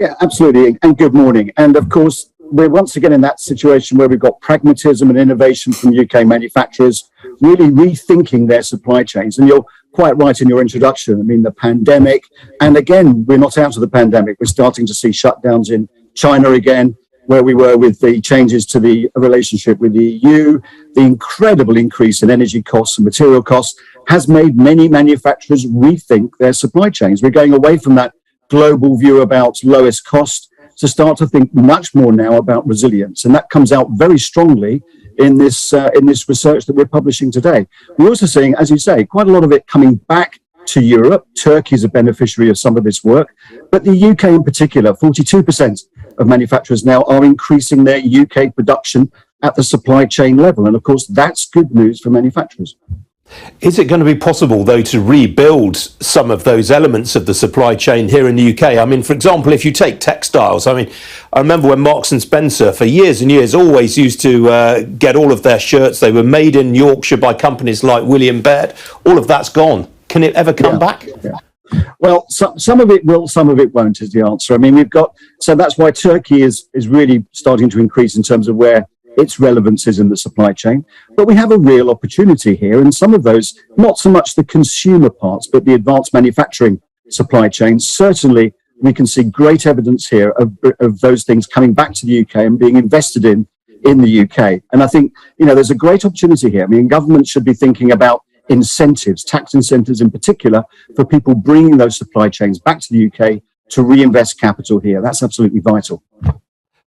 Yeah, absolutely. And good morning. And of course, we're once again in that situation where we've got pragmatism and innovation from UK manufacturers really rethinking their supply chains. And you're quite right in your introduction. I mean, the pandemic, and again, we're not out of the pandemic. We're starting to see shutdowns in China again, where we were with the changes to the relationship with the EU. The incredible increase in energy costs and material costs has made many manufacturers rethink their supply chains. We're going away from that global view about lowest cost to start to think much more now about resilience. And that comes out very strongly in this research that we're publishing today. We're also seeing, as you say, quite a lot of it coming back to Europe. Turkey is a beneficiary of some of this work, but the UK in particular, 42% of manufacturers now are increasing their UK production at the supply chain level. And of course, that's good news for manufacturers. Is it going to be possible, though, to rebuild some of those elements of the supply chain here in the UK? I mean, for example, if you take textiles, I mean, I remember when Marks and Spencer for years and years always used to get all of their shirts. They were made in Yorkshire by companies like William Baird. All of that's gone. Can it ever come back? Yeah. Well, some of it will, some of it won't is the answer. I mean, so that's why Turkey is really starting to increase in terms of where its relevance is in the supply chain. But we have a real opportunity here, and some of those, not so much the consumer parts, but the advanced manufacturing supply chain. Certainly, we can see great evidence here of those things coming back to the UK and being invested in the UK. And I think, there's a great opportunity here. I mean, government should be thinking about incentives, tax incentives in particular, for people bringing those supply chains back to the UK to reinvest capital here. That's absolutely vital.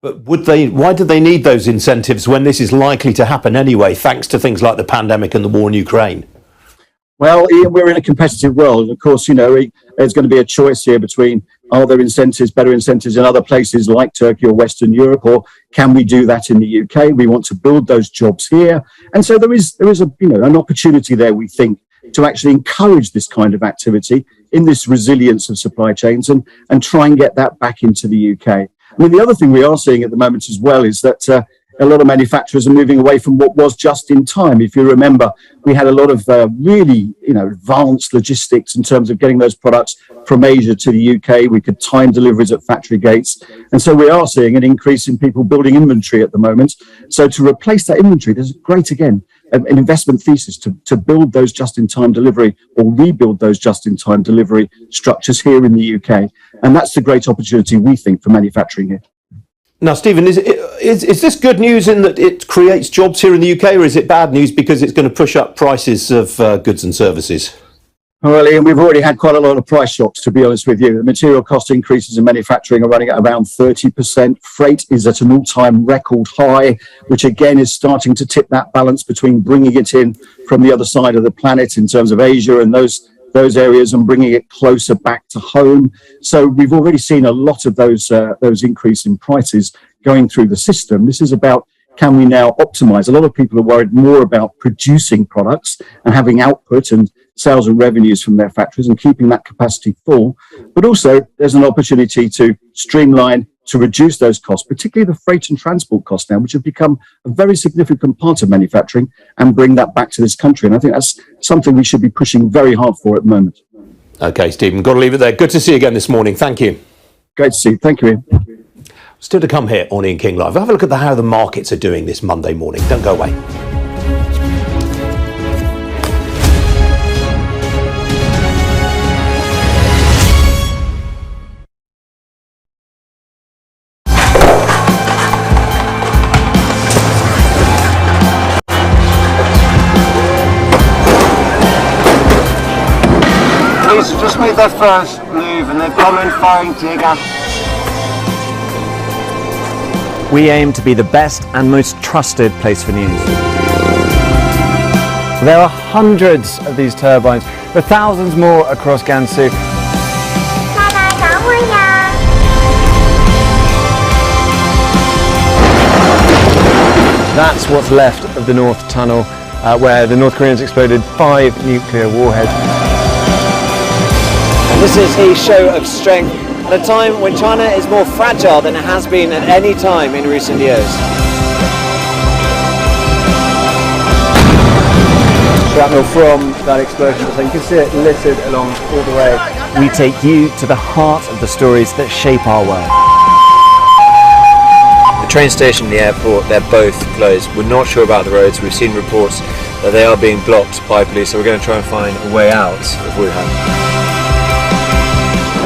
But why do they need those incentives when this is likely to happen anyway, thanks to things like the pandemic and the war in Ukraine? Well, Ian, we're in a competitive world. And of course, there's going to be a choice here between, are there incentives, better incentives in other places like Turkey or Western Europe, or can we do that in the UK? We want to build those jobs here. And so there is an opportunity there, we think, to actually encourage this kind of activity in this resilience of supply chains and try and get that back into the UK. I mean, the other thing we are seeing at the moment as well is that a lot of manufacturers are moving away from what was just in time. If you remember, we had a lot of really, advanced logistics in terms of getting those products from Asia to the UK. We could time deliveries at factory gates. And so we are seeing an increase in people building inventory at the moment. So to replace that inventory, there's an investment thesis to build those just-in-time delivery or rebuild those just-in-time delivery structures here in the UK. And that's the great opportunity, we think, for manufacturing here. Now, Stephen, is this good news in that it creates jobs here in the UK, or is it bad news because it's going to push up prices of goods and services? Well, Ian, we've already had quite a lot of price shocks, to be honest with you. The material cost increases in manufacturing are running at around 30%. Freight is at an all-time record high, which again is starting to tip that balance between bringing it in from the other side of the planet in terms of Asia and those areas and bringing it closer back to home. So we've already seen a lot of those increase in prices going through the system. This is about, can we now optimize? A lot of people are worried more about producing products and having output and sales and revenues from their factories and keeping that capacity full. But also there's an opportunity to streamline, to reduce those costs, particularly the freight and transport costs now, which have become a very significant part of manufacturing, and bring that back to this country. And I think that's something we should be pushing very hard for at the moment. Okay, Stephen, got to leave it there. Good to see you again this morning. Thank you. Great to see you. Thank you, Ian. Still to come here on Ian King Live. Have a look at how the markets are doing this Monday morning. Don't go away. Just made their first move and they've gone in firing Digger. We aim to be the best and most trusted place for news. There are hundreds of these turbines, with thousands more across Gansu. That's what's left of the North Tunnel, where the North Koreans exploded 5 nuclear warheads. This is a show of strength at a time when China is more fragile than it has been at any time in recent years. Shrapnel from that explosion, so you can see it littered along all the way. we take you to the heart of the stories that shape our world. The train station and the airport, they're both closed. We're not sure about the roads. We've seen reports that they are being blocked by police, so we're going to try and find a way out of Wuhan.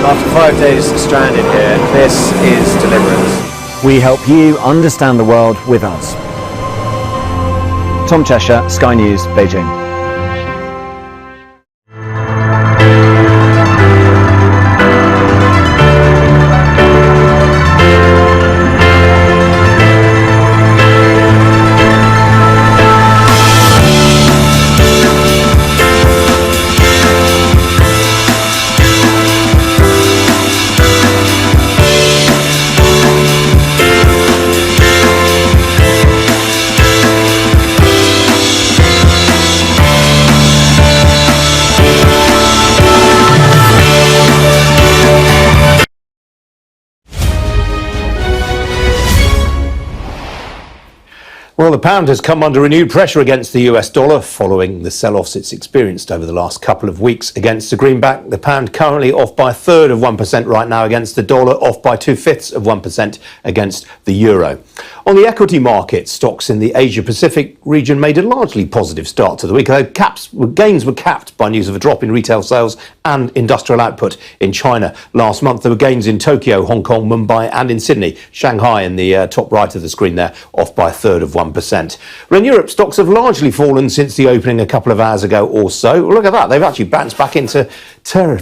After 5 days stranded here, this is deliverance. We help you understand the world with us. Tom Cheshire, Sky News, Beijing. Well, the pound has come under renewed pressure against the US dollar following the sell-offs it's experienced over the last couple of weeks against the greenback. The pound currently off by 1/3 of 1% right now against the dollar, off by 2/5 of 1% against the euro. On the equity market, stocks in the Asia-Pacific region made a largely positive start to the week, though gains were capped by news of a drop in retail sales and industrial output in China. Last month, there were gains in Tokyo, Hong Kong, Mumbai and in Sydney. Shanghai in the top right of the screen there, off by 1/3 of 1%. Well, in Europe, stocks have largely fallen since the opening a couple of hours ago or so. Well, look at that. They've actually bounced back into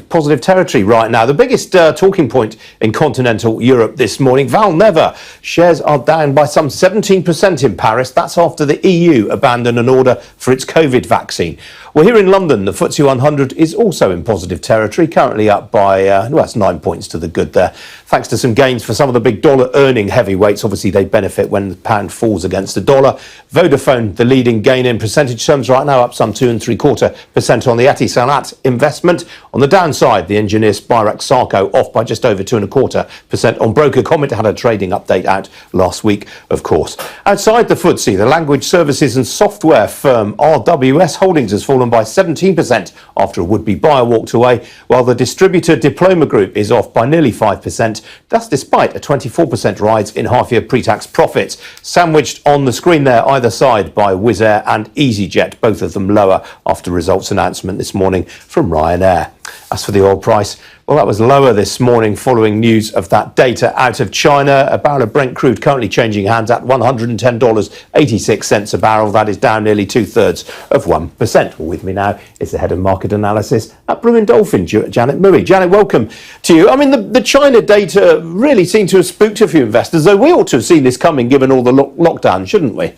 positive territory right now. The biggest talking point in continental Europe this morning, Val Never. Shares are down by some 17% in Paris. That's after the EU abandoned an order for its COVID vaccine. Well, here in London, the FTSE 100 is also in positive territory, currently up by, that's 9 points to the good there, thanks to some gains for some of the big dollar earning heavyweights. Obviously, they benefit when the pound falls against the dollar. Vodafone, the leading gain in percentage terms right now, up some 2.75% on the Etisalat investment. On the downside, the engineer Spirax Sarco off by just over 2.25% on broker comment. Had a trading update out last week, of course. Outside the FTSE, the language services and software firm RWS Holdings has fallen by 17% after a would-be buyer walked away, while the distributor Diploma Group is off by nearly 5%. That's despite a 24% rise in half-year pre-tax profits. Sandwiched on the screen there either side by Wizz Air and EasyJet, both of them lower after results announcement this morning from Ryanair. As for the oil price, well, that was lower this morning following news of that data out of China. A barrel of Brent crude currently changing hands at $110.86 a barrel. That is down nearly 2/3 of 1%. Well, with me now is the head of market analysis at Blue and Dolphin, Janet Murray. Janet, welcome to you. I mean, the China data really seemed to have spooked a few investors, though we ought to have seen this coming given all the lockdown, shouldn't we?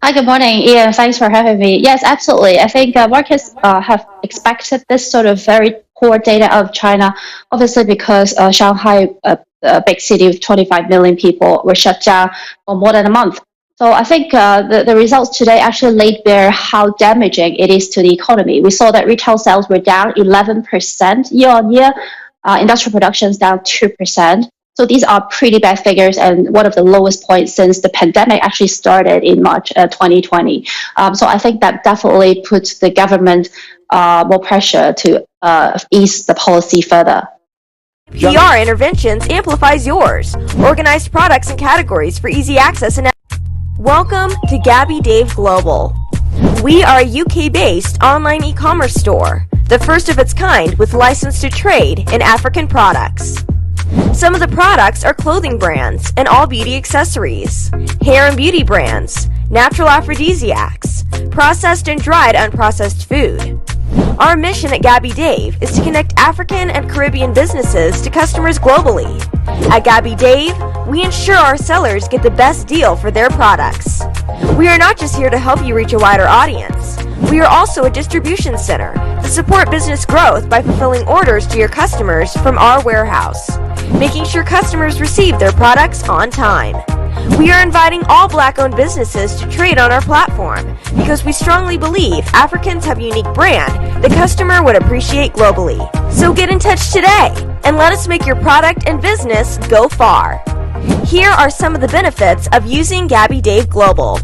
Hi, good morning, Ian. Thanks for having me. Yes, absolutely. I think markets have expected this sort of very poor data of China, obviously because Shanghai, a big city with 25 million people, were shut down for more than a month. So I think the results today actually laid bare how damaging it is to the economy. We saw that retail sales were down 11% year on year, industrial production is down 2%. So these are pretty bad figures and one of the lowest points since the pandemic actually started in March 2020. So I think that definitely puts the government more pressure to ease the policy further. PR Interventions amplifies yours. Organized products and categories for easy access and welcome to Gabby Dave Global. We are a UK-based online e-commerce store, the first of its kind with license to trade in African products. Some of the products are clothing brands and all beauty accessories, hair and beauty brands, natural aphrodisiacs, processed and dried unprocessed food. Our mission at Gabby Dave is to connect African and Caribbean businesses to customers globally. At Gabby Dave, we ensure our sellers get the best deal for their products. We are not just here to help you reach a wider audience. We are also a distribution center to support business growth by fulfilling orders to your customers from our warehouse, making sure customers receive their products on time. We are inviting all Black-owned businesses to trade on our platform because we strongly believe Africans have a unique brand the customer would appreciate globally. So get in touch today and let us make your product and business go far. Here are some of the benefits of using Gabby Dave Global.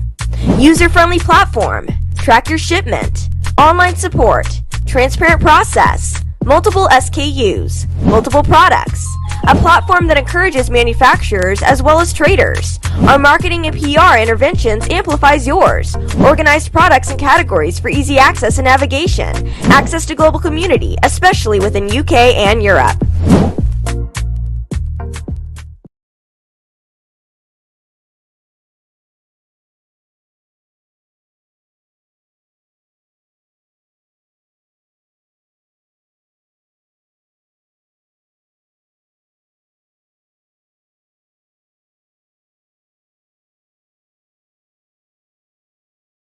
User-friendly platform, track your shipment, online support, transparent process, multiple SKUs, multiple products, a platform that encourages manufacturers as well as traders. Our marketing and PR interventions amplifies yours. Organized products and categories for easy access and navigation. Access to global community, especially within UK and Europe.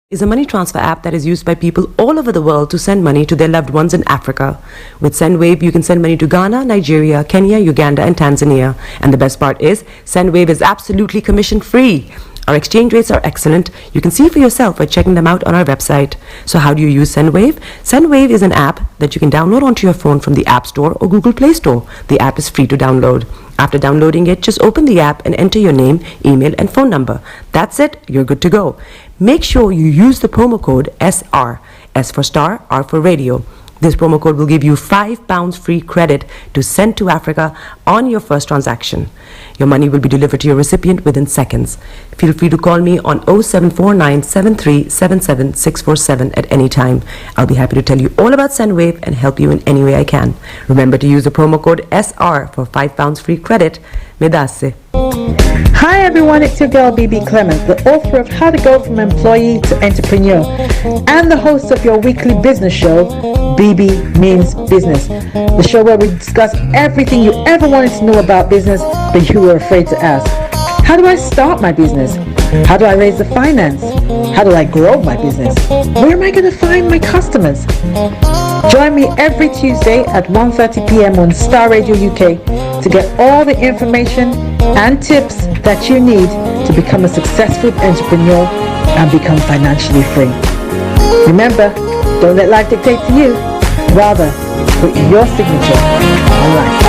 Is a money transfer app that is used by people all over the world to send money to their loved ones in Africa. With SendWave, you can send money to Ghana, Nigeria, Kenya, Uganda, and Tanzania. And the best part is, SendWave is absolutely commission-free. Our exchange rates are excellent. You can see for yourself by checking them out on our website. So how do you use SendWave? SendWave is an app that you can download onto your phone from the App Store or Google Play Store. The app is free to download. After downloading it, just open the app and enter your name, email, and phone number. That's it. You're good to go. Make sure you use the promo code SR, S for Star, R for Radio. This promo code will give you £5 free credit to send to Africa on your first transaction. Your money will be delivered to your recipient within seconds. Feel free to call me on 0749 7377 647 at any time. I'll be happy to tell you all about SendWave and help you in any way I can. Remember to use the promo code SR for £5 free credit. Medasse. Hi everyone, it's your girl BB Clemens, the author of How to Go From Employee to Entrepreneur and the host of your weekly business show, BB Means Business, the show where we discuss everything you ever wanted to know about business but you were afraid to ask. How do I start my business? How do I raise the finance? How do I grow my business? Where am I going to find my customers? Join me every Tuesday at 1:30 p.m. on Starr Radio UK to get all the information and tips that you need to become a successful entrepreneur and become financially free. Remember, don't let life dictate to you. Rather, put your signature on life.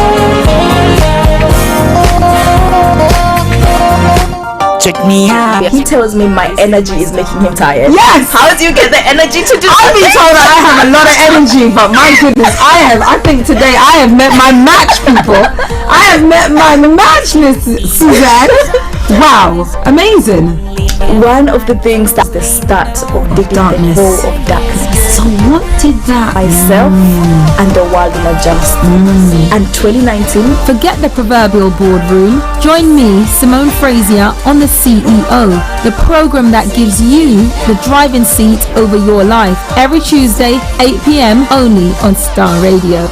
Check me out. He tells me my energy is making him tired. Yes! How do you get the energy to do I've been told that I have a lot of energy, but my goodness, I think today I have met my match, people. I have met my match, Miss Suzanne. Wow, amazing. One of the things that's the start of the darkness. Of darkness. So what did that Myself and the world in a just. And 2019. Forget the proverbial boardroom. Join me, Simone Frazier, on The CEO, the program that gives you the driving seat over your life. Every Tuesday, 8 p.m. only on Starr Radio.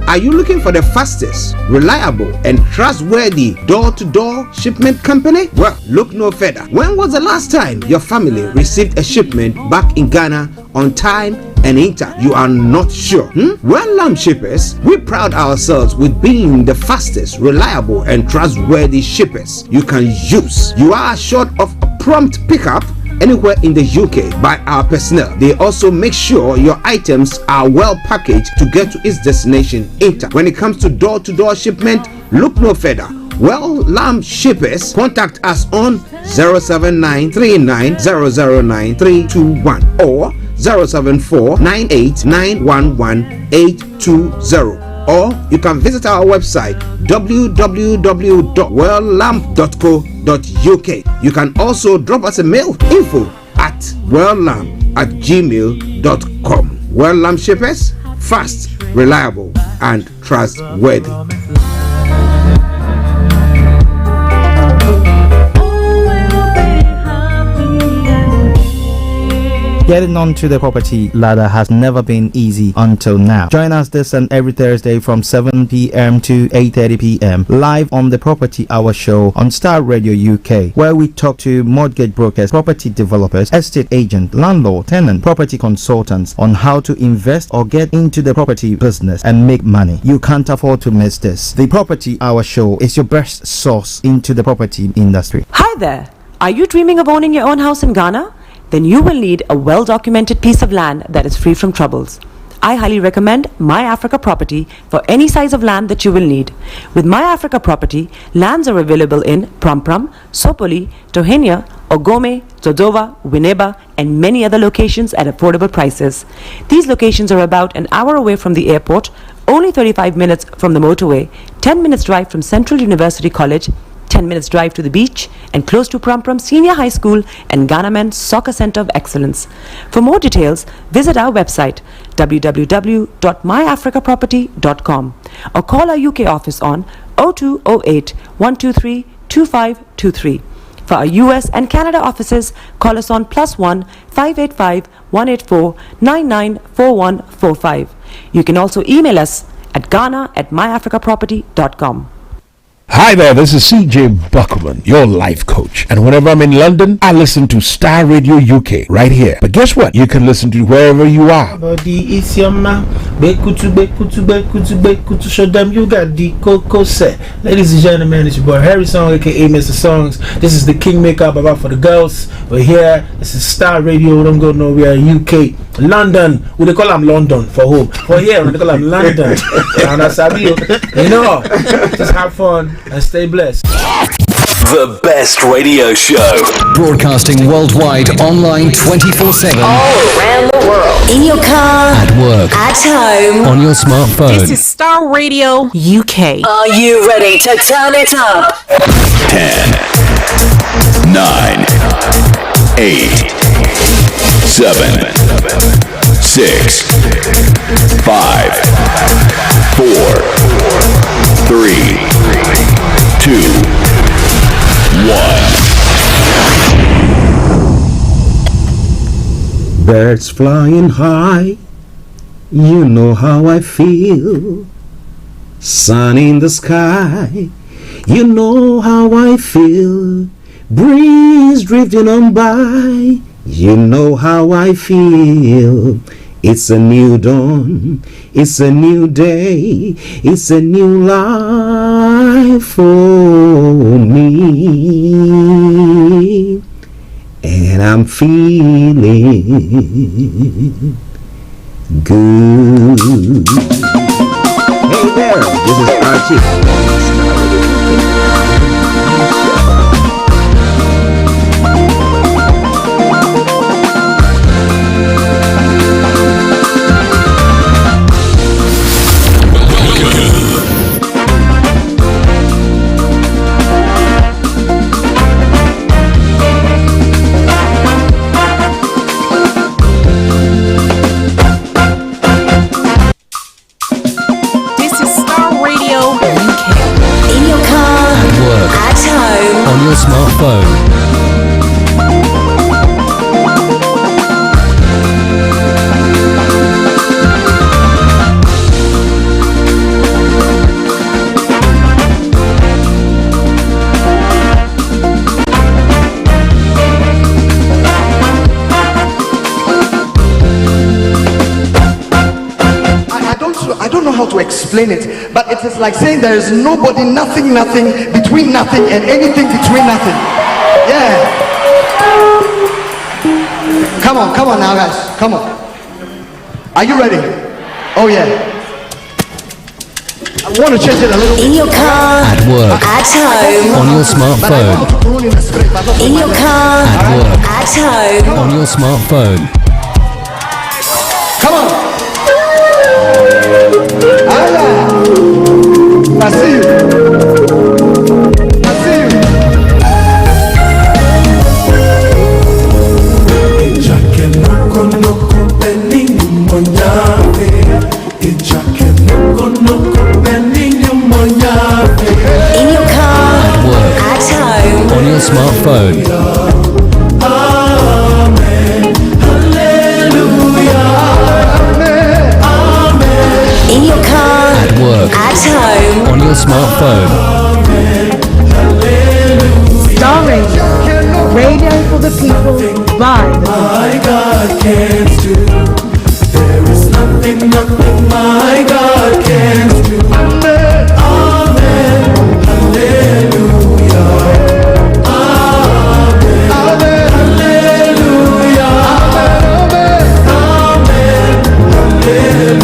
Are you looking for the fastest, reliable, and trustworthy door-to-door shipment company? Well, look no further. When was the last time your family received a shipment back in Ghana on time and in time? You are not sure? Well, Lamb Shippers, we pride ourselves with being the fastest, reliable, and trustworthy shippers you can use. You are assured of a prompt pickup anywhere in the UK by our personnel. They also make sure your items are well packaged to get to its destination in time. When it comes to door-to-door shipment, look no further. Well, Lamb Shippers, contact us on 07939009321 or 07498911820. Or you can visit our website www.welllamp.co.uk. You can also drop us a mail, info@welllamp@gmail.com. Well Lamp Shippers, fast, reliable, and trustworthy. Getting onto the property ladder has never been easy until now. Join us this and every Thursday from 7 p.m. to 8:30 p.m. live on the Property Hour Show on Starr Radio UK, where we talk to mortgage brokers, property developers, estate agents, landlord, tenant, property consultants on how to invest or get into the property business and make money. You can't afford to miss this. The Property Hour Show is your best source into the property industry. Hi there. Are you dreaming of owning your own house in Ghana? Then you will need a well-documented piece of land that is free from troubles. I highly recommend My Africa Property for any size of land that you will need. With My Africa Property, lands are available in Pram, Sopoli, Tohenia, Ogome, Dodova, Winneba, and many other locations at affordable prices. These locations are about an hour away from the airport, only 35 minutes from the motorway, 10 minutes drive from Central University College, 10 minutes drive to the beach, and close to Pram Senior High School and Ghana Men's Soccer Center of Excellence. For more details, visit our website www.myafricaproperty.com or call our UK office on 0208 123 2523. For our US and Canada offices, call us on +1 585 184 994145. You can also email us at ghana@myafricaproperty.com. Hi there, this is CJ Buckman, your life coach. And whenever I'm in London, I listen to Star Radio UK right here. But guess what? You can listen to wherever you are. Body is your man. Show them you got the cocoa set. Ladies and gentlemen, it's your boy Harry Song, aka Mr. Songs. This is the King Makeup about for the girls. We're here. This is Star Radio. Don't go nowhere. UK, London. We they call them London for home. For here, we they call them London. And that's how you know. Just have fun and stay blessed. The best radio show. Broadcasting worldwide, online 24/7. All around the world. In your car. At work. At home. On your smartphone. This is Starr Radio UK. Are you ready to turn it up? 10, 9, 8, 7, 6, 5, 4, 3, 2, 1. Birds flying high, you know how I feel. Sun in the sky, you know how I feel. Breeze drifting on by, you know how I feel. It's a new dawn, it's a new day, it's a new life for me. And I'm feeling good. Hey there, this is Archie. On your smartphone. I don't know how to explain it, but it is like saying there is nobody, nothing, between nothing and anything between nothing. Yeah. Come on now, guys. Come on. Are you ready? Oh yeah. I want to change it a little bit. In your car. At work. At home. On your smartphone. In your car. At work. At home. On your smartphone. Come on. I see you. I see you. In your car. At work. At home. On your smartphone. In your car. At work. At home. On your smartphone. Starr Radio. Radio for the people, by the people. My God can't do. There is nothing my God can't do. Amen. Amen. Hallelujah. Amen. Amen. Hallelujah. Amen. Amen. Hallelujah.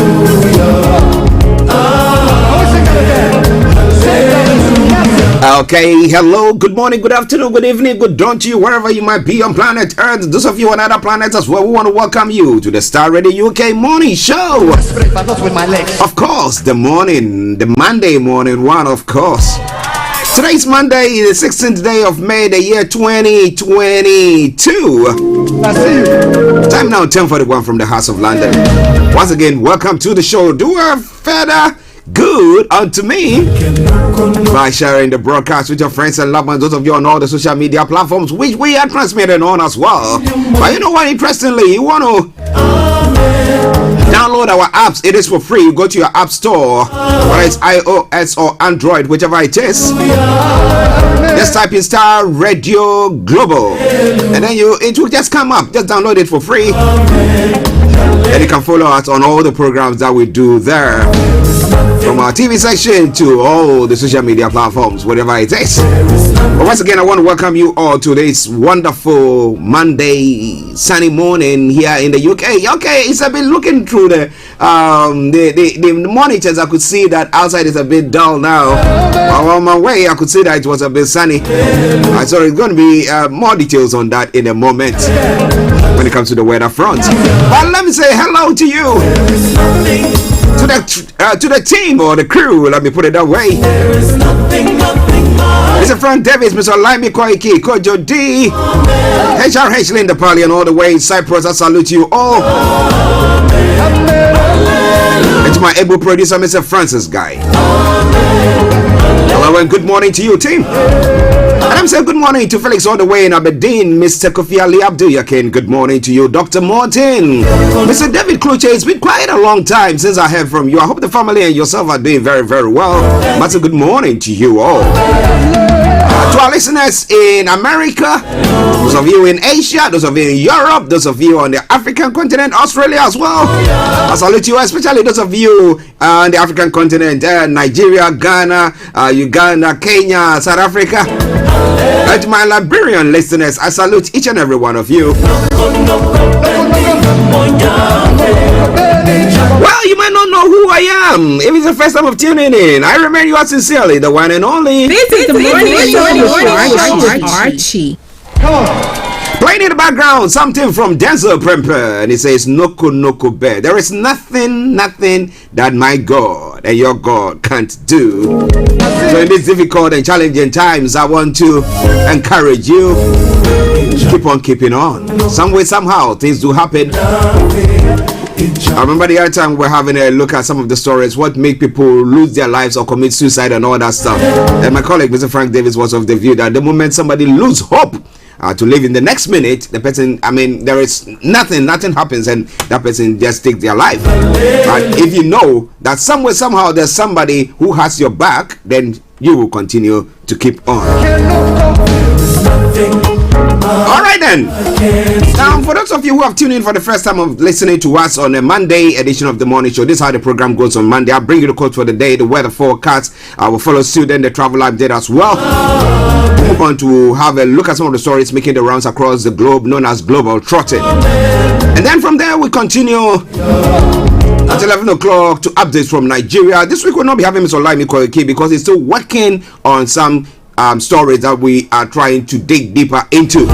Okay, hello, good morning, good afternoon, good evening, good dawn to you, wherever you might be on planet Earth. Those of you on other planets as well, we want to welcome you to the Star Radio UK Morning Show. Of course, the Monday morning one, of course. Today's Monday, the 16th day of May, the year 2022. Time now, 10:41 from the House of London. Once again, welcome to the show. Do a further good unto me by sharing the broadcast with your friends and loved ones, those of you on all the social media platforms which we are transmitting on as well. But you know what, interestingly, you want to download our apps. It is for free. You go to your app store, whether it's iOS or Android, whichever it is. Just type in Star Radio Global and then it will just come up. Just download it for free and you can follow us on all the programs that we do there, from our TV section to all the social media platforms, whatever it is. But once again, I want to welcome you all to this wonderful Monday sunny morning here in the UK. Okay, it's a bit looking through the monitors. I could see that outside is a bit dull now. On my way, I could see that it was a bit sunny. So it's going to be more details on that in a moment when it comes to the weather front. But let me say hello to you. To the team or the crew, let me put it that way. Mr. Frank Davis, Mr. Laimi Koiki, Kojo D, HRH Linda Pallien, all the way in Cyprus. I salute you all. And to my able producer, Mr. Francis Guy. Hello and good morning to you, team. And I'm saying good morning to Felix all the way in Aberdeen, Mr. Kofi Ali Abdul Yakin. Good morning to you, Dr. Martin. Mr. David Kluche, it's been quite a long time since I heard from you. I hope the family and yourself are doing very, very well. But a good morning to you all. To our listeners in America, those of you in Asia, those of you in Europe, those of you on the African continent, Australia as well. I salute you, especially those of you on the African continent, Nigeria, Ghana, Uganda, Kenya, South Africa. And to my Liberian listeners, I salute each and every one of you. Well, you might not know who I am if it's the first time of tuning in. I remember you are sincerely the one and only. This is the morning show with Archie. Come on. Playing in the background, something from Denzel Premper, and he says, Noko Noko Bear. There is nothing that my God and your God can't do. So in these difficult and challenging times, I want to encourage you, keep on keeping on. Some way, somehow, things do happen. I remember the other time we're having a look at some of the stories, what make people lose their lives or commit suicide and all that stuff. And my colleague, Mr. Frank Davis, was of the view that the moment somebody lose hope to live in the next minute, the person, there is nothing happens and that person just takes their life. But if you know that somewhere, somehow there's somebody who has your back, then you will continue to keep on. Alright then. Now, for those of you who have tuned in for the first time of listening to us on a Monday edition of the morning show, this is how the program goes on Monday. I'll bring you the code for the day, the weather forecast. I will follow suit, then the travel update as well. Move on to have a look at some of the stories making the rounds across the globe, known as Global Trotting. And then from there, we continue at 11 o'clock to updates from Nigeria. This week we'll not be having Mr. Laimi Koiki because he's still working on some stories that we are trying to dig deeper into.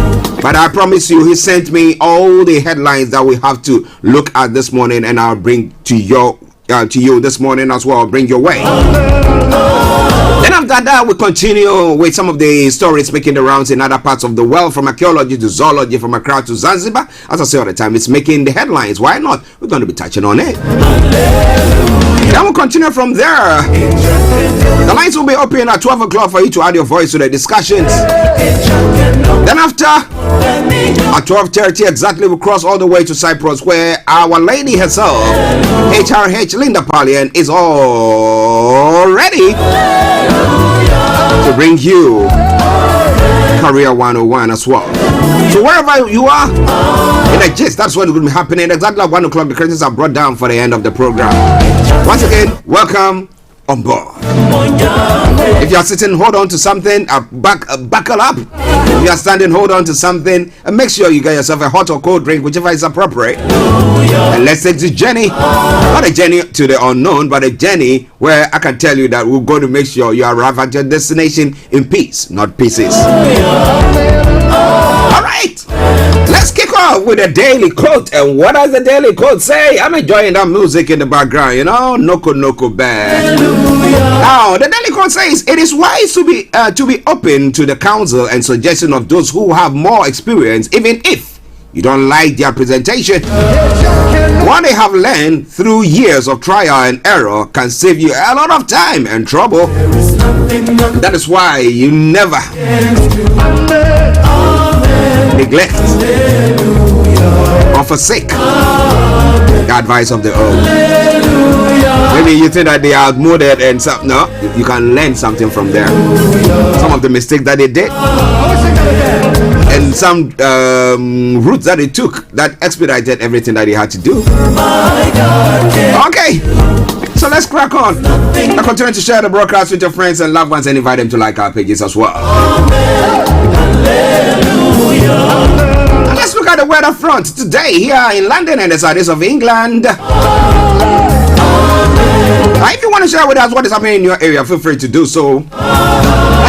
But I promise you, he sent me all the headlines that we have to look at this morning, and I'll bring to you this morning as well. I'll bring your way. Then after that, we continue with some of the stories making the rounds in other parts of the world, from archaeology to zoology, from Accra to Zanzibar. As I say all the time, it's making the headlines. Why not? We're going to be touching on it. Then we'll continue from there. The lines will be open at 12 o'clock for you to add your voice to the discussions. Then after, at 12:30 exactly, we'll cross all the way to Cyprus, where Our Lady herself, HRH Linda Pallien, is all ready to bring you Career 101 as well. So wherever you are in a gist, that's what will be happening exactly at 1 o'clock. The curtains are brought down for the end of the program. Once again, welcome on board. If you are sitting, hold on to something, buckle up. If you are standing, hold on to something, and make sure you get yourself a hot or cold drink, whichever is appropriate. And let's take this journey, not a journey to the unknown, but a journey where I can tell you that we're going to make sure you arrive at your destination in peace, not pieces. All right, let's kick off with a daily quote. And what does the daily quote say? I'm enjoying that music in the background, you know, Noko Noko Band. Now, the daily quote says, it is wise to be open to the counsel and suggestion of those who have more experience, even if you don't like their presentation. What they have learned through years of trial and error can save you a lot of time and trouble. That is why you never neglect or forsake the advice of the old. Maybe you think that they are outmoded and something. No, you can learn something from them. Some of the mistakes that they did and some routes that they took that expedited everything that they had to do. Okay, so let's crack on. I continue to share the broadcast with your friends and loved ones and invite them to like our pages as well. And let's look at the weather front today here in London and the southeast of England. If you want to share with us what is happening in your area, feel free to do so.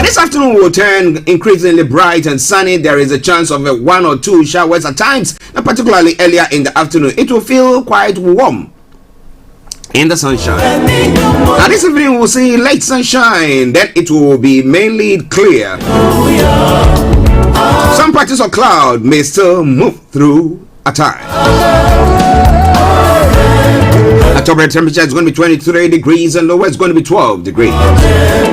This afternoon will turn increasingly bright and sunny. There is a chance of 1 or 2 showers at times, and particularly earlier in the afternoon. It will feel quite warm in the sunshine. Now this evening we'll see late sunshine, then it will be mainly clear. Some patches of cloud may still move through at times. October temperature is going to be 23 degrees and lower is going to be 12 degrees.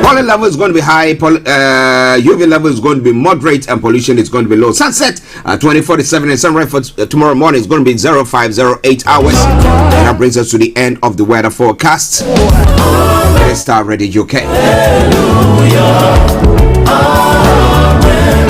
Pollen level is going to be high, UV level is going to be moderate, and pollution is going to be low. Sunset 2047 and sunrise for tomorrow morning is going to be 0508 hours. And that brings us to the end of the weather forecast. Let's start Radio UK.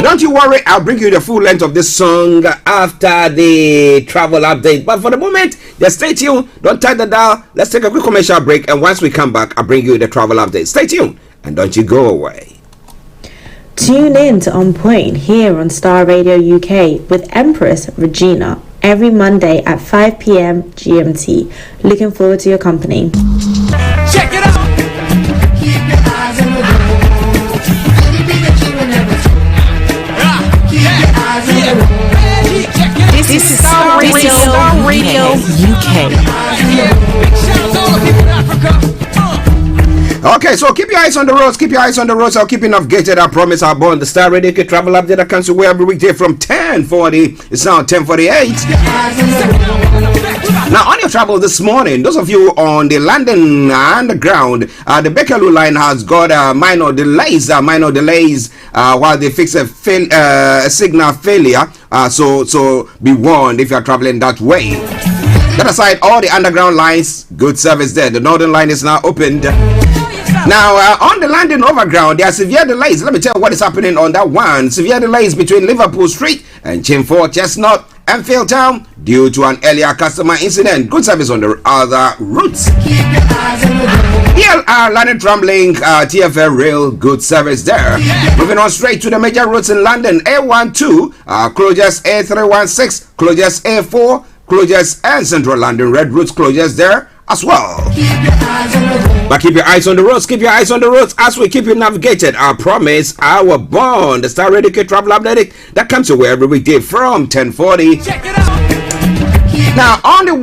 Don't you worry, I'll bring you the full length of this song after the travel update. But for the moment, just stay tuned. Don't touch the dial. Let's take a quick commercial break. And once we come back, I'll bring you the travel update. Stay tuned and don't you go away. Tune in to On Point here on Star Radio UK with Empress Regina every Monday at 5 p.m. GMT. Looking forward to your company. Check it out. Keep your eyes on the road. This is Starr Radio UK. Okay, so keep your eyes on the roads. Keep your eyes on the roads. I'll keep you navigated. I promise. I'll born the Starr Radio UK travel update that comes to where every weekday from 10:40. It's now 10:48. Now, on your travel this morning, those of you on the London Underground, the Bakerloo line has got minor delays while they fix a signal failure. So be warned if you are traveling that way. That aside, all the underground lines, good service there. The Northern line is now opened. Now, on the London Overground, there are severe delays. Let me tell you what is happening on that one. Severe delays between Liverpool Street and Chimford Chestnut and Enfield Town due to an earlier customer incident. Good service on the other routes. ELR London Tramlink, TFL Rail, good service there. Moving on straight to the major routes in London. A12, closures A316, closures A4, closures, and Central London Red routes closures there as well. But keep your eyes on the roads, keep your eyes on the roads as we keep you navigated. I promise, our bond, the Starr Radio UK travel update that comes your way every weekday from 10:40. Check it out. Now, on the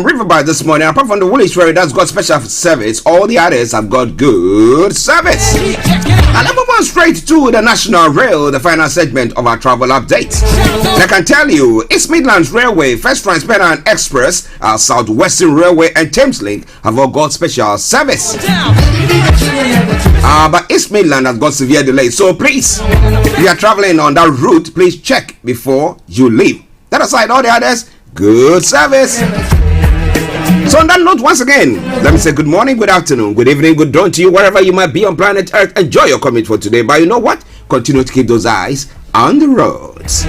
riverbank this morning, apart from the Woolwich Ferry that's got special service, all the others have got good service. And let's move on straight to the National Rail, the final segment of our travel update. And I can tell you, East Midlands Railway, First Transparent Express, Southwestern Railway, and Thameslink have all got special service. But East Midland has got severe delays. So please, if you are traveling on that route, please check before you leave. That aside, all the others, good service. So on that note, once again, let me say good morning, good afternoon, good evening, good dawn to you, wherever you might be on planet Earth. Enjoy your commute for today. But you know what? Continue to keep those eyes on the roads.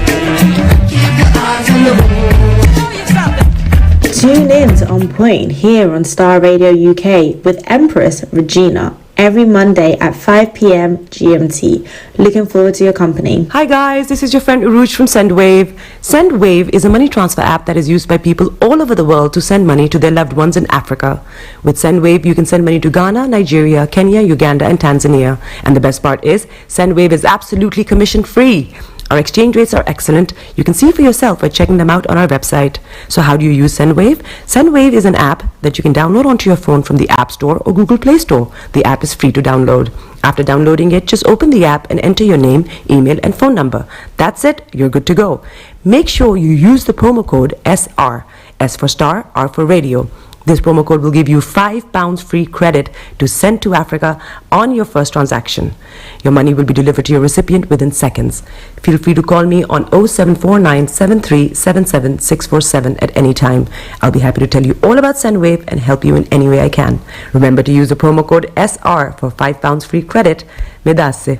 Tune in to On Point here on Star Radio UK with Empress Regina every Monday at 5 p.m. GMT. Looking forward to your company. Hi guys, this is your friend Uruj from SendWave. SendWave is a money transfer app that is used by people all over the world to send money to their loved ones in Africa. With SendWave, you can send money to Ghana, Nigeria, Kenya, Uganda, and Tanzania. And the best part is, SendWave is absolutely commission-free. Our exchange rates are excellent. You can see for yourself by checking them out on our website. So how do you use SendWave? SendWave is an app that you can download onto your phone from the App Store or Google Play Store. The app is free to download. After downloading it, just open the app and enter your name, email, and phone number. That's it. You're good to go. Make sure you use the promo code SR. S for Star, R for Radio. This promo code will give you £5 free credit to send to Africa on your first transaction. Your money will be delivered to your recipient within seconds. Feel free to call me on 0749 7377 647 at any time. I'll be happy to tell you all about SendWave and help you in any way I can. Remember to use the promo code SR for £5 free credit. Medasse.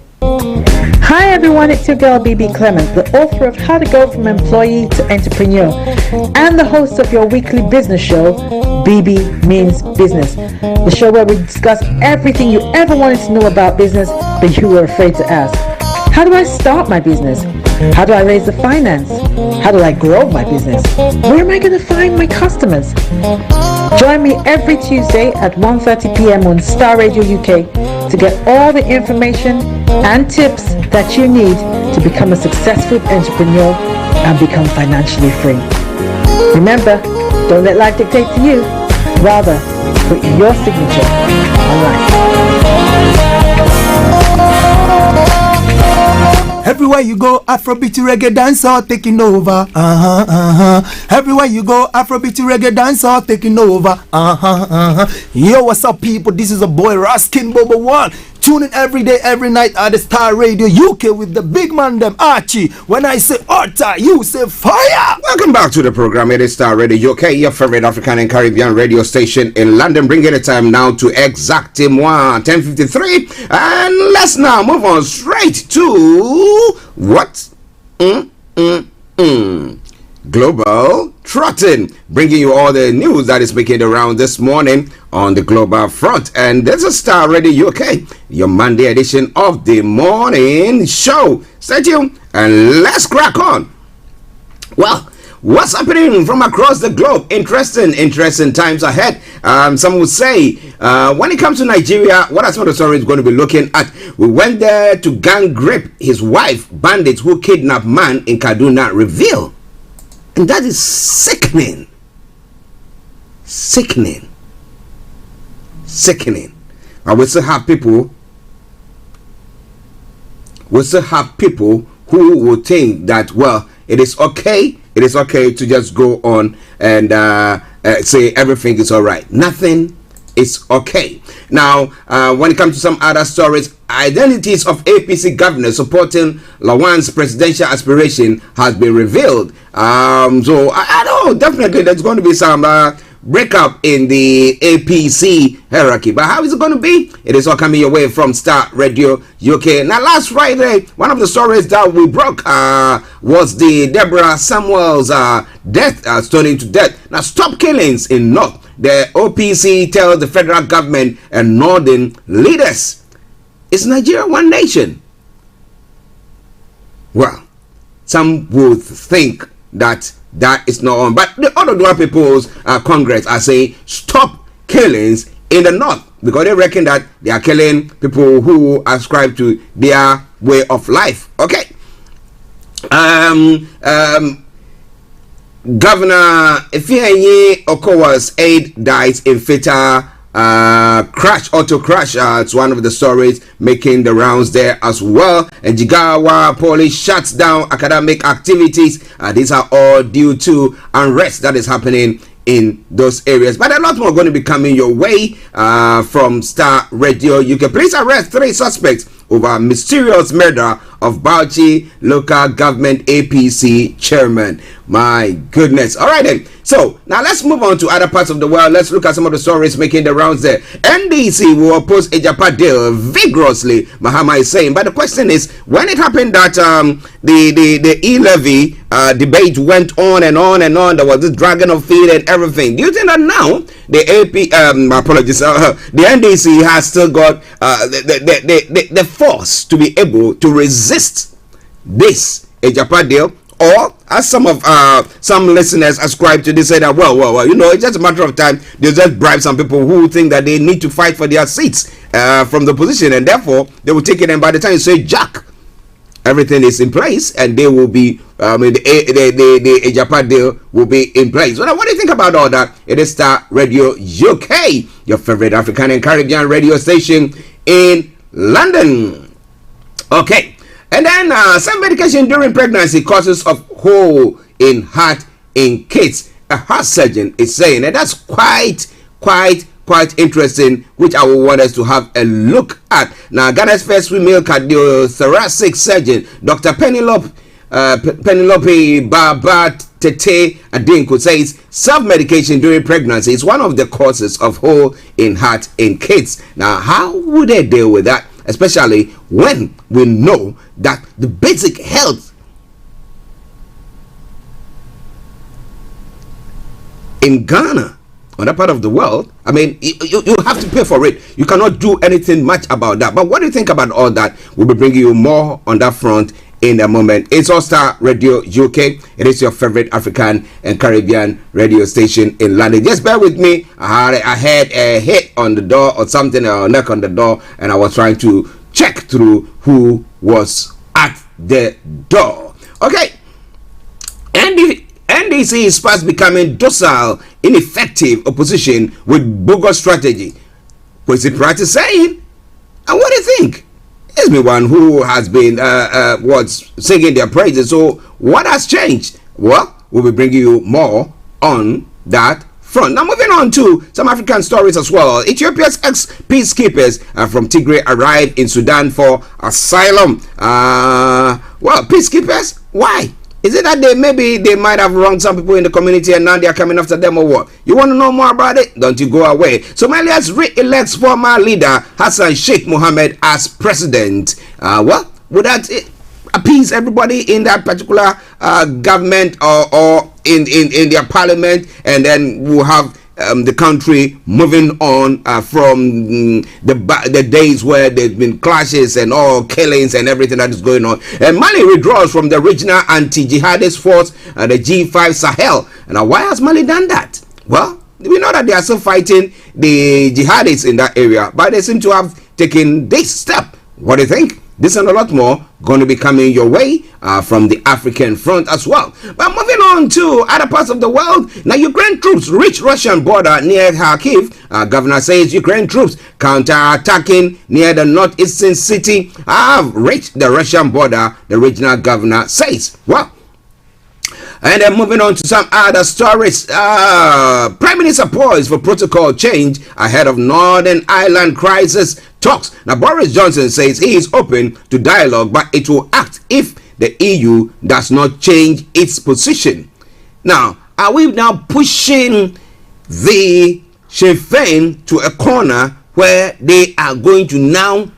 Hi everyone, it's your girl BB Clement, the author of How to Go from Employee to Entrepreneur and the host of your weekly business show, BB Means Business, the show where we discuss everything you ever wanted to know about business but you were afraid to ask. How do I start my business? How do I raise the finance? How do I grow my business? Where am I going to find my customers? Join me every Tuesday at 1:30 p.m. on Star Radio UK to get all the information and tips that you need to become a successful entrepreneur and become financially free. Remember, don't let life dictate to you. Rather, put your signature on life. Everywhere you go, Afrobeat reggae dancehall taking over. Everywhere you go, Afrobeat reggae dancehall taking over. Yo, what's up, people? This is a boy Raskin Bobo One. Tune in every day, every night at the Star Radio UK with the big man them Archie. When I say Orta, you say fire. Welcome back to the program. It is Star Radio UK, your favorite African and Caribbean radio station in London. Bringing the time now to exactement 10:53. And let's now move on straight to what? Global Trotting, bringing you all the news that is making around this morning on the global front. And this is Star Radio UK, your Monday edition of the morning show. Stay tuned and let's crack on. Well, what's happening from across the globe? Interesting times ahead. Some would say when it comes to Nigeria, what are some of the stories going to be looking at? We went there to gang rape his wife. Bandits who kidnapped man in Kaduna reveal. And that is sickening. And we still have people who would think that, well, it is okay to just go on and say everything is all right. Nothing is okay. Now, when it comes to some other stories, identities of APC governors supporting Lawan's presidential aspiration has been revealed. So I know definitely there's going to be some breakup in the APC hierarchy, but how is it going to be? It is all coming your way from Star Radio UK. Now, last Friday, one of the stories that we broke was the Deborah Samuel's death, stoned to death. Now, stop killings in North. The OPC tells the federal government and northern leaders, is Nigeria one nation? Well, some would think that is not on, but the other Dua People's Congress are saying stop killings in the north because they reckon that they are killing people who ascribe to their way of life. Okay. Governor Ifeanyi Okowa's aide dies in fatal auto crash. It's one of the stories making the rounds there as well. And Jigawa police shuts down academic activities. These are all due to unrest that is happening in those areas. But a lot more going to be coming your way from Star Radio UK. Police arrest 3 suspects over mysterious murder of Bauchi local government APC chairman. My goodness. All right then. So now let's move on to other parts of the world. Let's look at some of the stories making the rounds there. NDC will oppose Ejapa deal vigorously, Mahama is saying. But the question is, when it happened that the e-levy debate went on and on and on, there was this dragon of feet and everything. Do you think that now the the NDC has still got the force to be able to resist this Ejapa deal? Or, as some listeners ascribe to this, say that, well, it's just a matter of time. They'll just bribe some people who think that they need to fight for their seats from the position, and therefore they will take it. And by the time you say Jack, everything is in place, and they will be the Ejapa deal will be in place. So now, what do you think about all that? It is Starr Radio UK, your favorite African and Caribbean radio station in London. Okay. And then some medication during pregnancy causes of hole in heart in kids. A heart surgeon is saying, and that's quite interesting, which I will want us to have a look at. Now, Ghana's first female cardiothoracic surgeon, Dr. Penelope Babatete Adinko, says self-medication during pregnancy is one of the causes of hole in heart in kids. Now, how would they deal with that? Especially when we know that the basic health in Ghana, on that part of the world, I mean, you have to pay for it. You cannot do anything much about that. But what do you think about all that? We'll be bringing you more on that front in a moment. It's All Starr Radio UK. It is your favorite African and Caribbean radio station in London. Just bear with me. I had a hit on the door or something, or a knock on the door, and I was trying to check through who was at the door. Okay. NDC is fast becoming docile, ineffective opposition with bogus strategy. What's it practice saying? And what do you think? It's me one who has been singing their praises. So what has changed? Well, we'll be bringing you more on that front. Now, moving on to some African stories as well. Ethiopia's ex-peacekeepers from Tigray arrived in Sudan for asylum. Peacekeepers? Why? Is it that they might have wronged some people in the community and now they are coming after them, or what? You want to know more about it? Don't you go away. Somalia's re-elects former leader Hassan Sheikh Mohammed as president. Would that appease everybody in that particular government or in their parliament, and then we'll have the country moving on from the days where there's been clashes and all killings and everything that is going on. And Mali withdraws from the regional anti-jihadist force, the G5 Sahel. Now, why has Mali done that? Well, we know that they are still fighting the jihadists in that area, but they seem to have taken this step. What do you think? This and a lot more going to be coming your way from the African front as well. But moving on to other parts of the world. Now, Ukraine troops reach Russian border near Kharkiv. Governor says Ukraine troops counter-attacking near the northeastern city have reached the Russian border, the regional governor says. Well, and then moving on to some other stories. Prime Minister poised for protocol change ahead of Northern Ireland crisis talks. Now, Boris Johnson says he is open to dialogue, but it will act if the EU does not change its position. Now, are we now pushing the Sinn Féin to a corner where they are going to now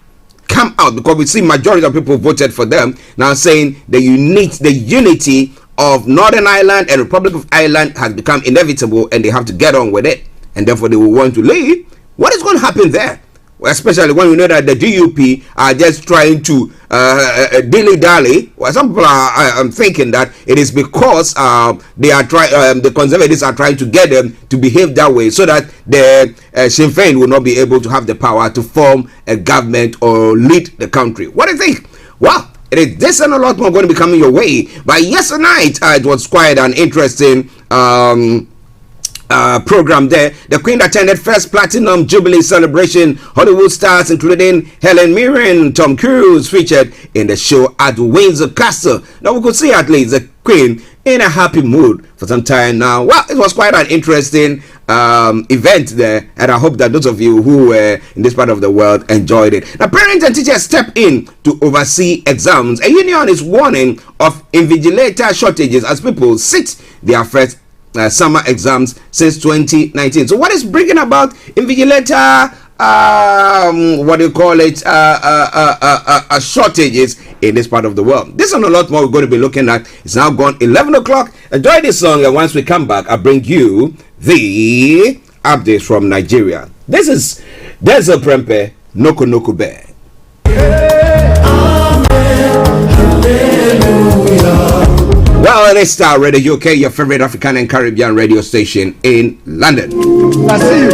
come out? Because we see majority of people voted for them now, saying the unity of Northern Ireland and Republic of Ireland has become inevitable, and they have to get on with it, and therefore they will want to leave. What is going to happen there? Well, especially when we know that the DUP are just trying to dilly-dally. Well, some people are thinking that it is because they are the Conservatives are trying to get them to behave that way, so that the Sinn Féin will not be able to have the power to form a government or lead the country. What do you think? Well, it is this and a lot more going to be coming your way. But yesterday night, it was quite an interesting program there. The Queen attended first Platinum Jubilee celebration. Hollywood stars including Helen Mirren, Tom Cruise featured in the show at Windsor Castle. Now we could see at least the Queen in a happy mood for some time now. Well, it was quite an interesting event there, and I hope that those of you who were in this part of the world enjoyed it. Now, parents and teachers step in to oversee exams. A union is warning of invigilator shortages as people sit their first summer exams since 2019. So what is bringing about invigilator shortages in this part of the world? This and a lot more we're going to be looking at. It's now gone 11 o'clock. Enjoy this song, and once we come back, I'll bring you the updates from Nigeria. This is Denzel Prempe, Noko Noko Bear. Well, it is Starr Radio UK, your favorite African and Caribbean radio station in London. I see you.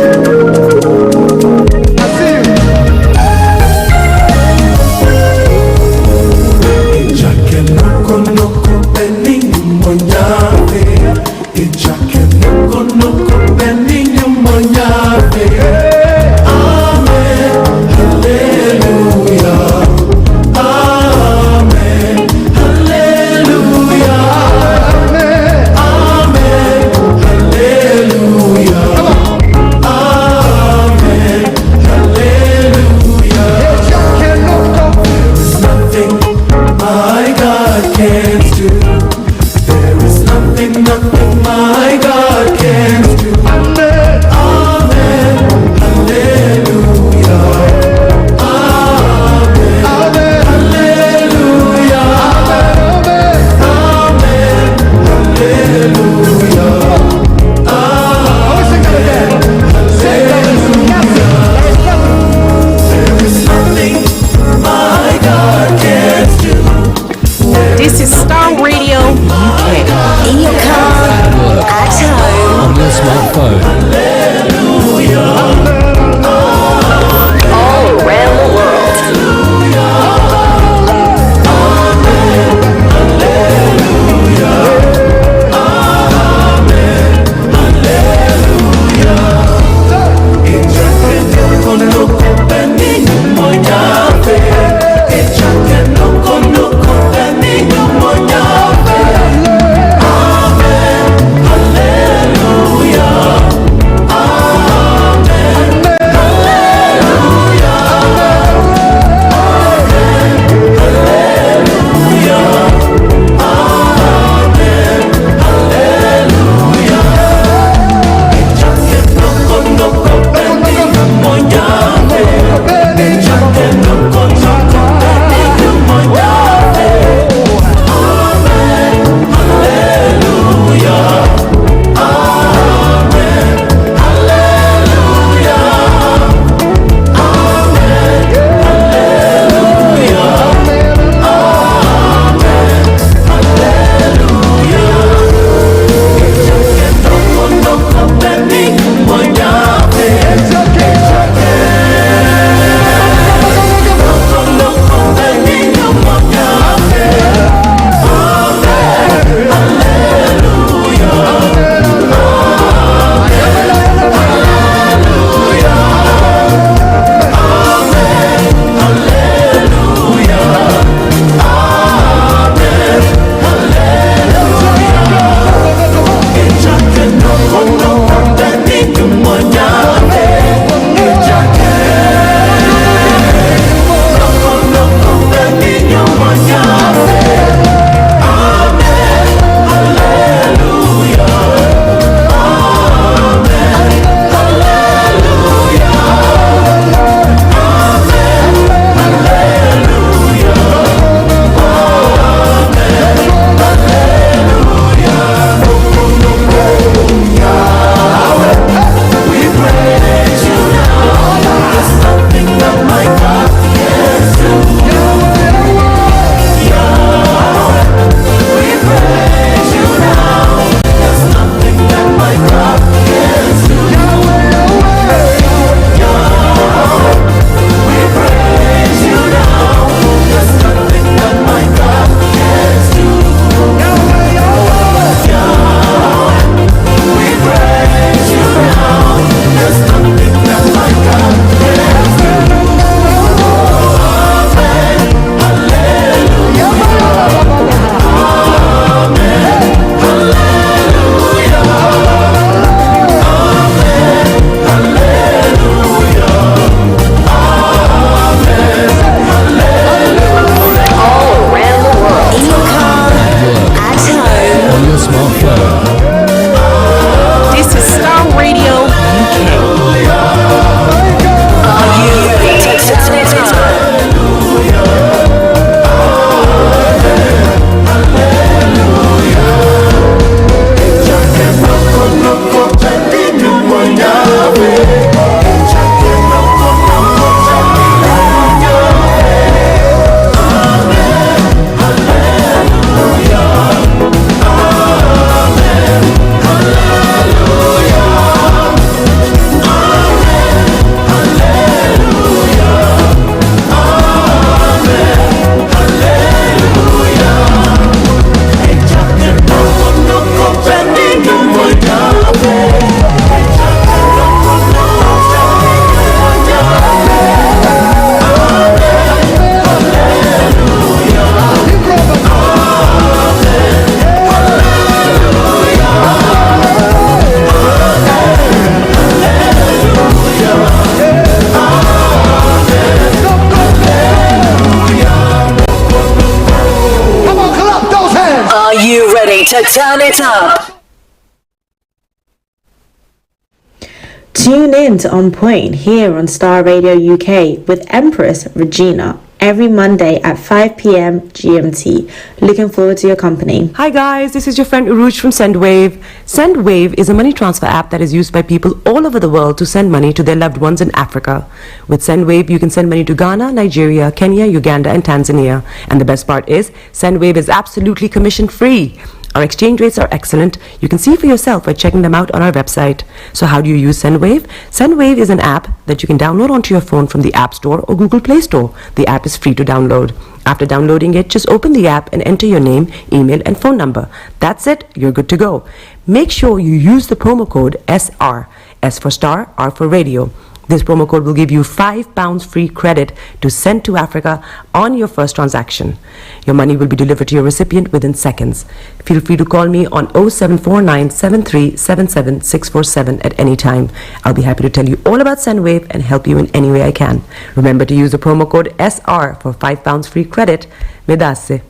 to turn it up. Tune in to On Point here on Star Radio UK with Empress Regina every Monday at 5 p.m. GMT. Looking forward to your company. Hi guys, this is your friend Uruj from SendWave. SendWave is a money transfer app that is used by people all over the world to send money to their loved ones in Africa. With SendWave, you can send money to Ghana, Nigeria, Kenya, Uganda, and Tanzania. And the best part is, SendWave is absolutely commission-free. Our exchange rates are excellent. You can see for yourself by checking them out on our website. So how do you use SendWave? SendWave is an app that you can download onto your phone from the App Store or Google Play Store. The app is free to download. After downloading it, just open the app and enter your name, email, and phone number. That's it. You're good to go. Make sure you use the promo code SR. S for Star, R for Radio. This promo code will give you £5 free credit to send to Africa on your first transaction. Your money will be delivered to your recipient within seconds. Feel free to call me on 0749 7377 647 at any time. I'll be happy to tell you all about SendWave and help you in any way I can. Remember to use the promo code SR for £5 free credit. Medasse.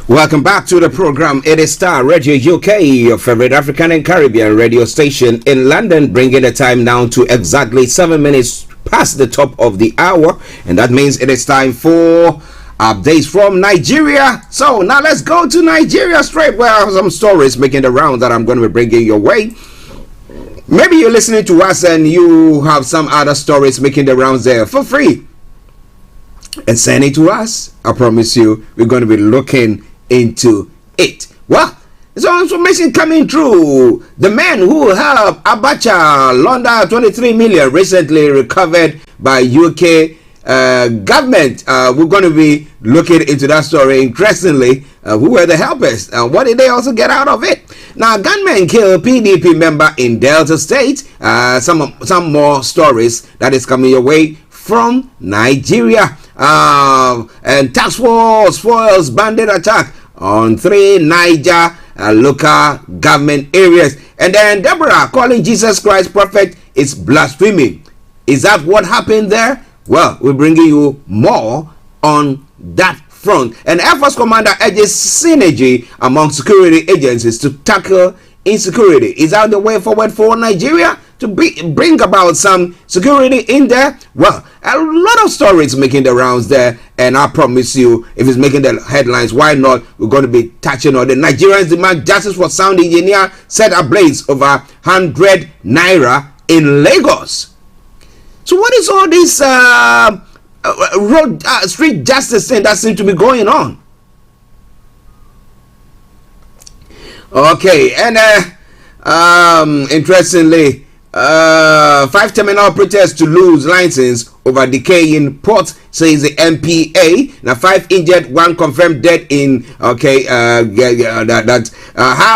Welcome back to the program. It is Star Radio UK, your favorite African and Caribbean radio station in London, bringing the time down to exactly 7 minutes past the top of the hour, and that means it is time for updates from Nigeria. So now let's go to Nigeria straight, where I have some stories making the round that I'm going to be bringing your way. Maybe you're listening to us and you have some other stories making the rounds there for free, and send it to us. I promise you we're going to be looking into it. Well, there's some information coming through. The man who helped Abacha launder 23 million recently recovered by UK government. We're going to be looking into that story. Interestingly, who were the helpers and what did they also get out of it? Now, gunmen killed PDP member in Delta State. Some more stories that is coming your way from Nigeria. And task force foils bandit attack on 3 Niger local government areas. And then Deborah calling Jesus Christ prophet is blasphemy. Is that what happened there? Well, we're bringing you more on that front. And Air Force Commander urges synergy among security agencies to tackle insecurity. Is that the way forward for Nigeria to bring about some security in there? Well, a lot of stories making the rounds there, and I promise you, if it's making the headlines, why not? We're going to be touching on the Nigerians demand justice for sound engineer set ablaze over 100 naira in Lagos. So what is all this road street justice thing that seems to be going on? Okay, and interestingly, 5 terminal operators to lose license over decay in port, says the MPA. Now 5 injured, 1 confirmed dead in how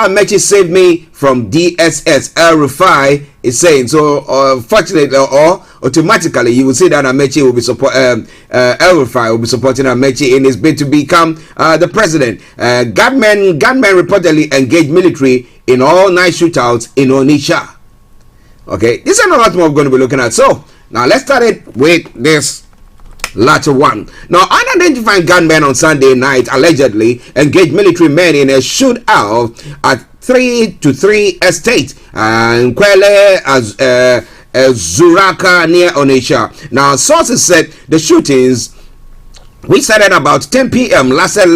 Mechi saved me from DSS. El Rufai is saying so. Fortunately or automatically, you will see that Amechi will be El Rufai will be supporting Amechi in his bid to become the president. Gunmen reportedly engaged military in all-night shootouts in Onitsha. Okay, this is a lot more we're going to be looking at. So now let's start it with this latter one. Now, unidentified gunmen on Sunday night allegedly engaged military men in a shootout at 3-3 estate and Kwele as Zuraka near Onitsha. Now, sources said the shootings, which started about 10 p.m., lasted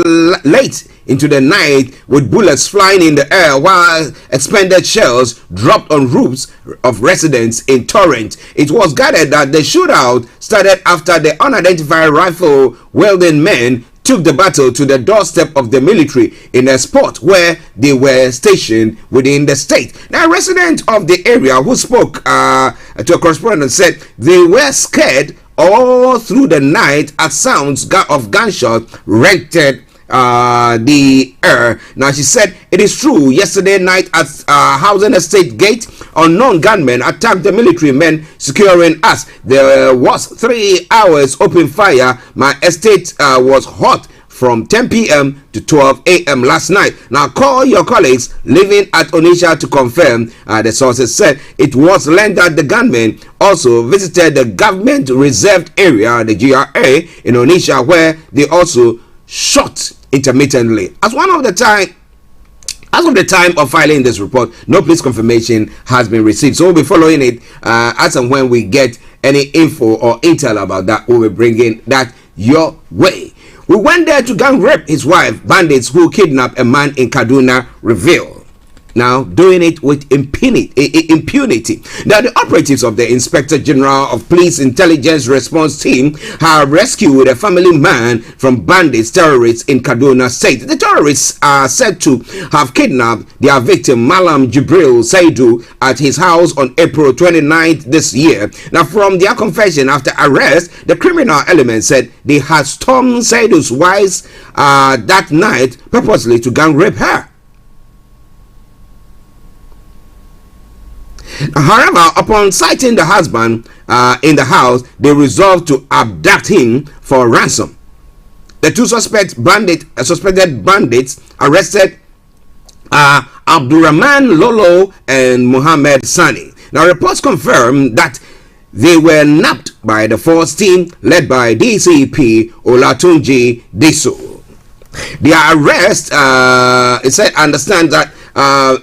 late into the night with bullets flying in the air while expended shells dropped on roofs of residents in Torrent. It was gathered that the shootout started after the unidentified rifle-wielding men took the battle to the doorstep of the military in a spot where they were stationed within the state. Now, a resident of the area who spoke to a correspondent said they were scared all through the night as sounds of gunshots rent the air. Now, she said it is true. Yesterday night at Housing Estate Gate, unknown gunmen attacked the military men securing us. There was 3 hours open fire. My estate was hot from 10 p.m. to 12 a.m. last night. Now, call your colleagues living at Onitsha to confirm. The sources said it was learned that the gunmen also visited the government reserved area, the GRA, in Onitsha, where they also shot intermittently. As one of the time As of the time of filing this report, no police confirmation has been received. So we'll be following it as and when we get any info or intel about that, we'll be bringing that your way. We went there to gang rape his wife. Bandits who kidnapped a man in Kaduna reveal. Now, doing it with impunity. Now, the operatives of the Inspector General of Police Intelligence Response Team have rescued a family man from bandits, terrorists in Kaduna State. The terrorists are said to have kidnapped their victim, Malam Jibril Saidu, at his house on April 29th this year. Now, from their confession after arrest, the criminal element said they had stormed Saidu's wife that night purposely to gang rape her. However, upon sighting the husband in the house, they resolved to abduct him for ransom. The two suspected bandits arrested Abdurrahman Lolo and Muhammad Sani. Now, reports confirm that they were nabbed by the force team led by DCP Olatunji Diso. Their arrest, it said, understand that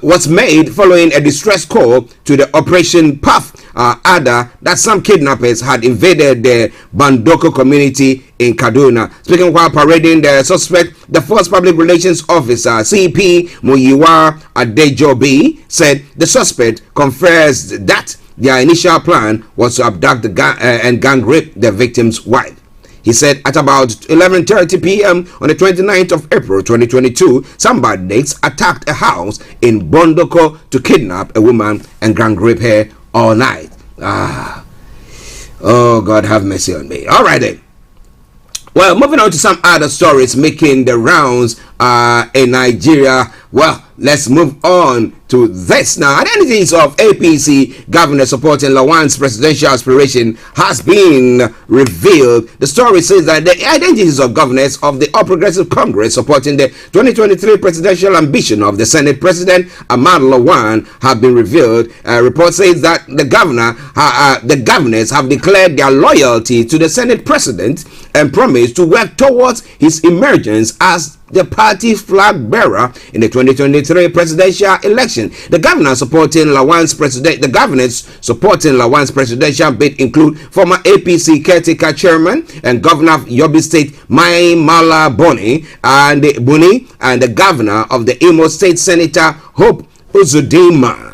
was made following a distress call to the Operation Puff Ada that some kidnappers had invaded the Bandoko community in Kaduna. Speaking while parading the suspect, the force public relations officer CP Muyiwa Adejobi said the suspect confessed that their initial plan was to abduct and gang rape the victim's wife. He said at about 11:30 p.m. on the 29th of April 2022, some bandits attacked a house in Bondoko to kidnap a woman and gang rape her all night. Oh, God have mercy on me. All right then. Well, moving on to some other stories making the rounds in Nigeria. Well, let's move on to this now. Identities of APC governor supporting Lawan's presidential aspiration has been revealed. The story says that the identities of governors of the All Progressive Congress supporting the 2023 presidential ambition of the Senate President Ahmad Lawan have been revealed. A report says that the governors have declared their loyalty to the Senate President and promised to work towards his emergence as the party's flag bearer in the 2023 presidential election. The governors supporting Lawan's presidential bid include former APC caretaker chairman and governor of Yobe State Mai Mala Boni and the governor of the Imo State Senator Hope Uzodinma.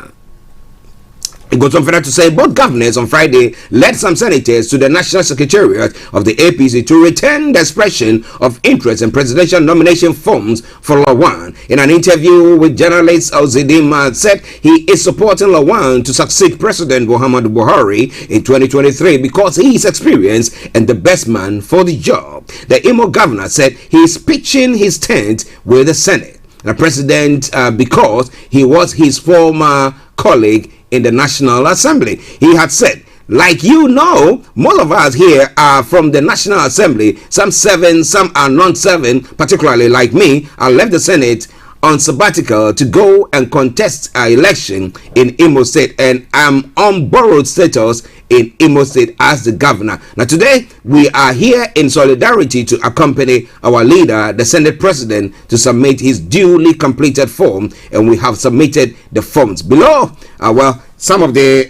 It goes on further to say both governors on Friday led some senators to the National Secretariat of the APC to return the expression of interest in presidential nomination forms for Lawan. In an interview with journalists, Uzodinma said he is supporting Lawan to succeed President Muhammadu Buhari in 2023 because he is experienced and the best man for the job. The Imo governor said he is pitching his tent with the Senate. The president, because he was his former colleague in the National Assembly. He had said, like you know, most of us here are from the National Assembly. Some serve, some are non-serving, particularly like me. I left the Senate on sabbatical to go and contest an election in Imo State, and I'm on borrowed status in Imo State as the governor. Now today we are here in solidarity to accompany our leader, the Senate President, to submit his duly completed form, and we have submitted the forms below. Well, some of the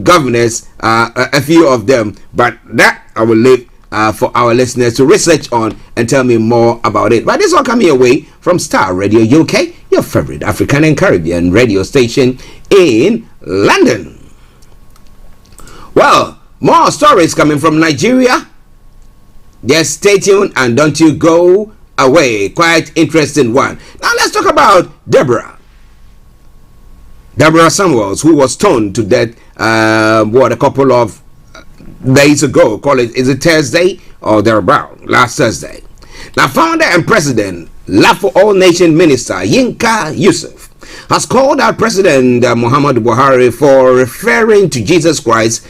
governors, a few of them, but that I will leave for our listeners to research on and tell me more about it. But this all coming away from Starr Radio UK, your favorite African and Caribbean radio station in London. Well, more stories coming from Nigeria. Just stay tuned and don't you go away. Quite interesting one. Now let's talk about Deborah Samuels, who was stoned to death a couple of days ago. Is it Thursday or thereabout? Last Thursday. Now, founder and president, Love for All Nation Minister Yinka Yusuf has called out President Muhammadu Buhari for referring to Jesus Christ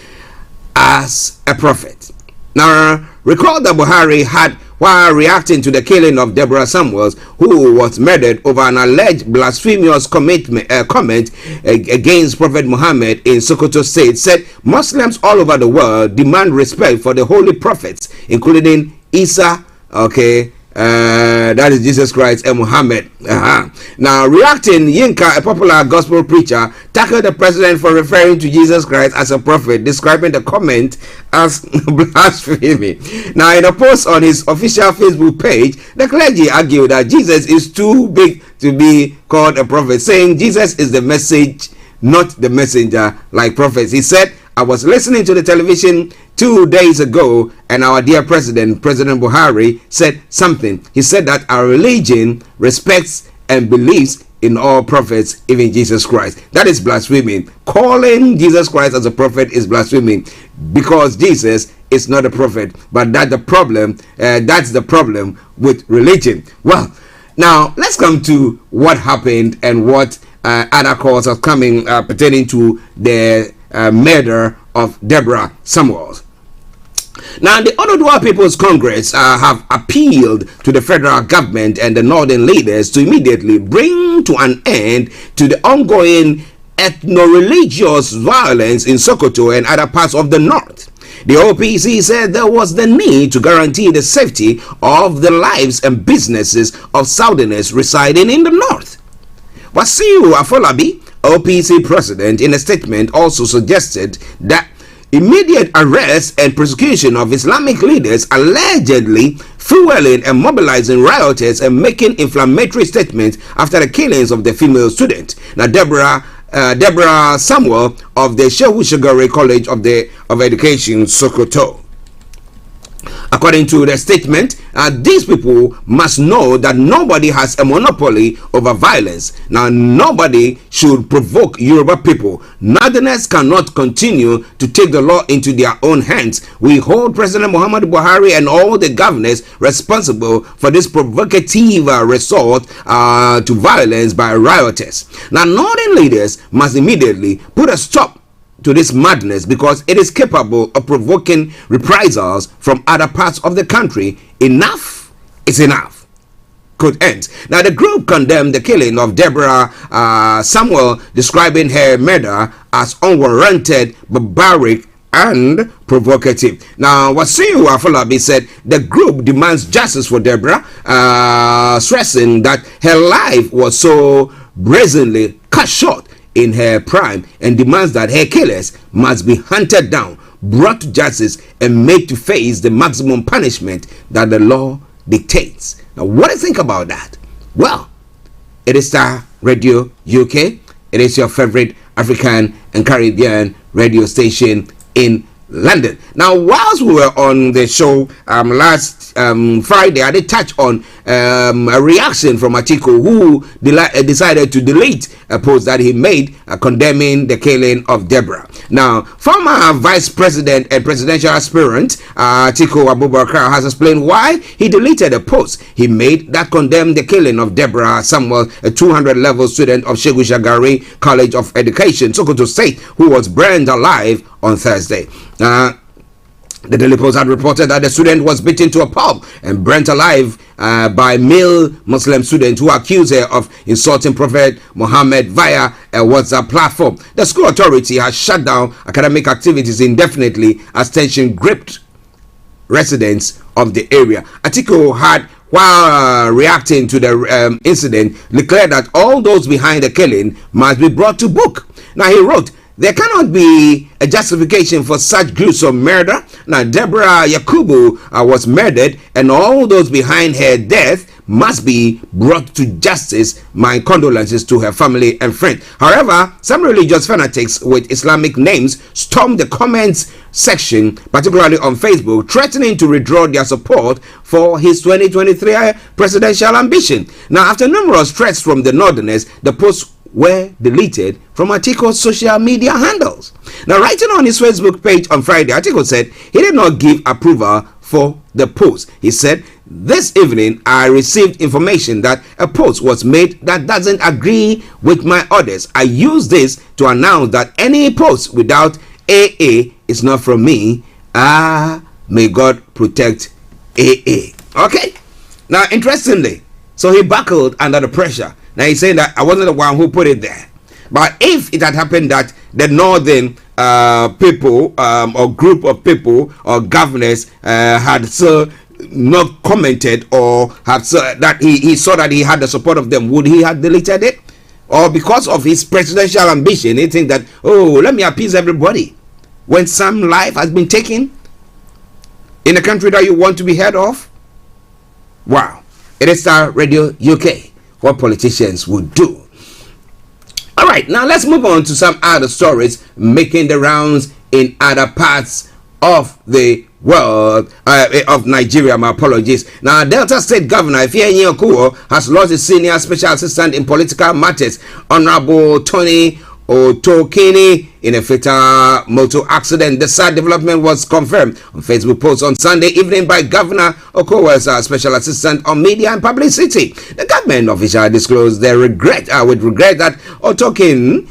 as a prophet. Now, recall that Buhari had, while reacting to the killing of Deborah Samuels, who was murdered over an alleged blasphemous comment against Prophet Muhammad in Sokoto State, said Muslims all over the world demand respect for the holy prophets, including Isa, that is Jesus Christ and Muhammad. Now, reacting, Yinka, a popular gospel preacher, tackled the president for referring to Jesus Christ as a prophet, describing the comment as blasphemy. Now, in a post on his official Facebook page, the clergy argued that Jesus is too big to be called a prophet, saying Jesus is the message, not the messenger like prophets. He said, I was listening to the television 2 days ago, and our dear President Buhari, said something. He said that our religion respects and believes in all prophets, even Jesus Christ. That is blasphemy. Calling Jesus Christ as a prophet is blasphemy, because Jesus is not a prophet. But that's the problem with religion. Well, now let's come to what happened and what other calls are coming pertaining to the murder of Deborah Samuels. Now, the Oduduwa People's Congress have appealed to the federal government and the northern leaders to immediately bring to an end to the ongoing ethno-religious violence in Sokoto and other parts of the north. The OPC said there was the need to guarantee the safety of the lives and businesses of Southerners residing in the north. Wasiu Afolabi, OPC president, in a statement also suggested that immediate arrest and prosecution of Islamic leaders allegedly fueling and mobilizing rioters and making inflammatory statements after the killings of the female student. Now, Deborah Samuel of the Shehu Shagari College of Education, Sokoto. According to the statement, these people must know that nobody has a monopoly over violence. Now, nobody should provoke Yoruba people. Northerners cannot continue to take the law into their own hands. We hold President Muhammad Buhari and all the governors responsible for this provocative resort to violence by rioters. Now, northern leaders must immediately put a stop to this madness, because it is capable of provoking reprisals from other parts of the country. Enough is enough. Could end. Now, the group condemned the killing of Deborah Samuel, describing her murder as unwarranted, barbaric, and provocative. Now, Wasiu Afolabi said the group demands justice for Deborah, stressing that her life was so brazenly cut short in her prime, and demands that her killers must be hunted down, brought to justice, and made to face the maximum punishment that the law dictates. Now, what do you think about that? Well, it is Starr Radio UK. It is your favorite African and Caribbean radio station in London. Now, whilst we were on the show last Friday, I did touch on a reaction from Atiku, who decided to delete a post that he made condemning the killing of Deborah. Now, former Vice President and presidential aspirant Atiku Abubakar has explained why he deleted a post he made that condemned the killing of Deborah Samuel, a 200-level student of Shehu Shagari College of Education, Sokoto State, who was burned alive on Thursday. The Daily Post had reported that the student was beaten to a pulp and burnt alive by male Muslim students who accused her of insulting Prophet Muhammad via a WhatsApp platform. The school authority has shut down academic activities indefinitely as tension gripped residents of the area. Atiku had, while reacting to the incident, declared that all those behind the killing must be brought to book. Now, he wrote, there cannot be a justification for such gruesome murder. Now, Deborah Yakubu was murdered, and all those behind her death must be brought to justice. My condolences to her family and friends. However, some religious fanatics with Islamic names stormed the comments section, particularly on Facebook, threatening to withdraw their support for his 2023 presidential ambition. Now, after numerous threats from the Northerners, the post were deleted from Atiku's social media handles. Now, writing on his Facebook page on Friday, Atiku said he did not give approval for the post. He said, this evening I received information that a post was made that doesn't agree with my orders. I use this to announce that any post without AA is not from me. May God protect AA. Okay. Now, interestingly, so he buckled under the pressure. Now, he's saying that I wasn't the one who put it there. But if it had happened that the northern people or group of people or governors had so not commented or have said that he saw that he had the support of them, would he have deleted it? Or because of his presidential ambition, he think that, oh, let me appease everybody, when some life has been taken in a country that you want to be head of? Wow. It is Starr Radio UK, what politicians would do. All right, now let's move on to some other stories making the rounds in other parts of the world, of Nigeria. My apologies. Now, Delta State Governor Ifeanyi Okowo has lost his senior special assistant in political matters, Honorable Tony Otokini, in a fatal motor accident. The sad development was confirmed on Facebook post on Sunday evening by Governor Okowo's special assistant on media and publicity. The government official disclosed their regret, with regret, that Otokin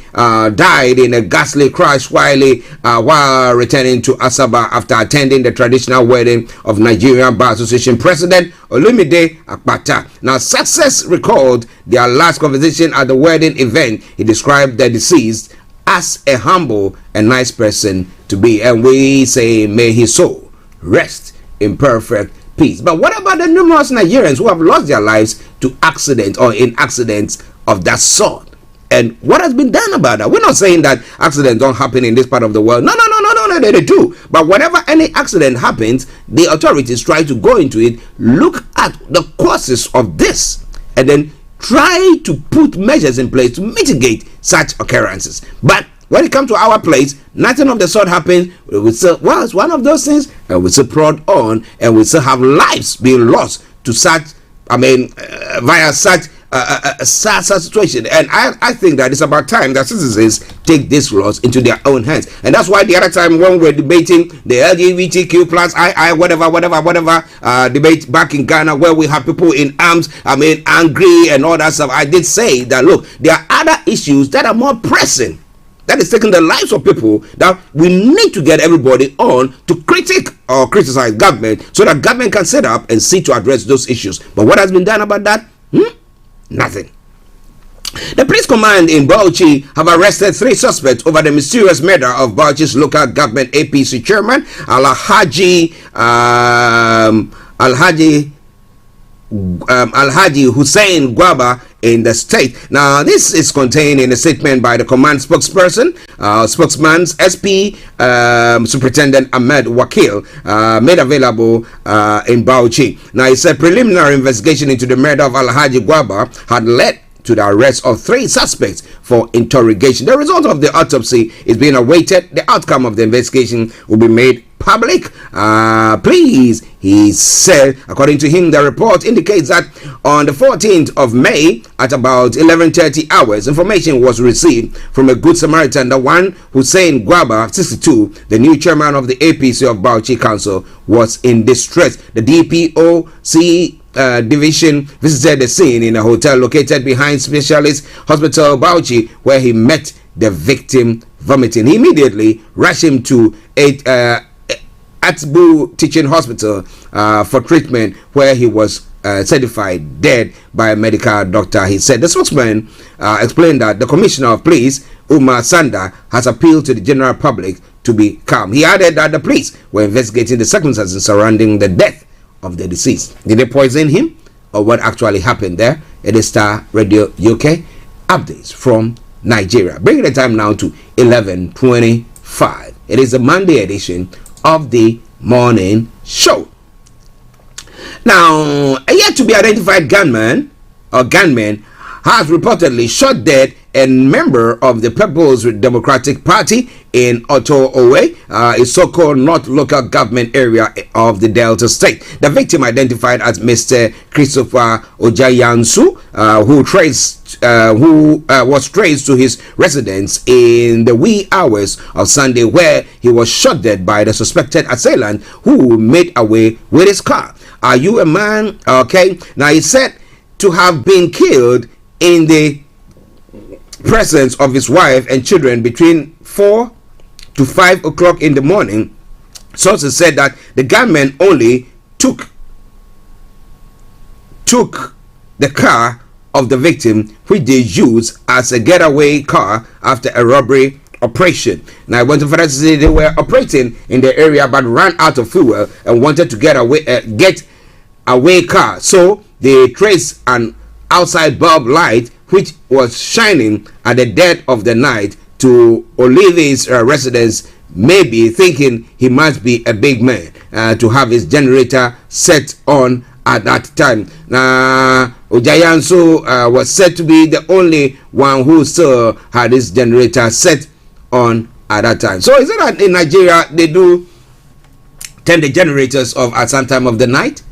died in a ghastly crash while returning to Asaba after attending the traditional wedding of Nigerian Bar Association President Olumide Akpata. Now, Success recalled their last conversation at the wedding event. He described the deceased as a humble and nice person to be, and we say may his soul rest in perfect peace. But what about the numerous Nigerians who have lost their lives to accidents or in accidents of that sort? And what has been done about that? We're not saying that accidents don't happen in this part of the world. No, they do. But whenever any accident happens, the authorities try to go into it, look at the causes of this, and then try to put measures in place to mitigate such occurrences. But when it comes to our place, nothing of the sort happens. We still, well, it's one of those things, and we still prod on, and we still have lives being lost to such, via such sad situation. And I think that it's about time that citizens take these laws into their own hands. And that's why the other time when we were debating the LGBTQ plus whatever debate back in Ghana, where we have people in arms, angry and all that stuff, I did say that, look, there are other issues that are more pressing, that is taking the lives of people, that we need to get everybody on to critique or criticize government, so that government can set up and see to address those issues. But what has been done about that? Nothing. The police command in Bauchi have arrested 3 suspects over the mysterious murder of Bauchi's local government APC chairman, Alhaji Hussein Gwaba, in the state. Now, this is contained in a statement by the command spokesman SP Superintendent Ahmed Wakil, made available in Bauchi. Now, he said preliminary investigation into the murder of Alhaji Gwaba had led to the arrest of 3 suspects for interrogation. The result of the autopsy is being awaited. The outcome of the investigation will be made public. Please, he said. According to him, the report indicates that on the 14th of May at about 11:30 hours, information was received from a good Samaritan that one Hussein Gwaba, 62, the new chairman of the APC of Bauchi Council, was in distress. The DPOC division visited the scene in a hotel located behind Specialist Hospital Bauchi, where he met the victim vomiting. He immediately rushed him to Atbu Teaching Hospital for treatment, where he was certified dead by a medical doctor. He said the spokesman explained that the Commissioner of Police, Umar Sanda, has appealed to the general public to be calm. He added that the police were investigating the circumstances surrounding the death of the deceased. Did they poison him, or what actually happened there? It is Starr Radio UK updates from Nigeria. Bringing the time now to 11:25. It is the Monday edition of the morning show. Now, a yet to be identified gunman has reportedly shot dead a member of the People's Democratic Party in Oto-Owe, a so-called North Local Government area of the Delta State. The victim, identified as Mr. Christopher Ojayansu, who was traced to his residence in the wee hours of Sunday, where he was shot dead by the suspected assailant, who made away with his car. Are you a man? Okay. Now, he's said to have been killed in the presence of his wife and children between 4 to 5 o'clock in the morning. Sources said that the gunman only took the car of the victim, which they used as a getaway car after a robbery operation. Now, I went to further say they were operating in the area but ran out of fuel and wanted to get away car. So they traced an outside bulb light which was shining at the dead of the night to Olive's residence, maybe thinking he must be a big man to have his generator set on at that time. Now, Ojayanso was said to be the only one who still had his generator set on at that time. So is it that in Nigeria they do turn the generators off at some time of the night?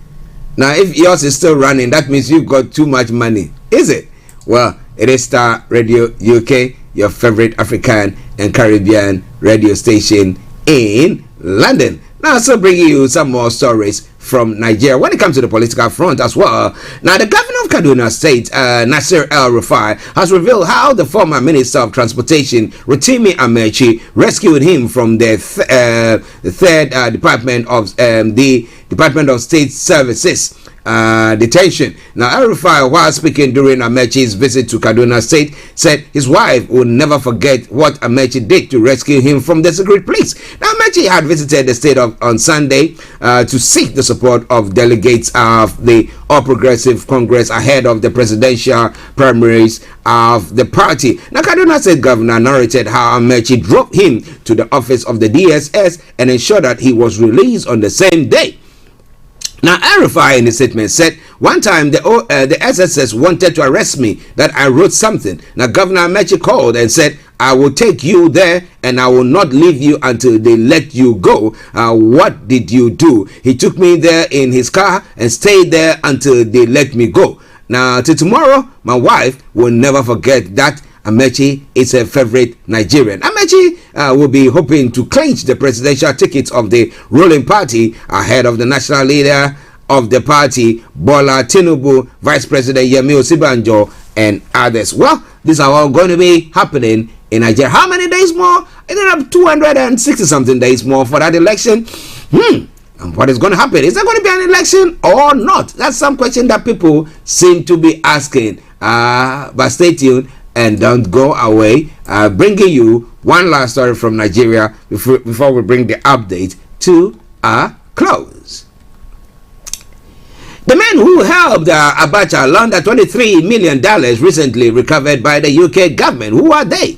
Now, if yours is still running, that means you've got too much money. Is it? Well, it is Star Radio UK, your favorite African and Caribbean radio station in London. Now, so bringing you some more stories from Nigeria when it comes to the political front as well. Now, the governor of Kaduna State, Nasir El-Rufai, has revealed how the former Minister of Transportation, Rotimi Amechi, rescued him from the third Department of State Services detention. Now, El-Rufai, while speaking during Amechi's visit to Kaduna State, said his wife would never forget what Amechi did to rescue him from the secret police. Now, Amechi had visited the state on Sunday to seek the support of delegates of the All Progressive Congress ahead of the presidential primaries of the party. Now, Kaduna State Governor narrated how Amechi drove him to the office of the DSS and ensured that he was released on the same day. Now, El-Rufai in the statement said, one time the SSS wanted to arrest me that I wrote something. Now, Governor Amechi called and said, I will take you there and I will not leave you until they let you go. What did you do? He took me there in his car and stayed there until they let me go. Now, till tomorrow, my wife will never forget that. Amechi is a favorite Nigerian. Amechi will be hoping to clinch the presidential ticket of the ruling party ahead of the national leader of the party, Bola Tinubu, Vice President Yemi Osibanjo, and others. Well, these are all going to be happening in Nigeria. How many days more? There are 260 something days more for that election. And what is going to happen? Is there going to be an election or not? That's some question that people seem to be asking. But stay tuned and don't go away. Bringing you one last story from Nigeria before we bring the update to a close. The men who helped Abacha launder $23 million recently recovered by the UK government. Who are they?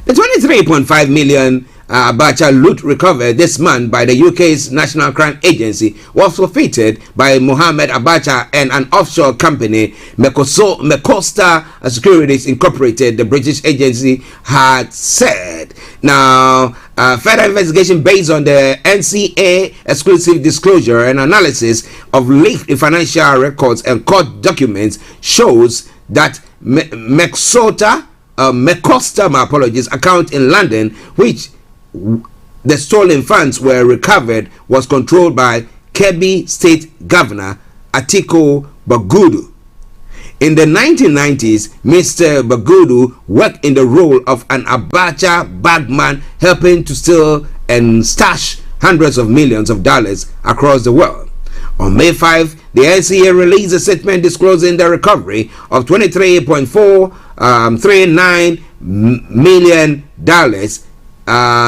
The 23.5 million Abacha loot recovered this month by the UK's National Crime Agency was forfeited by Mohamed Abacha and an offshore company, Mecosta Securities Incorporated, the British agency had said. Now, further investigation based on the NCA exclusive disclosure and analysis of leaked financial records and court documents shows that Mecosta account in London, which the stolen funds were recovered, was controlled by Kebbi State Governor Atiku Bagudu. In the 1990s, Mr. Bagudu worked in the role of an Abacha bagman, helping to steal and stash hundreds of millions of dollars across the world. On May 5, the NCA released a statement disclosing the recovery of $23.439 million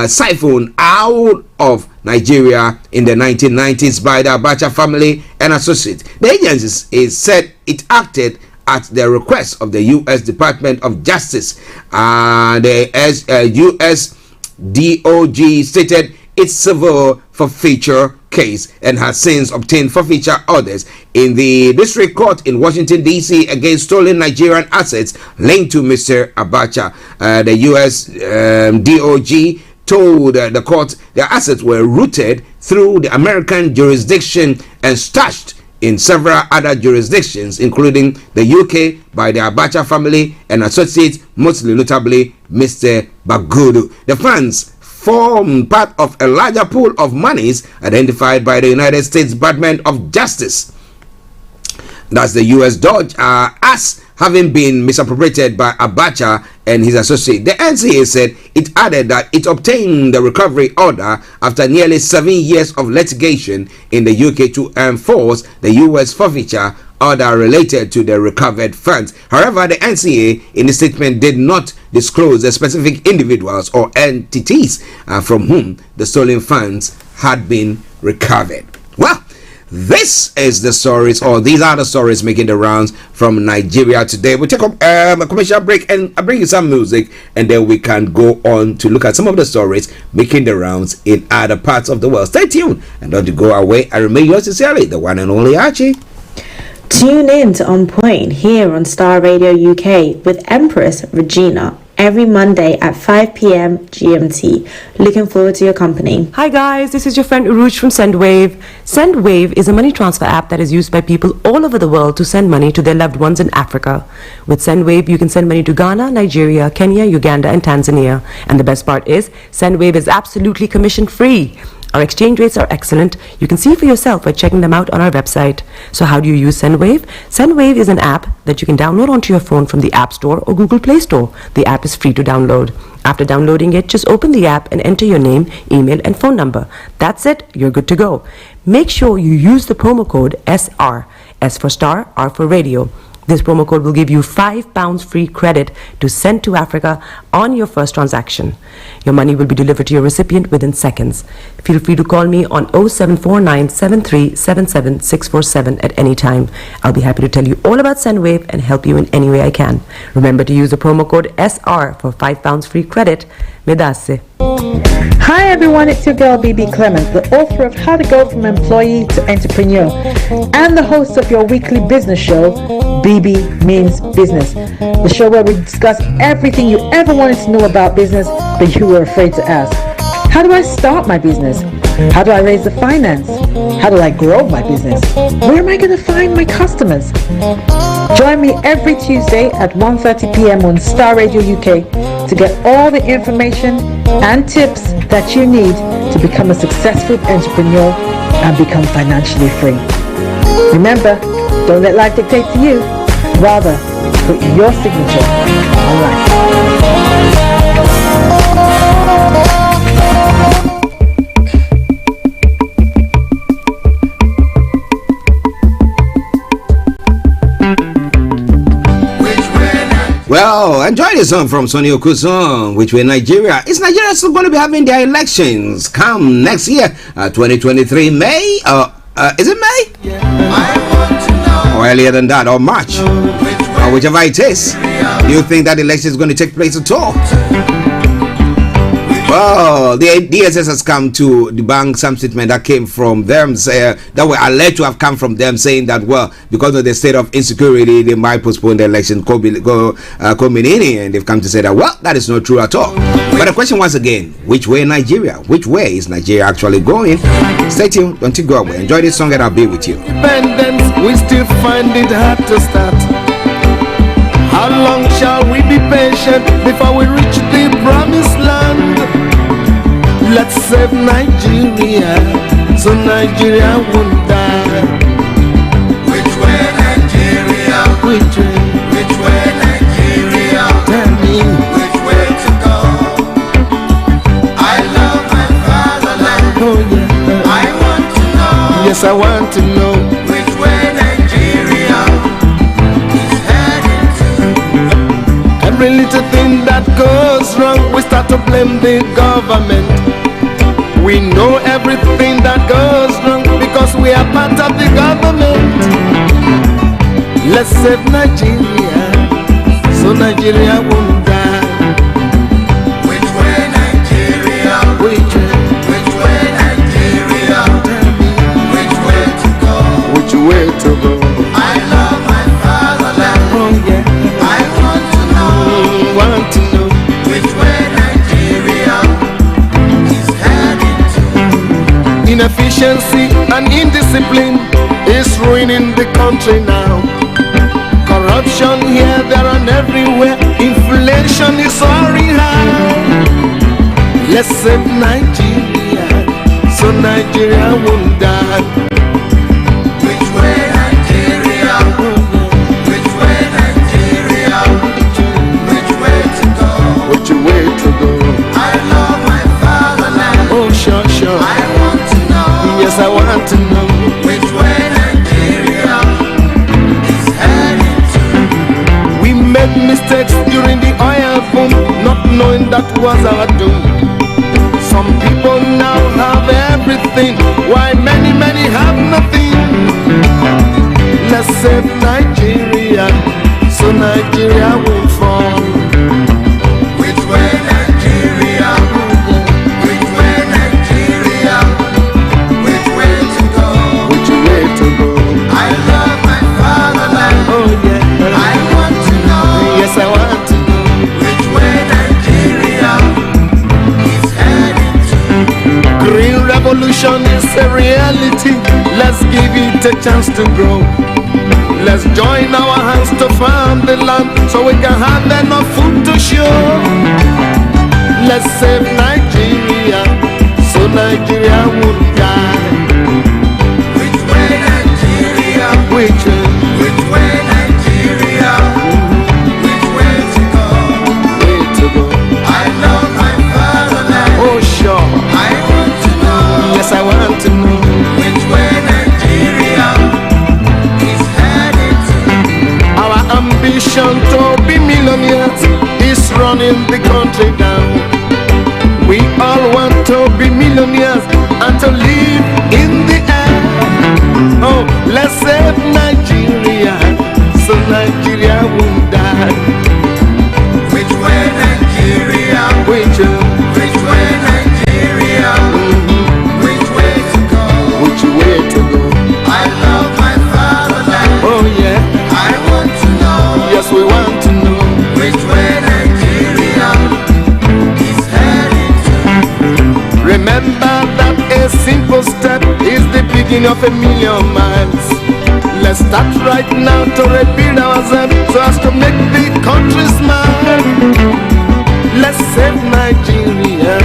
siphoned out of Nigeria in the 1990s by the Abacha family and associates. The agency said it acted at the request of the U.S. Department of Justice. The U.S. DOJ stated its civil forfeiture case and has since obtained forfeiture orders in the district court in Washington, D.C. against stolen Nigerian assets linked to Mr. Abacha. The U.S. DOJ told the court their assets were routed through the American jurisdiction and stashed in several other jurisdictions, including the UK, by the Abacha family and associates, mostly notably Mr. Bagudu. The funds form part of a larger pool of monies identified by the United States Department of Justice. That's the U.S. Dodge as having been misappropriated by Abacha and his associate. The NCA said it added that it obtained the recovery order after nearly 7 years of litigation in the UK to enforce the U.S. forfeiture order related to the recovered funds. However, the NCA in the statement did not disclose the specific individuals or entities from whom the stolen funds had been recovered. Well, This is the stories, or these are the stories making the rounds from Nigeria today. We'll take up a commercial break and I'll bring you some music, and then we can go on to look at some of the stories making the rounds in other parts of the world. Stay tuned and don't go away. I remain yours sincerely, the one and only Archie. Tune in to On Point here on Starr Radio UK with Empress Regina every Monday at 5 p.m. GMT. Looking forward to your company. Hi guys, this is your friend Uruj from SendWave. SendWave is a money transfer app that is used by people all over the world to send money to their loved ones in Africa. With SendWave, you can send money to Ghana, Nigeria, Kenya, Uganda, and Tanzania. And the best part is, SendWave is absolutely commission-free. Our exchange rates are excellent. You can see for yourself by checking them out on our website. So how do you use SendWave? SendWave is an app that you can download onto your phone from the App Store or Google Play Store. The app is free to download. After downloading it, just open the app and enter your name, email, and phone number. That's it. You're good to go. Make sure you use the promo code SR. S for Star, R for Radio. This promo code will give you £5 free credit to send to Africa on your first transaction. Your money will be delivered to your recipient within seconds. Feel free to call me on 0749 7377 647 at any time. I'll be happy to tell you all about SendWave and help you in any way I can. Remember to use the promo code SR for £5 free credit. Medasse. Hi everyone, it's your girl BB Clement, the author of How to Go From Employee to Entrepreneur and the host of your weekly business show, BB Means Business, the show where we discuss everything you ever wanted to know about business but you were afraid to ask. How do I start my business? How do I raise the finance? How do I grow my business? Where am I going to find my customers? Join me every Tuesday at 1:30 p.m. on Starr Radio UK to get all the information and tips that you need to become a successful entrepreneur and become financially free. Remember, don't let life dictate to you. Rather, put your signature on life. Well, enjoy the song from Sonny Okuson, which way Nigeria. Is Nigeria still going to be having their elections come next year, 2023 May? Is it May? Or earlier than that, or March? Or whichever it is. Do you think that election is going to take place at all? Well, the DSS has come to debunk some statement that came from them, that were alleged to have come from them, saying that, well, because of the state of insecurity, they might postpone the election culminating, and they've come to say that, well, that is not true at all. But the question once again, which way Nigeria? Which way is Nigeria actually going? Stay tuned, don't you go away. Enjoy this song and I'll be with you. Independence, we still find it hard to start. How long shall we be patient before we reach the promised land? Let's save Nigeria, so Nigeria won't die. Which way Nigeria? Which way? Which way Nigeria? Tell me which way to go. I love my fatherland. Oh yeah. I want to know. Yes, I want to know which way Nigeria is heading to. Every little thing that goes wrong, we start to blame the government. We know everything that goes wrong because we are part of the government. Let's save Nigeria, so Nigeria won't die. Which way Nigeria? Which way? Which way Nigeria? Tell me which way to go. Which way to go? I love my fatherland. Oh yeah. I want to know. Want to know which way Nigeria is heading to. Inefficiency and indiscipline is ruining the country now. Corruption here, there and everywhere. Inflation is soaring high. Let's save Nigeria, so Nigeria won't die. Which way Nigeria? Which way Nigeria? Which way to go? Which way to go? I love my fatherland. Oh sure, sure. I want to know. Yes, I want to know which way Nigeria is heading to. We made mistakes during the oil boom, not knowing that was our doom. Some people now have everything, while many have nothing. save Nigeria, so Nigeria won't fall. Which way Nigeria? Which way Nigeria? Which way to go? Which way to go? I love my fatherland. Oh yeah. I want to know. Yes, I want to know. Which way Nigeria is heading to? Green revolution is a reality. Let's give it a chance to grow. Let's join our hands to farm the land so we can have enough food to show. Let's save Nigeria so Nigeria won't die. Which way Nigeria? Which way Nigeria? Which way to go? Way to go. I love my fatherland. Oh sure. I want to know. Yes, I want to know. Which way Nigeria is headed to? Our ambition to be millionaires is running the country down. We all want to be millionaires and to live in the air. Oh, let's save Nigeria so Nigeria won't die. Which way Nigeria? Which way Nigeria? Which way to go? Which way to go? I love my fatherland. Oh yeah. I want to know. Yes, we want to know. Which way Nigeria is heading to? Remember that a simple step is the beginning of a million miles. Let's start right now to rebuild ourselves so as to make the country smile. Let's save Nigeria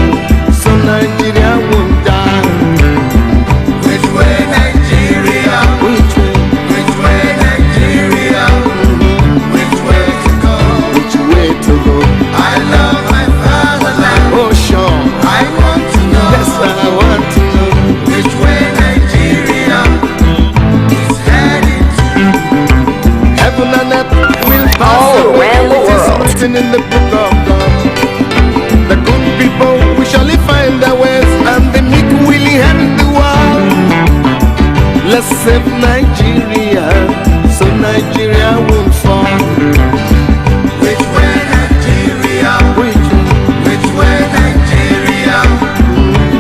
so Nigeria won't die. Which way Nigeria? Which way Nigeria? Which way to go? Which way to go? I love my fatherland. Oh sure. I want to know. Yes, I want to know. Which way Nigeria is heading to? Heaven and earth will pass All around the It is world. written in the book of God. The good people will surely find their ways, and the meek will inherit the world. Let's save Nigeria so Nigeria won't fall. Which way Nigeria? Which way Nigeria?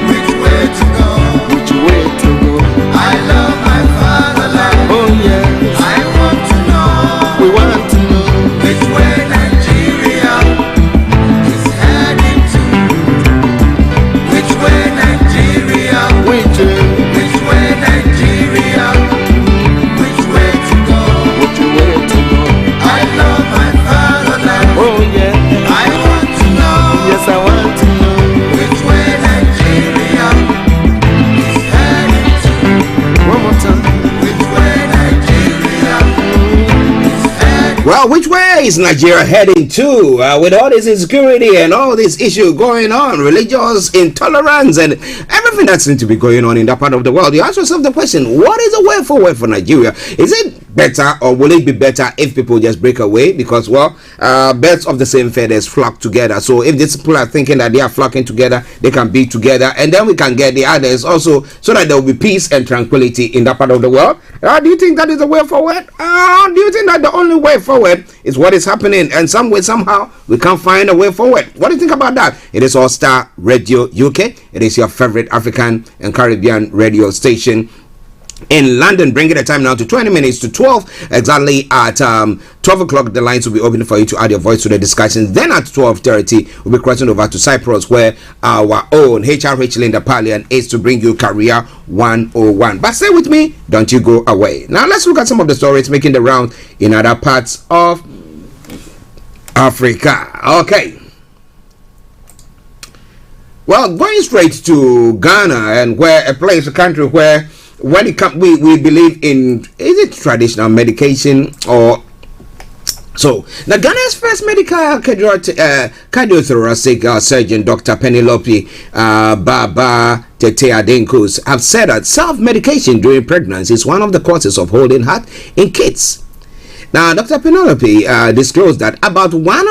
Which way to go? Which way to go? I love my fatherland. Oh yeah. I want to know. We want to know. Which way Nigeria is heading to? Which way Nigeria? Which way Nigeria? Which way to go? Which way to go? I love my fatherland. Oh yeah. I want to know. Yes, I want to know. Which way Nigeria is heading to? One more time. Which way Nigeria is heading? Well, which way is Nigeria heading to? With all this insecurity and all this issue going on, religious intolerance and everything that seems to be going on in that part of the world, you ask yourself the question, what is the way forward for Nigeria? Is it better, or will it be better if people just break away? Because, well, birds of the same feathers flock together. So if these people are thinking that they are flocking together, they can be together, and then we can get the others also, so that there will be peace and tranquility in that part of the world. Do you think that is the way forward? Do you think that the only way forward is what is happening, and some way, somehow, we can't find a way forward? What do you think about that? It is All Star Radio UK. It is your favorite African and Caribbean radio station in London, bringing the time now to 20 minutes to 12. Exactly at 12 o'clock, the lines will be open for you to add your voice to the discussion. Then at 12:30, we'll be crossing over to Cyprus, where our own HRH Linda Pallien is to bring you Career 101. But stay with me, don't you go away. Now let's look at some of the stories making the round in other parts of Africa. Okay. Well, going straight to Ghana, and where a country where when it comes, we believe in, is it traditional medication or so? Now, Ghana's first medical cardiothoracic surgeon, Dr. Penelope Baba Tete Adenkus, have said that self-medication during pregnancy is one of the causes of holding heart in kids. Now, Dr. Penelope disclosed that about 1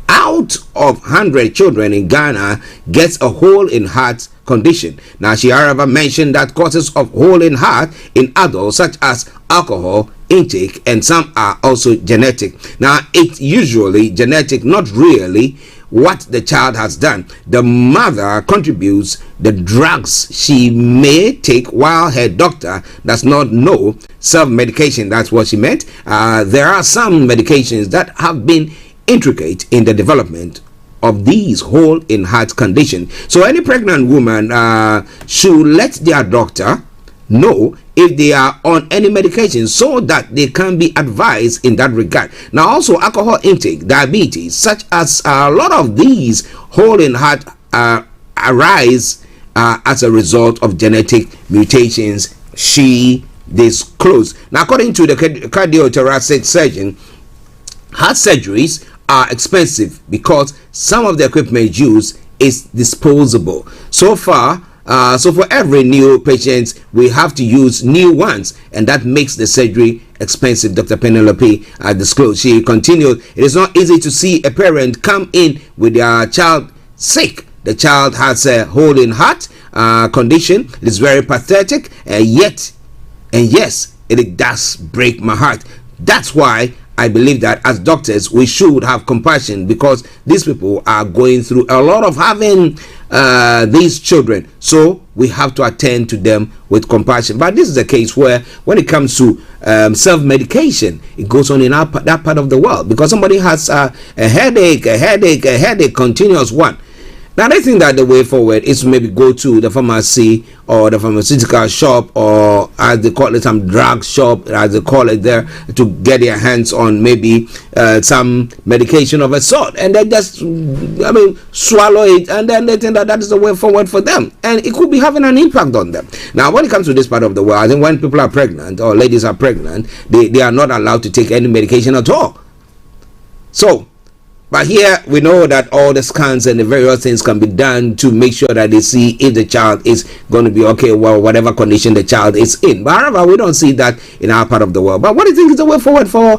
out of 100 children in Ghana gets a hole in heart condition. Now, she however mentioned that causes of hole in heart in adults, such as alcohol, intake, and some are also genetic. Now, it's usually genetic, not really what the child has done. The mother contributes the drugs she may take, while her doctor does not know. Self-medication, that's what she meant. There are some medications that have been intricate in the development of these hole in heart condition. So any pregnant woman should let their doctor know if they are on any medication, so that they can be advised in that regard. Now, also alcohol intake, diabetes, such as a lot of these hole in heart arise as a result of genetic mutations, she disclosed. Now, according to the cardiothoracic surgeon, heart surgeries are expensive because some of the equipment used is disposable. So for every new patient, we have to use new ones, and that makes the surgery expensive, Dr. Penelope disclosed. She continued, it is not easy to see a parent come in with their child sick. The child has a hole in heart condition. It is very pathetic, and yes, it does break my heart. That's why I believe that as doctors, we should have compassion, because these people are going through a lot of having these children. So we have to attend to them with compassion. But this is a case where, when it comes to self-medication, it goes on in that part of the world, because somebody has a headache, continuous one. Now, I think that the way forward is to maybe go to the pharmacy or the pharmaceutical shop, or as they call it, some drug shop, as they call it there, to get their hands on maybe some medication of a sort, and then just, swallow it, and then they think that is the way forward for them, and it could be having an impact on them. Now, when it comes to this part of the world, I think when people are pregnant or ladies are pregnant, they are not allowed to take any medication at all. So, but here we know that all the scans and the various things can be done to make sure that they see if the child is going to be okay, well, whatever condition the child is in. But however, we don't see that in our part of the world. But what do you think is the way forward for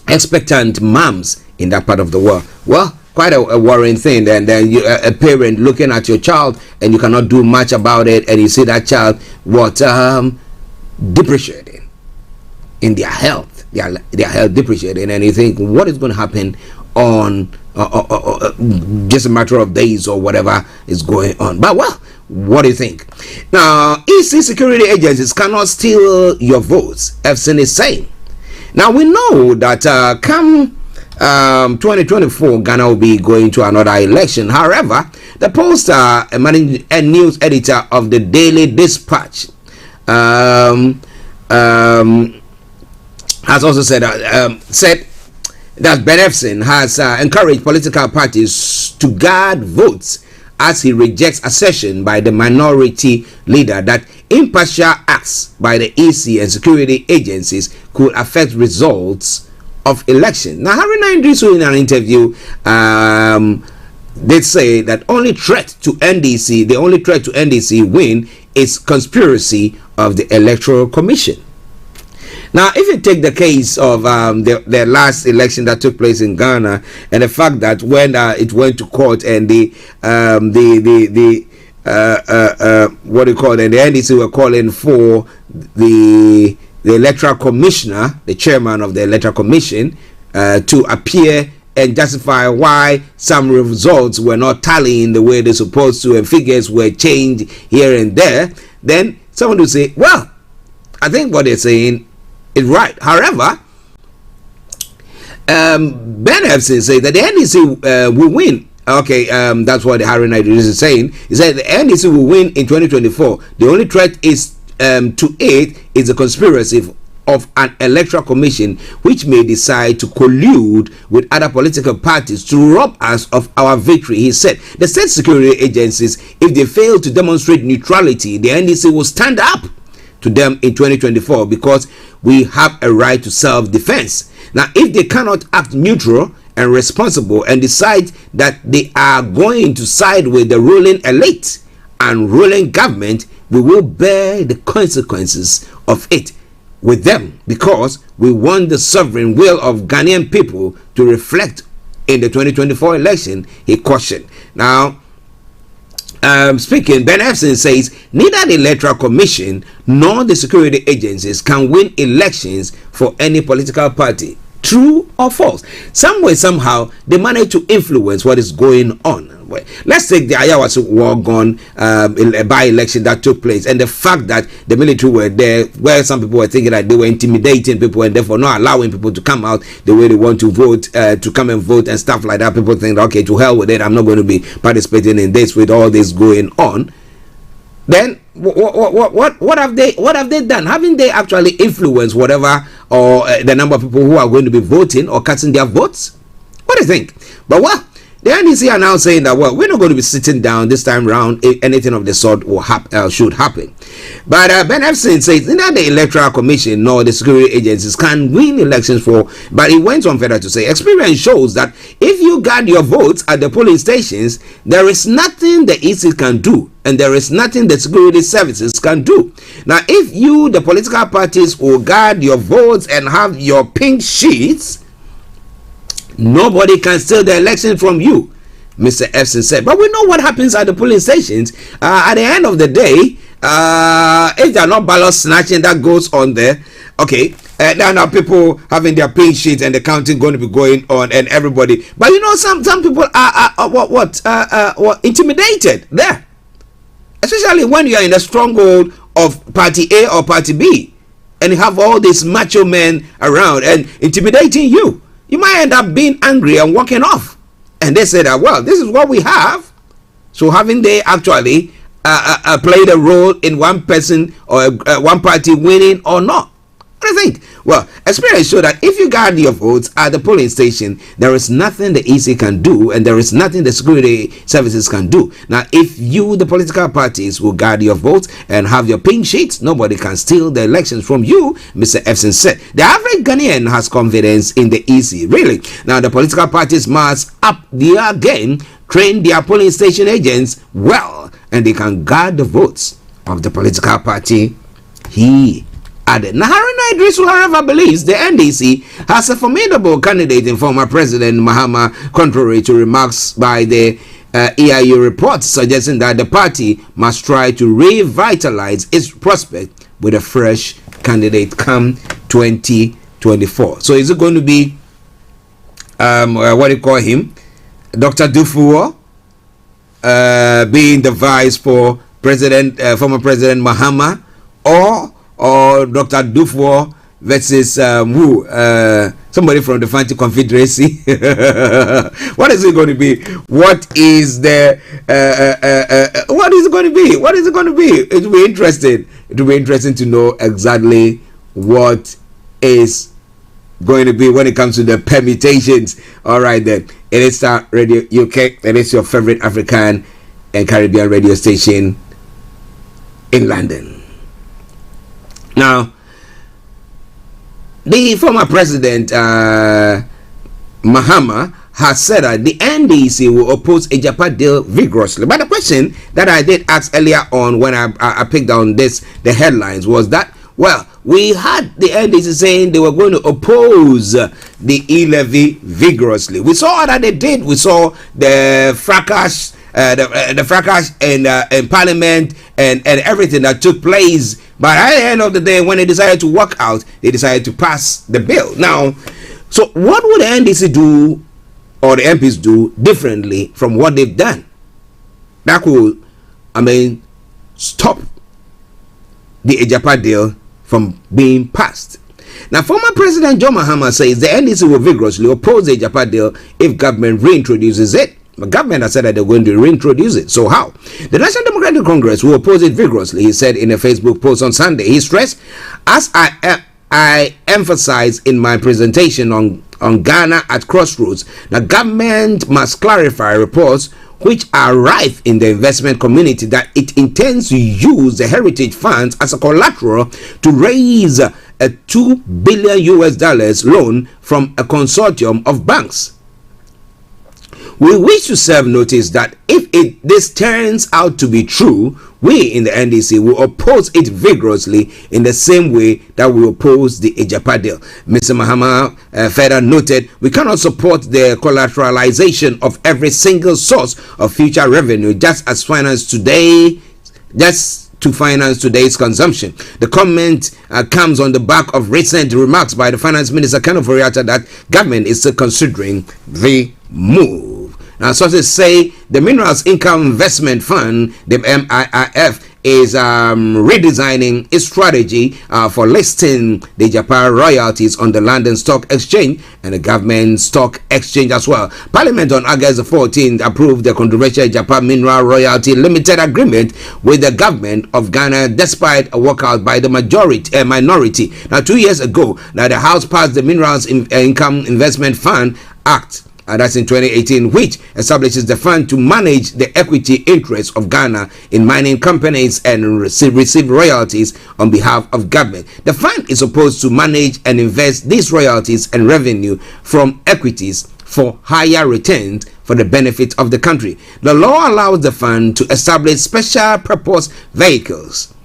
expectant moms in that part of the world? Well, quite a worrying thing. And then you, a parent looking at your child, and you cannot do much about it, and you see that child depreciating in their health. Their health depreciating, and you think, what is going to happen on just a matter of days or whatever is going on. But well, what do you think? Now, EC security agencies cannot steal your votes, EFSIN is saying. Now, we know that come 2024, Ghana will be going to another election. However, the pollster and news editor of the Daily Dispatch has also said that Ben Efson has encouraged political parties to guard votes, as he rejects assertion by the minority leader that impartial acts by the EC and security agencies could affect results of election. Now, Harry Naindrisu, in an interview, did say that the only threat to NDC win is conspiracy of the Electoral Commission. Now, if you take the case of the last election that took place in Ghana, and the fact that when it went to court, and the NDC were calling for the electoral commissioner, the chairman of the electoral commission, to appear and justify why some results were not tallying the way they're supposed to, and figures were changed here and there, then someone would say, well, I think what they're saying is right. However, Ben Efson says that the NDC will win. Okay, that's what Harry Knight is saying. He said the NDC will win in 2024. The only threat is to it is the conspiracy of an electoral commission which may decide to collude with other political parties to rob us of our victory. He said the state security agencies, if they fail to demonstrate neutrality, the NDC will stand up to them in 2024 because we have a right to self-defense. Now, if they cannot act neutral and responsible and decide that they are going to side with the ruling elite and ruling government, we will bear the consequences of it with them, because we want the sovereign will of Ghanaian people to reflect in the 2024 election, he cautioned. Now, Speaking, Ben Efson says neither the Electoral Commission nor the security agencies can win elections for any political party. True or false? Some way, somehow, they manage to influence what is going on. Let's take the Ayawaso war gone by-election that took place, and the fact that the military were there, where some people were thinking that they were intimidating people and therefore not allowing people to come out the way they want to vote, to come and vote and stuff like that. People think, okay, to hell with it, I'm not going to be participating in this with all this going on. Then what have they done? Haven't they actually influenced whatever or the number of people who are going to be voting or casting their votes? What do you think? But the NDC are now saying that we're not going to be sitting down this time round if anything of the sort will should happen. But Ben Efson says neither the Electoral Commission nor the security agencies can win elections for. But he went on further to say experience shows that if you guard your votes at the polling stations, there is nothing the EC can do, and there is nothing the security services can do. Now, if you, the political parties, will guard your votes and have your pink sheets, nobody can steal the election from you, Mr. Efson said. But we know what happens at the polling stations. At the end of the day, if there are not ballot snatching that goes on there, okay, there are now people having their pink sheets and the counting going to be going on and everybody. But you know, some people are intimidated there, especially when you are in the stronghold of party A or party B, and you have all these macho men around and intimidating you. You might end up being angry and walking off. And they say that, well, this is what we have. So haven't they actually played a role in one person or one party winning or not? What do you think? Well, experience show that if you guard your votes at the polling station, there is nothing the EC can do, and there is nothing the security services can do. Now, if you, the political parties, will guard your votes and have your pink sheets, nobody can steal the elections from you, Mr. Efson said. The average Ghanaian has confidence in the EC, really. Now, the political parties must up their game, train their polling station agents well, and they can guard the votes of the political party. He added. Now, Haruna Idrisu, however, believes the NDC has a formidable candidate in former President Mahama, contrary to remarks by the EIU report suggesting that the party must try to revitalize its prospect with a fresh candidate come 2024. So is it going to be what do you call him, Dr. Dufuo, being the vice for President, former President Mahama, or Dr. Dufuo versus somebody from the Fanti Confederacy? What is it going to be? What is the what is it going to be? What is it going to be? It will be interesting. It will be interesting to know exactly what is going to be when it comes to the permutations. All right, then. It is Starr Radio UK. It is your favorite African and Caribbean radio station in London. Now, the former president Mahama has said that the NDC will oppose a Japan deal vigorously. But the question that I did ask earlier on when I picked on the headlines was that, well, we had the NDC saying they were going to oppose the e-levy vigorously. We saw that they did. We saw the fracas, the fracas in Parliament and everything that took place. But at the end of the day, when they decided to walk out, they decided to pass the bill. Now, so what would the NDC do or the MPs do differently from what they've done? That could, stop the Ejapa deal from being passed. Now, former President John Mahama says the NDC will vigorously oppose the Ejapa deal if government reintroduces it. The government has said that they're going to reintroduce it. So how? The National Democratic Congress will oppose it vigorously, he said in a Facebook post on Sunday. He stressed, as I emphasized in my presentation on Ghana at Crossroads, the government must clarify reports which are rife in the investment community that it intends to use the heritage funds as a collateral to raise a $2 billion loan from a consortium of banks. We wish to serve notice that if this turns out to be true, we in the NDC will oppose it vigorously in the same way that we oppose the Ejapa deal. Mr. Mahama further noted, we cannot support the collateralization of every single source of future revenue just to finance today's consumption. The comment comes on the back of recent remarks by the Finance Minister Ken Ofori-Atta that government is still considering the move. Now, sources say the Minerals Income Investment Fund, the MIIF, is redesigning its strategy for listing the Japan royalties on the London Stock Exchange and the government stock exchange as well. Parliament on August 14th approved the controversial Japan Mineral Royalty Limited Agreement with the government of Ghana despite a walkout by the minority. Now, 2 years ago, the House passed the Minerals Income Investment Fund Act. That's in 2018, which establishes the fund to manage the equity interests of Ghana in mining companies and receive royalties on behalf of government. The fund is supposed to manage and invest these royalties and revenue from equities for higher returns for the benefit of the country. The law allows the fund to establish special purpose vehicles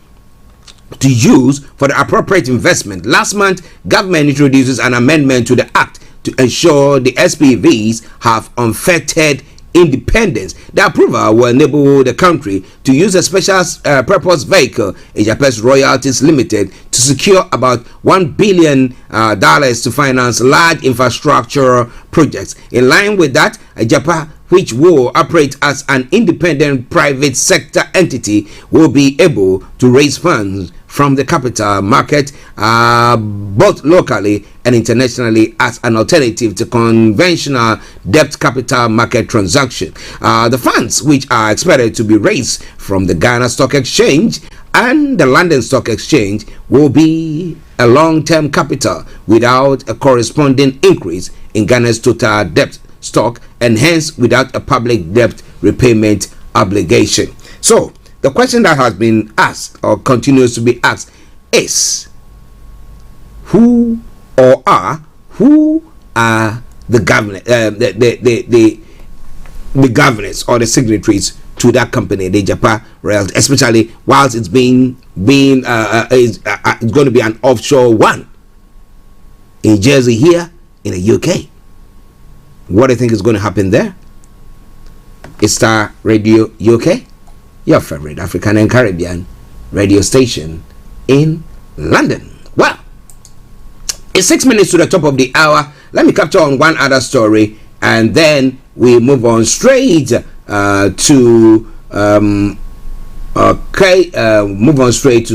to use for the appropriate investment. Last month, government introduces an amendment to the act to ensure the SPVs have unfettered independence. The approval will enable the country to use a special purpose vehicle, Japan's Royalties Limited, to secure about $1 billion to finance large infrastructure projects. In line with that, Japan, which will operate as an independent private sector entity, will be able to raise funds from the capital market both locally and internationally as an alternative to conventional debt capital market transaction. The funds, which are expected to be raised from the Ghana Stock Exchange and the London Stock Exchange, will be a long-term capital without a corresponding increase in Ghana's total debt stock and hence without a public debt repayment obligation. So the question that has been asked or continues to be asked is who are the governors, the governors or the signatories to that company, the Japan Royalty, especially whilst it's going to be an offshore one in Jersey here in the UK. What do you think is going to happen there? It's Starr Radio UK, your favorite African and Caribbean radio station in London. Well, it's 6 minutes to the top of the hour. Let me capture on one other story and then we move on straight to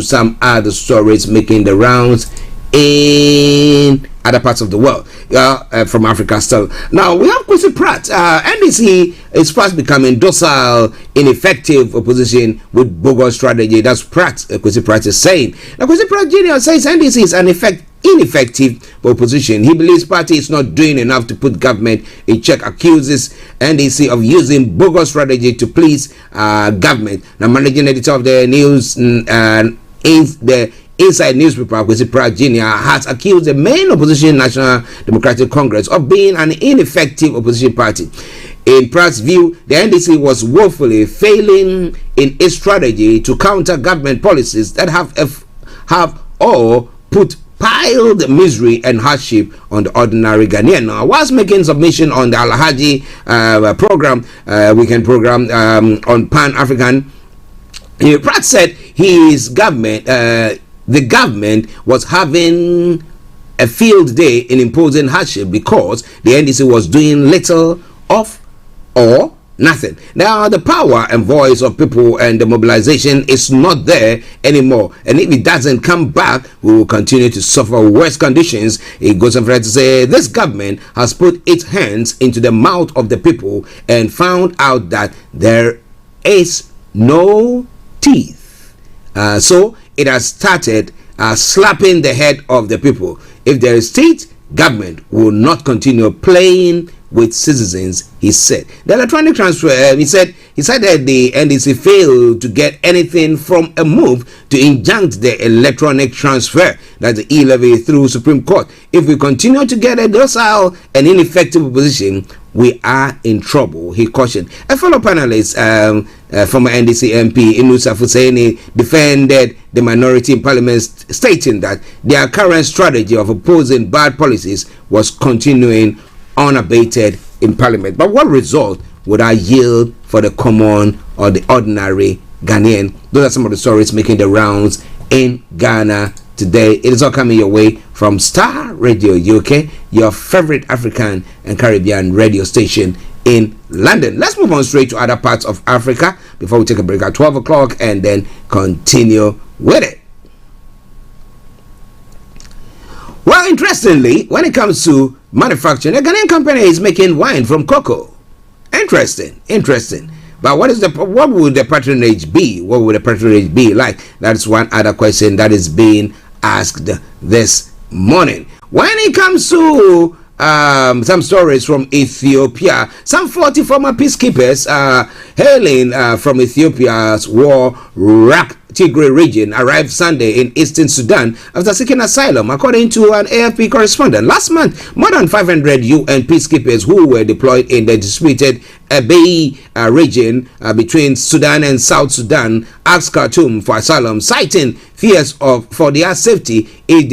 some other stories making the rounds in other parts of the world, from Africa still. Now we have Kwesi Pratt. NDC is fast becoming docile, ineffective opposition with bogus strategy. That's Kwesi Pratt is saying. Now Kwesi Pratt Jr. says NDC is an ineffective opposition. He believes party is not doing enough to put government in check. Accuses NDC of using bogus strategy to please government. Now managing editor of the news Inside newspaper, Kwesi Pratt Jr. has accused the main opposition National Democratic Congress of being an ineffective opposition party. In Pratt's view, the NDC was woefully failing in its strategy to counter government policies that have all put piled misery and hardship on the ordinary Ghanaian. Now, whilst making submission on the Alhaji weekend program on Pan-African, Pratt said his government, the government was having a field day in imposing hardship because the NDC was doing little of or nothing. Now the power and voice of people and the mobilization is not there anymore, and if it doesn't come back, we will continue to suffer worse conditions. It goes on further to say this government has put its hands into the mouth of the people and found out that there is no teeth, so it has started slapping the head of the people. If there is teeth, government will not continue playing with citizens, he said. The electronic transfer, he said that the NDC failed to get anything from a move to injunct the electronic transfer, that's the e-levy, through Supreme Court. If we continue to get a docile and ineffective opposition, we are in trouble, he cautioned. A fellow panelist, former NDC MP Inusa Fuseni, defended the minority in parliament, stating that their current strategy of opposing bad policies was continuing unabated in parliament. But what result would I yield for the common or the ordinary Ghanaian? Those are some of the stories making the rounds in Ghana today. It is all coming your way from Starr Radio UK, your favorite African and Caribbean radio station in London. Let's move on straight to other parts of Africa before we take a break at 12 o'clock and then continue with it. Well, interestingly, when it comes to manufacturing, a Ghanaian company is making wine from cocoa. Interesting. But what would the patronage be? What would the patronage be like? That's one other question that is being asked this morning. When it comes to some stories from Ethiopia, some 40 former peacekeepers hailing from Ethiopia's war-racked Tigray region arrived Sunday in eastern Sudan after seeking asylum, according to an AFP correspondent. Last month, more than 500 UN peacekeepers who were deployed in the disputed Abyei region between Sudan and South Sudan asked Khartoum for asylum, citing fears for their safety if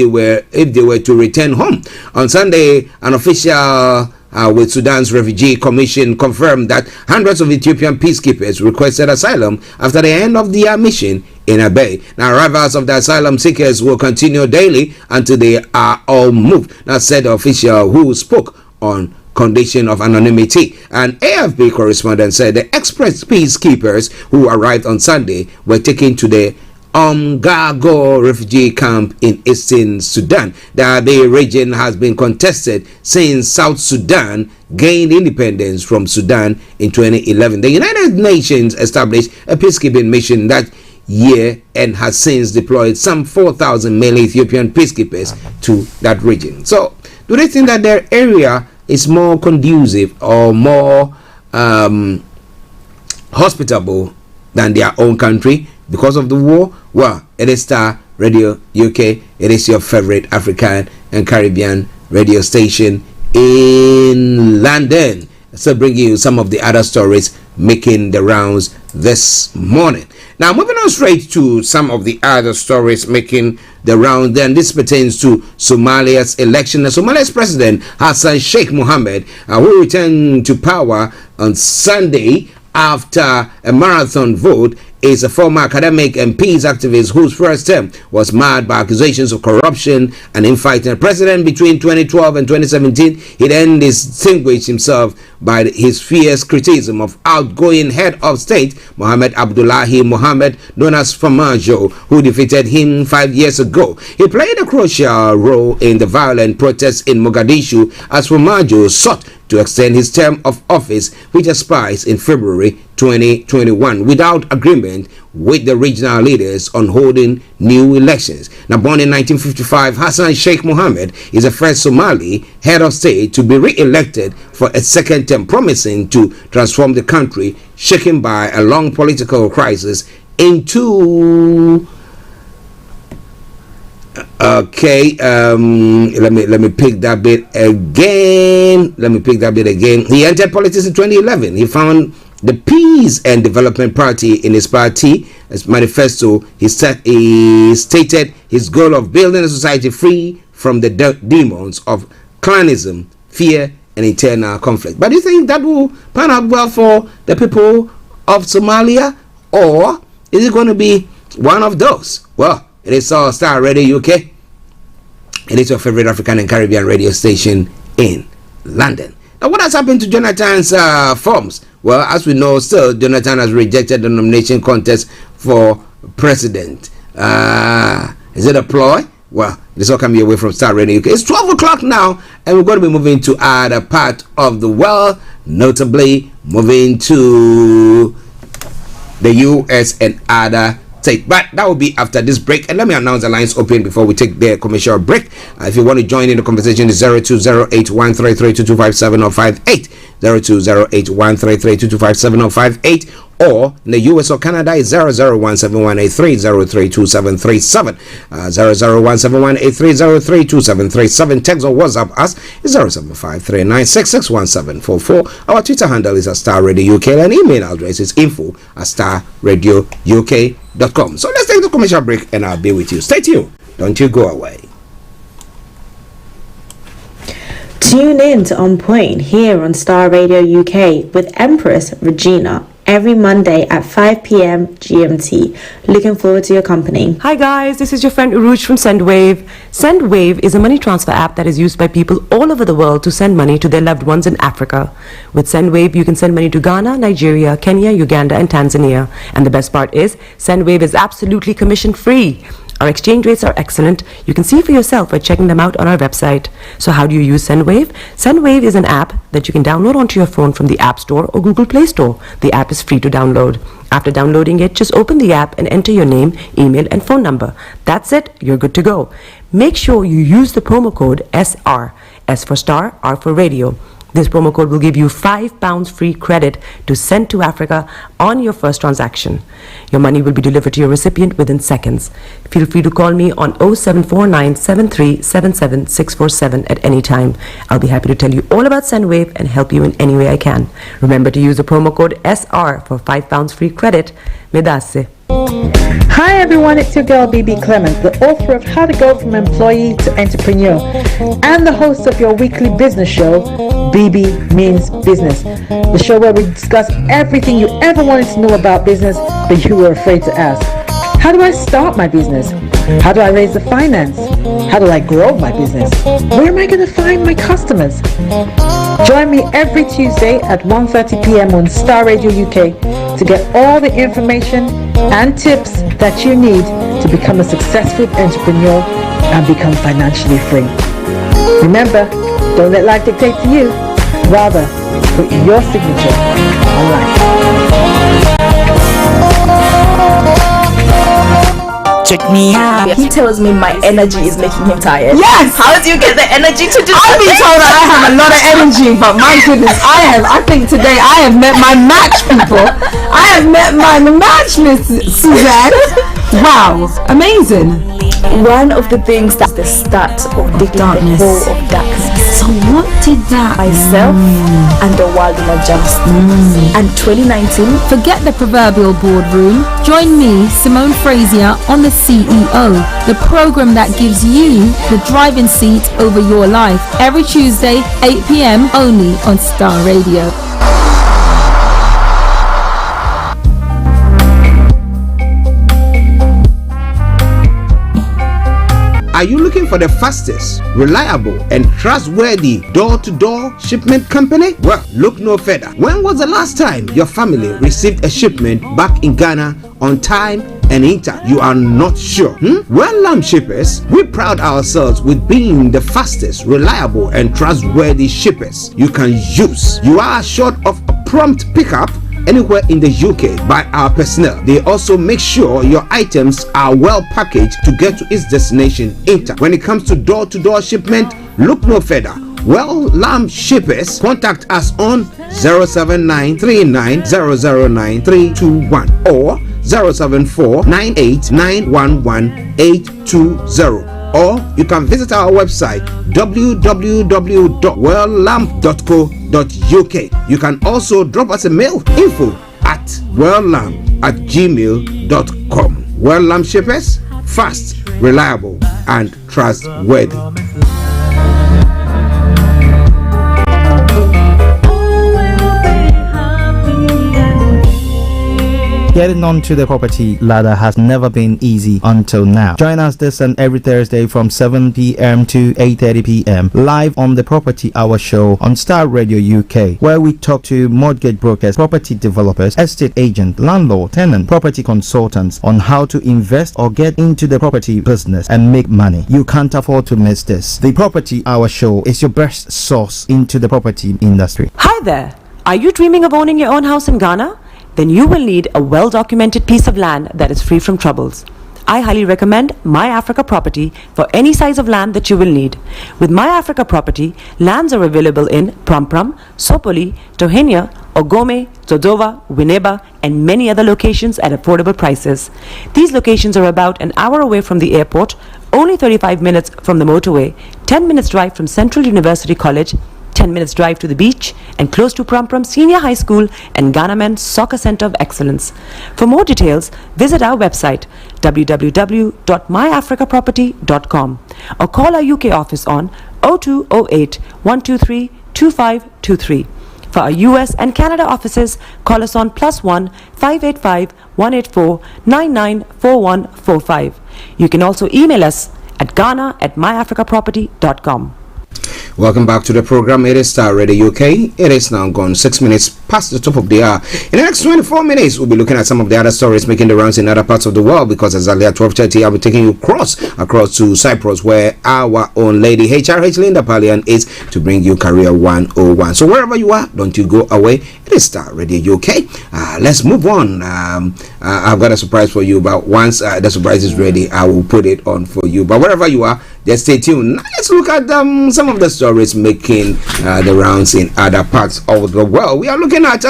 they were to return home. On Sunday, an official with Sudan's Refugee Commission confirmed that hundreds of Ethiopian peacekeepers requested asylum after the end of their mission in Abyei. Now, arrivals of the asylum seekers will continue daily until they are all moved. That said the official who spoke on condition of anonymity. An AFP correspondent said the express peacekeepers who arrived on Sunday were taken to the Gago refugee camp in eastern Sudan. The Abyei region has been contested since South Sudan gained independence from Sudan in 2011. The United Nations established a peacekeeping mission that year and has since deployed some 4,000 male Ethiopian peacekeepers to that region. So, do they think that their area is more conducive or more hospitable than their own country because of the war? Well, it is Starr Radio UK. It is your favorite African and Caribbean radio station in London. So bringing you some of the other stories making the rounds this morning. Now, moving on straight to some of the other stories making the round, then this pertains to Somalia's election. Somalia's president Hassan Sheikh Mohammed, who returned to power on Sunday after a marathon vote, is a former academic and peace activist whose first term was marred by accusations of corruption and infighting. President between 2012 and 2017, he then distinguished himself by his fierce criticism of outgoing head of state Mohammed Abdullahi Mohammed, known as Farmajo, who defeated him 5 years ago. He played a crucial role in the violent protests in Mogadishu as Farmajo sought to extend his term of office, which expires in February 2021, without agreement with the regional leaders on holding new elections. Now, born in 1955, Hassan Sheikh Mohammed is the first Somali head of state to be re-elected for a second term, promising to transform the country shaken by a long political crisis into let me pick that bit again. He entered politics in 2011. He found the Peace and Development Party in his party as manifesto. He stated his goal of building a society free from the demons of clanism, fear, and internal conflict. But do you think that will pan out well for the people of Somalia, or is it going to be one of those? Well, it is all Starr Radio UK. It is your favorite African and Caribbean radio station in London. Now, what has happened to Jonathan's forms? Well, as we know, still Jonathan has rejected the nomination contest for president. Is it a ploy? Well, this all coming away from Starr Radio UK. It's 12 o'clock now, and we're going to be moving to other part of the world, notably moving to the US and other say. But that will be after this break. And let me announce the lines open before we take the commercial break. If you want to join in the conversation, it's 0208-133-2257 or 58. 0208-133-2257 or 58. Or in the US or Canada is 0017183032737. 0017183032737. Text or WhatsApp us is 075396617744. Our Twitter handle is Starr Radio UK and email address is info@starradiouk.com. So let's take the commercial break and I'll be with you. Stay tuned. Don't you go away. Tune in to On Point here on Starr Radio UK with Empress Regina every Monday at 5 p.m. GMT. Looking forward to your company. Hi guys, this is your friend Uruj from SendWave. SendWave is a money transfer app that is used by people all over the world to send money to their loved ones in Africa. With SendWave, you can send money to Ghana, Nigeria, Kenya, Uganda, and Tanzania. And the best part is, SendWave is absolutely commission-free. Our exchange rates are excellent. You can see for yourself by checking them out on our website. So how do you use SendWave? SendWave is an app that you can download onto your phone from the App Store or Google Play Store. The app is free to download. After downloading it, just open the app and enter your name, email, and phone number. That's it. You're good to go. Make sure you use the promo code SR. S for Star, R for Radio. This promo code will give you £5 free credit to send to Africa on your first transaction. Your money will be delivered to your recipient within seconds. Feel free to call me on 0749 7377 647 at any time. I'll be happy to tell you all about SendWave and help you in any way I can. Remember to use the promo code SR for £5 free credit. Medasse. Hi everyone, it's your girl BB Clement, the author of How to Go From Employee to Entrepreneur and the host of your weekly business show, BB Means Business, the show where we discuss everything you ever wanted to know about business but you were afraid to ask. How do I start my business? How do I raise the finance? How do I grow my business? Where am I going to find my customers? Join me every Tuesday at 1:30 p.m. on Starr Radio UK to get all the information and tips that you need to become a successful entrepreneur and become financially free. Remember, don't let life dictate to you. Rather, put your signature on life. Check me out. He tells me my energy is making him tired. Yes! How do you get the energy to do I've been told that I have a lot of energy, but my goodness, I think today I have met my match, people. I have met my match, Miss Suzanne. Wow, amazing. One of the things that's the start of the darkness. Of darkness. So what did that Myself and the world will adjust. And 2019. Forget the proverbial boardroom. Join me, Simone Frazier, on the CEO, the program that gives you the driving seat over your life. Every Tuesday, 8 p.m. only on Starr Radio. Are you looking for the fastest, reliable, and trustworthy door-to-door shipment company? Well, look no further. When was the last time your family received a shipment back in Ghana on time and in time? You are not sure? Well, Lamb Shippers, we pride ourselves with being the fastest, reliable, and trustworthy shippers you can use. You are assured of a prompt pickup anywhere in the UK by our personnel. They also make sure your items are well packaged to get to its destination in time. When it comes to door-to-door shipment, look no further. Well, Lamb Shippers, contact us on 07939009321 or 07498911820. Or you can visit our website www.welllamp.co.uk. You can also drop us a mail, info@welllamp@gmail.com. Well Lamp Shippers, fast, reliable, and trustworthy. Getting onto the property ladder has never been easy until now. Join us this and every Thursday from 7 p.m. to 8:30 p.m. live on the Property Hour Show on Starr Radio UK, where we talk to mortgage brokers, property developers, estate agents, landlord, tenant, property consultants on how to invest or get into the property business and make money. You can't afford to miss this. The Property Hour Show is your best source into the property industry. Hi there. Are you dreaming of owning your own house in Ghana? then you will need a well-documented piece of land that is free from troubles. I highly recommend My Africa Property for any size of land that you will need. With My Africa Property, lands are available in Prampram, Sopoli, Tohenia, Ogome, Dodova, Winneba, and many other locations at affordable prices. These locations are about an hour away from the airport, only 35 minutes from the motorway, 10 minutes drive from Central University College, 10 minutes drive to the beach, and close to Prampram Senior High School and Ghana Men's Soccer Center of Excellence. For more details, visit our website www.myafricaproperty.com or call our UK office on 0208 123 2523. For our US and Canada offices, call us on +1 585 184 994145. You can also email us at ghana@myafricaproperty.com. Welcome back to the program. It is Starr Radio UK. It is now gone 6 minutes past the top of the hour. In the next 24 minutes, we'll be looking at some of the other stories making the rounds in other parts of the world, because exactly at 12:30, I'll be taking you across to Cyprus, where our own lady HRH Linda Pallien is to bring you Career 101. So wherever you are, don't you go away. It is Starr Radio UK. Let's move on. I've got a surprise for you, but once the surprise is ready, I will put it on for you. But wherever you are, just stay tuned. Now let's look at some of the stories making the rounds in other parts of the world. We are looking at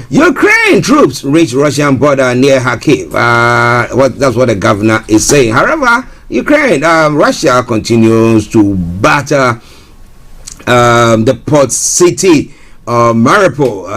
Ukraine troops reach Russian border near Kharkiv. That's what the governor is saying. However, Russia continues to batter the port city of Mariupol.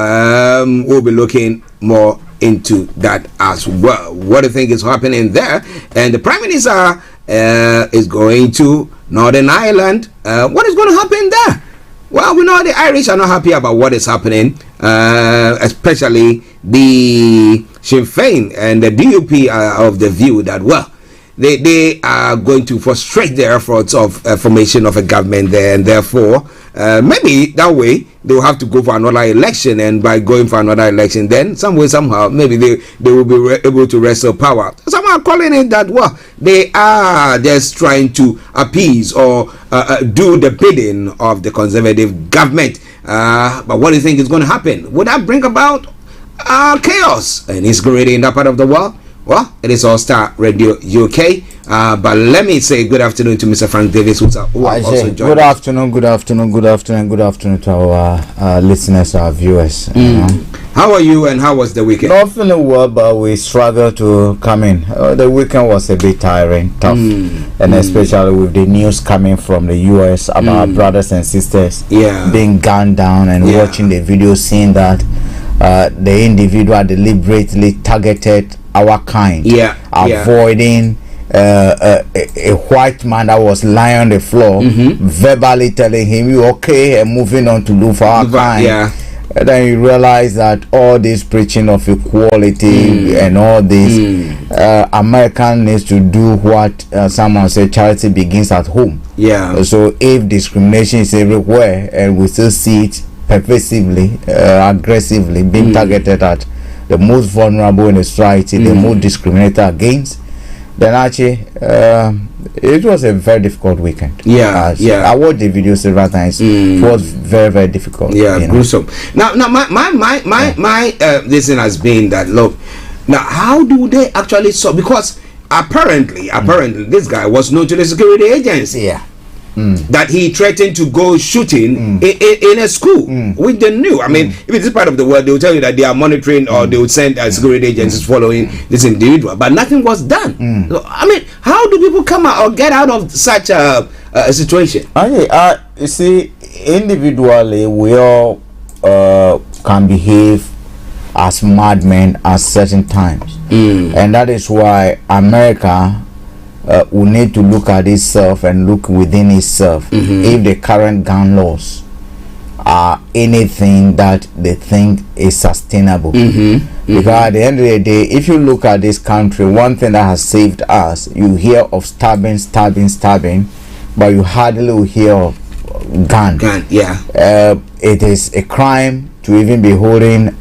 We'll be looking more into that as well. What do you think is happening there? And the Prime Minister is going to Northern Ireland. What is going to happen there? Well, we know the Irish are not happy about what is happening, especially the Sinn Féin and the DUP are of the view that, well, they are going to frustrate the efforts of formation of a government there, and therefore maybe that way they will have to go for another election, and by going for another election, then some way somehow maybe they will be able to wrestle power. Some are calling it that, well, they are just trying to appease or do the bidding of the Conservative government. But what do you think is going to happen? Would that bring about chaos and insecurity in that part of the world? Well, it is All Starr Radio UK. But let me say good afternoon to Mr. Frank Davis, who also joined. Good afternoon to our listeners, our viewers. How are you, and how was the weekend? Not feeling well, but we struggled to come in. The weekend was a bit tiring, tough, and especially with the news coming from the US about our brothers and sisters being gunned down, and watching the video, seeing that the individual deliberately targeted our kind, avoiding a white man that was lying on the floor, verbally telling him, "You okay?" and moving on to look for our kind. And then you realize that all this preaching of equality and all this, American needs to do what someone said, charity begins at home. So if discrimination is everywhere, and we still see it pervasively, aggressively being targeted at the most vulnerable in the society, the most discriminated against, then actually it was a very difficult weekend. I watched the video several times. It was very, very difficult. Gruesome. Now my this thing has been that, look, now how do they actually solve? Because apparently this guy was known to the security agency. That he threatened to go shooting in a school, which they knew. I mean, if it's this part of the world, they will tell you that they are monitoring, or they would send security agencies following this individual, but nothing was done. So, I mean, how do people come out or get out of such a situation? You see, individually, we all can behave as madmen at certain times, and that is why America will need to look at itself and look within itself if the current gun laws are anything that they think is sustainable. Because at the end of the day, if you look at this country, one thing that has saved us, you hear of stabbing, but you hardly will hear of gun. It is a crime to even be holding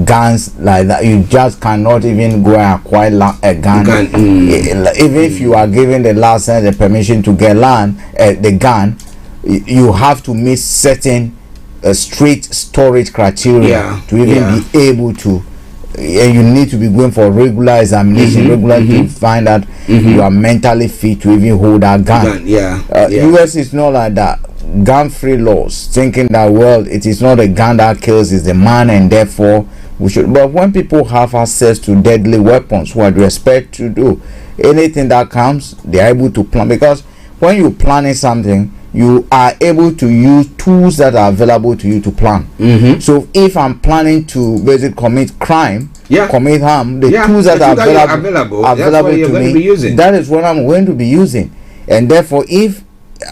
guns like that. You just cannot even go and acquire a gun. Even if you are given the license, the permission to get the gun, you have to meet certain strict storage criteria to even be able to and you need to be going for regular examination, regularly to find that you are mentally fit to even hold that gun. US is not like that. Gun-free laws, thinking that, well, it is not a gun that kills, it's the man, and therefore we should. But when people have access to deadly weapons, what do you expect to do? Anything that comes, they are able to plan, because when you're planning something, you are able to use tools that are available to you to plan. So if I'm planning to basically commit crime, commit harm, the tools that are available to me, that is what I'm going to be using. And therefore, if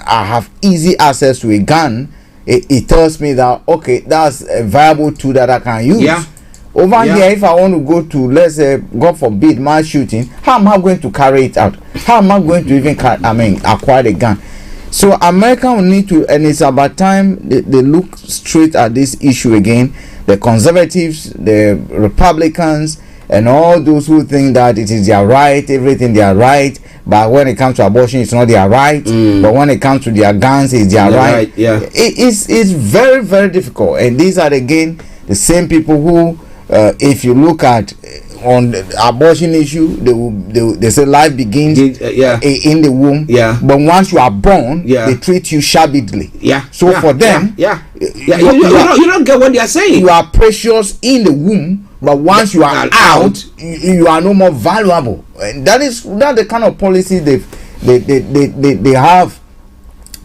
I have easy access to a gun, it tells me that, okay, that's a viable tool that I can use. Over here, if I want to go to, let's say, God forbid, mass shooting, how am I going to carry it out? How am I going to even acquire the gun? So America will need to, and it's about time they look straight at this issue again. The conservatives, the Republicans, and all those who think that it is their right, everything they are right, but when it comes to abortion, it's not their right. But when it comes to their guns, it's their right. It's very, very difficult. And these are again the same people who, if you look at on the abortion issue, they say life begins in the womb. But once you are born, they treat you shabbily. So for them, you don't get what they are saying. You are precious in the womb, but once you are out, you are no more valuable. And that is the kind of policy they have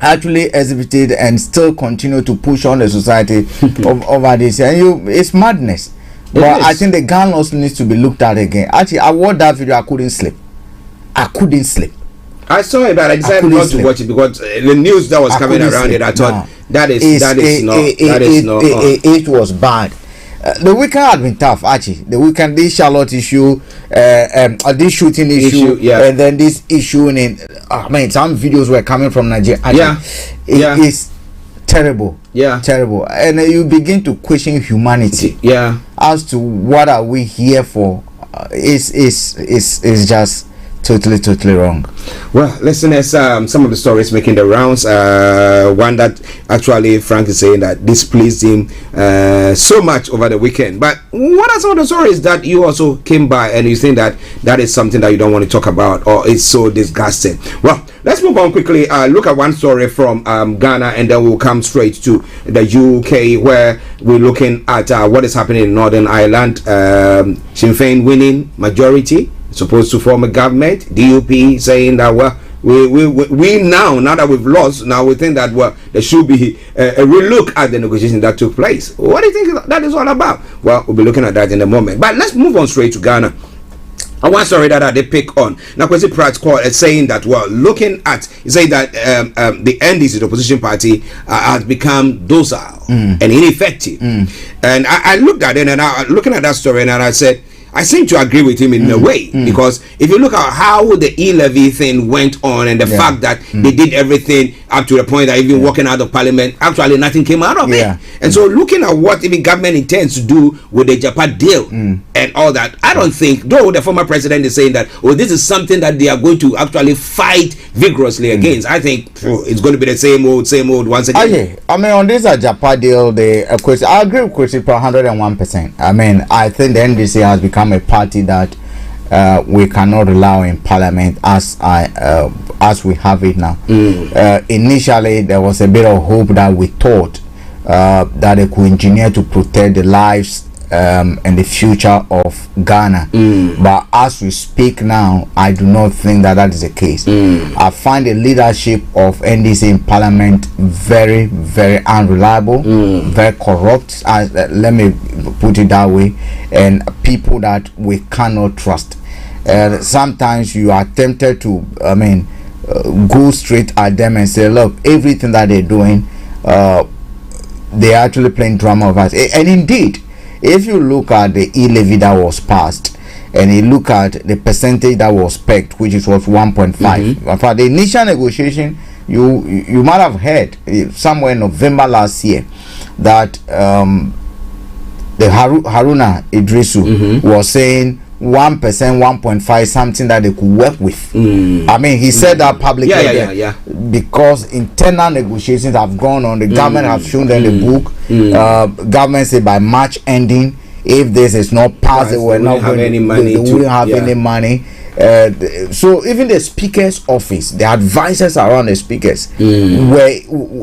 actually exhibited and still continue to push on the society over this. And it's madness. But I think the gun laws needs to be looked at again. Actually, I watched that video. I couldn't sleep. I saw it, but I decided not to watch it because the news that was coming around it, I thought that is not. It was bad. The weekend had been tough, Archie. The weekend, this Charlotte issue, this shooting issue, and then this issue in. Some videos were coming from Nigeria. It's terrible. Terrible. And you begin to question humanity. As to what are we here for? It's just totally wrong. Well, listeners, some of the stories making the rounds. One that actually Frank is saying that displeased him so much over the weekend. But what are some of the stories that you also came by and you think that is something that you don't want to talk about or it's so disgusting? Well, let's move on quickly. Look at one story from Ghana, and then we'll come straight to the UK, where we're looking at what is happening in Northern Ireland. Sinn Féin winning majority, supposed to form a government. DUP saying that, well, we now that we've lost, now we think that, well, there should be a relook at the negotiation that took place. What do you think that is all about? Well, we'll be looking at that in a moment. But let's move on straight to Ghana. And one story that they pick on now, Kwesi Pratt is saying that, well, looking at, he said that the NDC, the opposition party, has become docile and ineffective. And I looked at it, and looking at that story, and I said, I seem to agree with him in a way, because if you look at how the e-levy thing went on and the fact that they did everything up to the point that even walking out of parliament, actually nothing came out of it. And so looking at what even government intends to do with the Japan deal and all that, I don't think, though the former president is saying that, oh, this is something that they are going to actually fight vigorously against, I think it's going to be the same old once again. I mean, on this Japan deal, I agree with Kwesi 101%. I mean, I think the NDC has become a party that we cannot allow in parliament as we have it now. Initially, there was a bit of hope that we thought that they could engineer to protect the lives and the future of Ghana. But as we speak now, I do not think that is the case. I find the leadership of NDC in parliament very, very unreliable, very corrupt, let me put it that way, and people that we cannot trust. Sometimes you are tempted to go straight at them and say, look, everything that they're doing, they're actually playing drama of us. And indeed, if you look at the e-levy that was passed and you look at the percentage that was pegged, which was 1.5, for the initial negotiation, you might have heard somewhere in November last year that the Haruna Idrisu was saying 1%, 1.5, something that they could work with. I mean, he said that publicly because internal negotiations have gone on. The government have shown them the book. Government said by March ending, if this is not passed, Right, we're not going any money. we won't have any money. So even the speaker's office, the advisors around the speakers,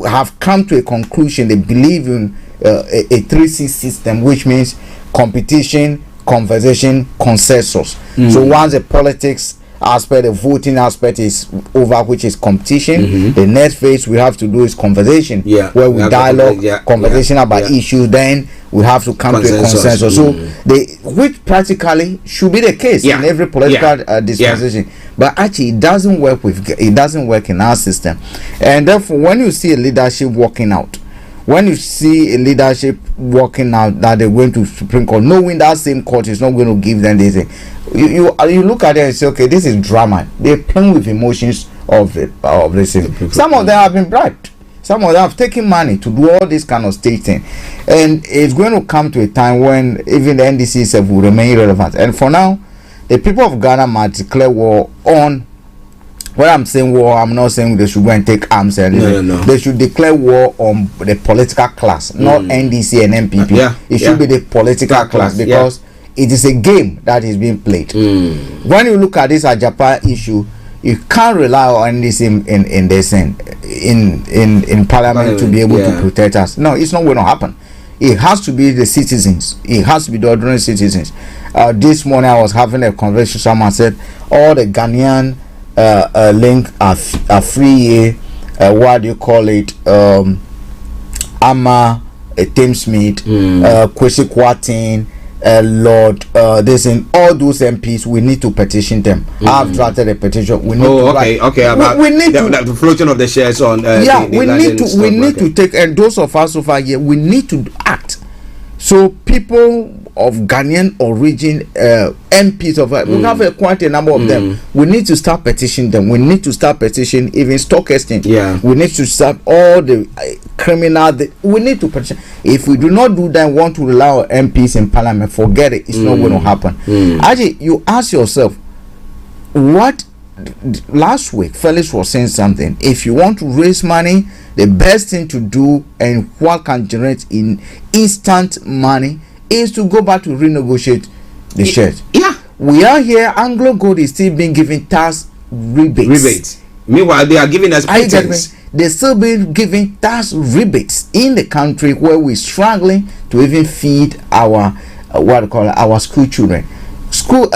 have come to a conclusion. They believe in a 3C system, which means competition, conversation, consensus. So once the politics aspect, the voting aspect is over, which is competition, the next phase we have to do is conversation, where we dialogue, conversation about issues, then we have to come to a consensus. So which practically should be the case in every political dispensation, but actually it doesn't work in our system. And therefore, when you see a leadership walking out, that they're going to Supreme Court, knowing that same court is not going to give them this, you look at it and say, okay, this is drama. They're playing with emotions of the system. Some of them have been bribed. Some of them have taken money to do all this kind of state thing, and it's going to come to a time when even the NDC itself will remain irrelevant. And for now, the people of Ghana must declare war on. When I'm saying war, I'm not saying they should go and take arms. No. They should declare war on the political class, not NDC and MPP. It should be the political class, because it is a game that is being played. When you look at this Japan issue, you can't rely on this in Parliament to be able to protect us. No, it's not going to happen. It has to be the citizens. It has to be the ordinary citizens. This morning I was having a conversation. Someone said all the Ghanaian link are free. What do you call it? Ama Tim Smith, Kwesi Kwarteng, Lord, this and all those MPs, we need to petition them. I've drafted a petition. We need to about we need the floating of the shares on. We need to take, and those of us over here, we need to act. So people of Ghanaian origin, MPs of we have quite a number of them. We need to start petitioning them. We need to start petitioning even stock exchange. We need to start all the criminal. We need to petition. If we do not do that, want to rely on MPs in Parliament, forget it. It's not going to happen. Actually, you ask yourself, what? Last week Felix was saying something. If you want to raise money, the best thing to do and what can generate in instant money is to go back to renegotiate the shares. We are here. Anglo Gold is still being given tax rebates. Meanwhile, they are giving us patents. They're still being given tax rebates in the country where we're struggling to even feed our our school children. School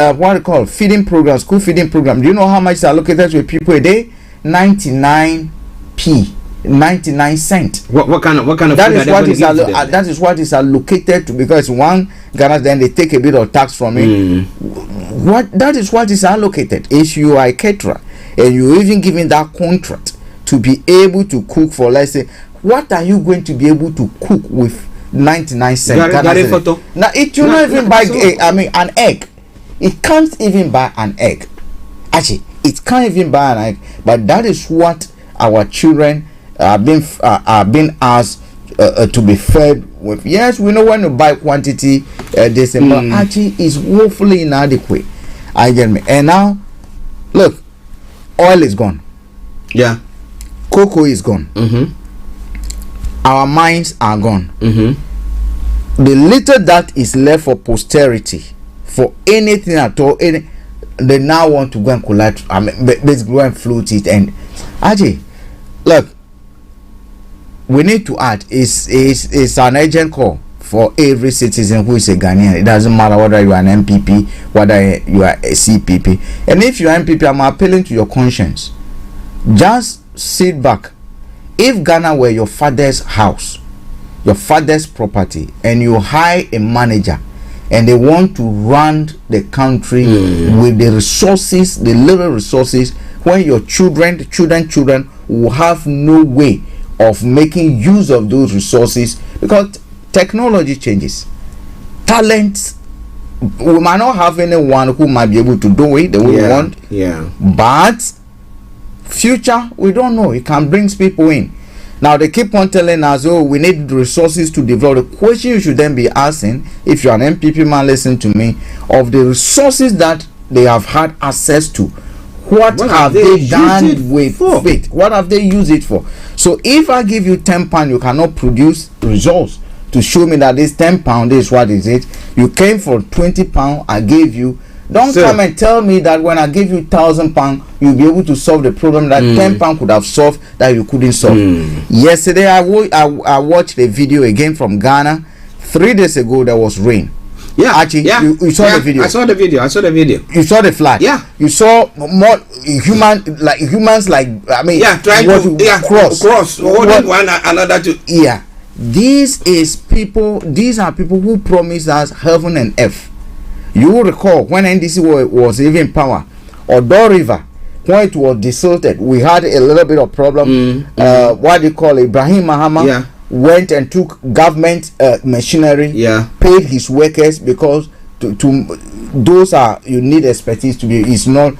feeding program. School feeding program. Do you know how much is allocated to people a day? 99p. 99 cents. What kind of that is what is that is what is allocated to, because one Ghana, then they take a bit of tax from it. That is what is allocated. If you are a caterer and you're even given that contract to be able to cook for, let's say, what are you going to be able to cook with 99 cents? Now it will not even buy an egg. It can't even buy an egg. Actually, it can't even buy an egg. But that is what our children are being asked to be fed with. Yes, we know when to buy quantity, but actually is woefully inadequate. I get me. And now, look, oil is gone. Cocoa is gone. Our mines are gone. The little that is left for posterity, for anything at all, they now want to go and collect. Basically go and float it. And actually, look, we need to add, it's an urgent call for every citizen who is a Ghanaian. It doesn't matter whether you are an MPP, whether you are a CPP. And if you are MPP, I'm appealing to your conscience. Just sit back. If Ghana were your father's house, your father's property, and you hire a manager and they want to run the country with the resources, the little resources, when your children will have no way of making use of those resources, because technology changes. Talent, we might not have anyone who might be able to do it the way we want. But future, we don't know. It can bring people in. Now they keep on telling us, oh, we need resources to develop. The question you should then be asking, if you're an MPP man, listen to me, of the resources that they have had access to, what have they done with it? What have they used it for? So if I give you £10, you cannot produce results. to show me that this £10 is what is it. You came for £20, I gave you. Don't come and tell me that when I give you £1,000, you'll be able to solve the problem that £10 could have solved that you couldn't solve. Yesterday, I watched a video again from Ghana. 3 days ago, there was rain. Yeah, Archie, you saw the video. I saw the video. You saw the flag. Yeah. You saw more humans like I mean. Yeah, trying to cross one another to. Yeah, these are people who promised us heaven and earth. You will recall when NDC was even in power, or Dor River, when it was desilted, we had a little bit of problem. What do you call it? Ibrahim Mahama went and took government machinery, paid his workers because to those are you need expertise to be. It's not.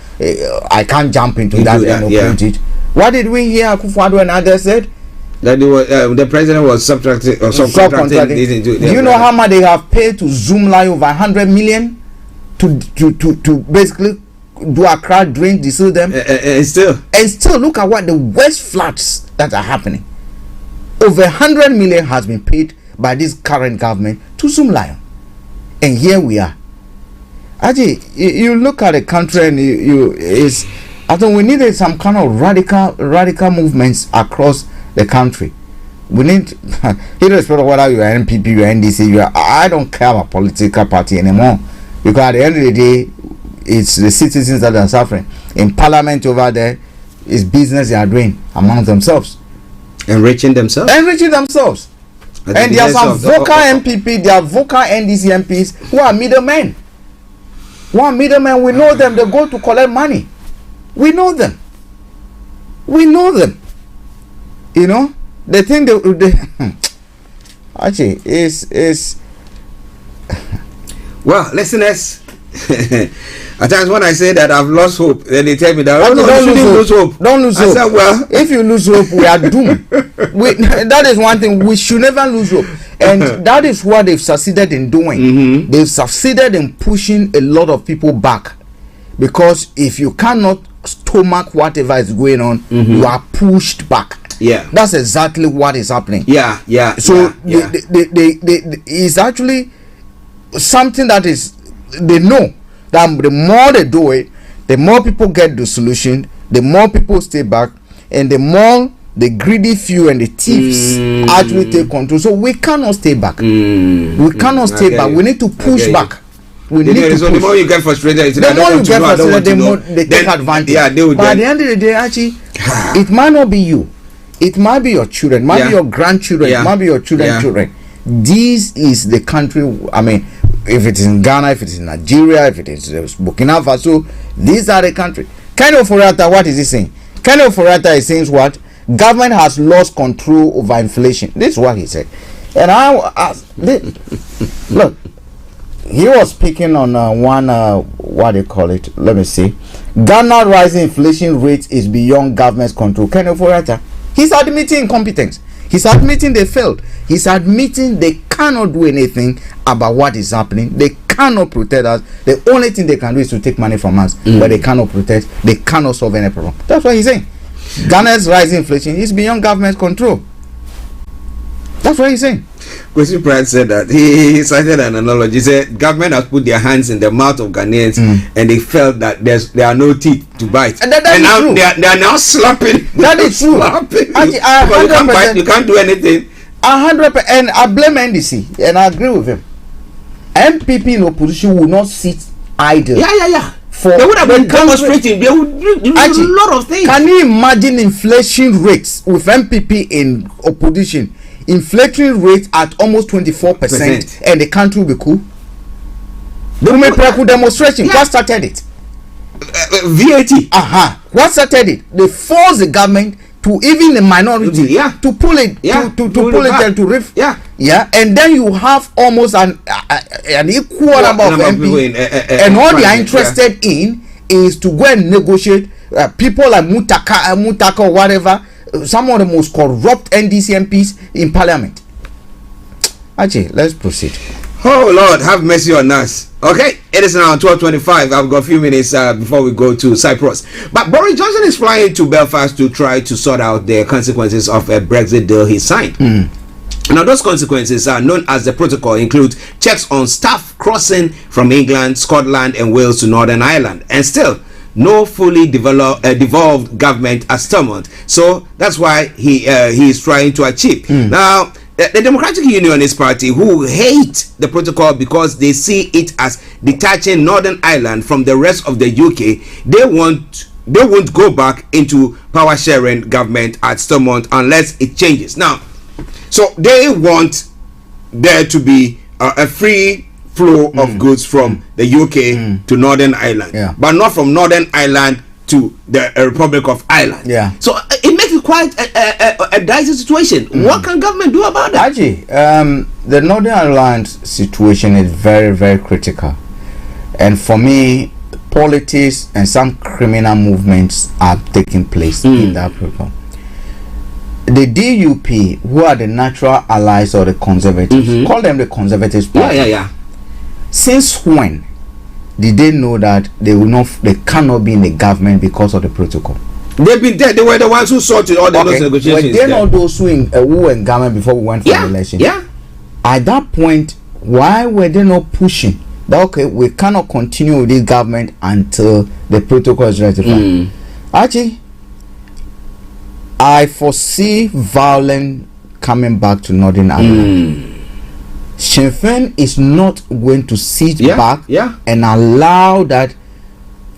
I can't jump into that and operate it. What did we hear? Akufo-Addo and others said that the president was subcontracting. Do you know how much they have paid to Zoomlion? Over 100 million to basically do Accra drain, desil them, and still look at what the worst floods that are happening. Over 100 million has been paid by this current government to Zoomlion, and here we are. Actually, you look at the country and I think we needed some kind of radical movements across the country. We need, irrespective of whether you are NPP, you are NDC, I don't care about political party anymore, because at the end of the day, it's the citizens that are suffering. In Parliament over there, it's business they are doing among themselves. Enriching themselves. And there are some vocal MPP, there are vocal NDC MPs who are middlemen. We know them. They go to collect money. We know them. You know, the thing they actually is. Well, listeners. At times when I say that I've lost hope, then they tell me that don't lose hope. Don't lose hope. I said, well, if you lose hope, we are doomed. That is one thing. We should never lose hope, and that is what they've succeeded in doing. They've succeeded in pushing a lot of people back, because if you cannot stomach whatever is going on, you are pushed back. Yeah, that's exactly what is happening. Yeah. So it's actually something that is, they know that the more they do it, the more people get the solution, the more people stay back, and the more the greedy few and the thieves actually take control. So we cannot stay back. We cannot stay back. We need to push back. We need to push. The more you get frustrated, the more they take advantage. But at the end of the day, actually, it might not be you. It might be your children, might be your grandchildren, it might be your children. This is the country. I mean, if it is in Ghana, if it is in Nigeria, if it is Burkina Faso, these are the country. Kenneth Ofori-Atta, what is he saying? Kenneth Ofori-Atta is saying what? Government has lost control over inflation. This is what he said. And look, he was speaking on what do you call it? Let me see. Ghana rising inflation rate is beyond government's control. Kenneth Ofori-Atta, he's admitting incompetence. He's admitting they failed. He's admitting they cannot do anything about what is happening. They cannot protect us. The only thing they can do is to take money from us, but they cannot protect. They cannot solve any problem. That's what he's saying. Ghana's rising inflation is beyond government control. That's what he's saying. Kwesi Pratt said that he cited an analogy. He said government has put their hands in the mouth of Ghanaians and they felt that there are no teeth to bite. And now true. They are now slapping. That is true. You can't do anything. 100%, and I blame NDC, and I agree with him. MPP in opposition will not sit idle. Yeah. They would have been demonstrating. They would do a lot of things. Can you imagine inflation rates with MPP in opposition? Inflation rate at almost 24%, and the country will be cool. The women practice demonstration. What started it? VAT. What started it? They forced the government to, even the minority, to pull it, to pull it and to riff. And then you have almost an equal number of MP, and all they are interested in is to go and negotiate. People like Mutaka or whatever, some of the most corrupt NDC MPs in Parliament. Actually, let's proceed. Oh Lord, have mercy on us. Okay, it is now 12:25. I've got a few minutes before we go to Cyprus. But Boris Johnson is flying to Belfast to try to sort out the consequences of a Brexit deal he signed. Now, those consequences are known as the protocol include checks on staff crossing from England, Scotland, and Wales to Northern Ireland, and still no fully devolved government at Stormont. So that's why he is trying to achieve. Now, the Democratic Unionist Party, who hate the protocol because they see it as detaching Northern Ireland from the rest of the UK, they won't go back into power sharing government at Stormont unless it changes. Now, so they want there to be a free flow of goods from the UK to Northern Ireland, but not from Northern Ireland to the Republic of Ireland. So it makes it quite a dicey situation. What can government do about that? Archie, the Northern Ireland situation is very, very critical, and for me, politics and some criminal movements are taking place in that program. The DUP, who are the natural allies of the Conservatives, call them the Conservatives Party. Since when did they know that they cannot be in the government because of the protocol? They've been there. They were the ones who sorted all those negotiations. Were they not those who were in government before we went for the election? At that point, why were they not pushing that, okay, we cannot continue with this government until the protocol is ratified? Archie, I foresee violence coming back to Northern Ireland. Sinn Féin is not going to sit back and allow that.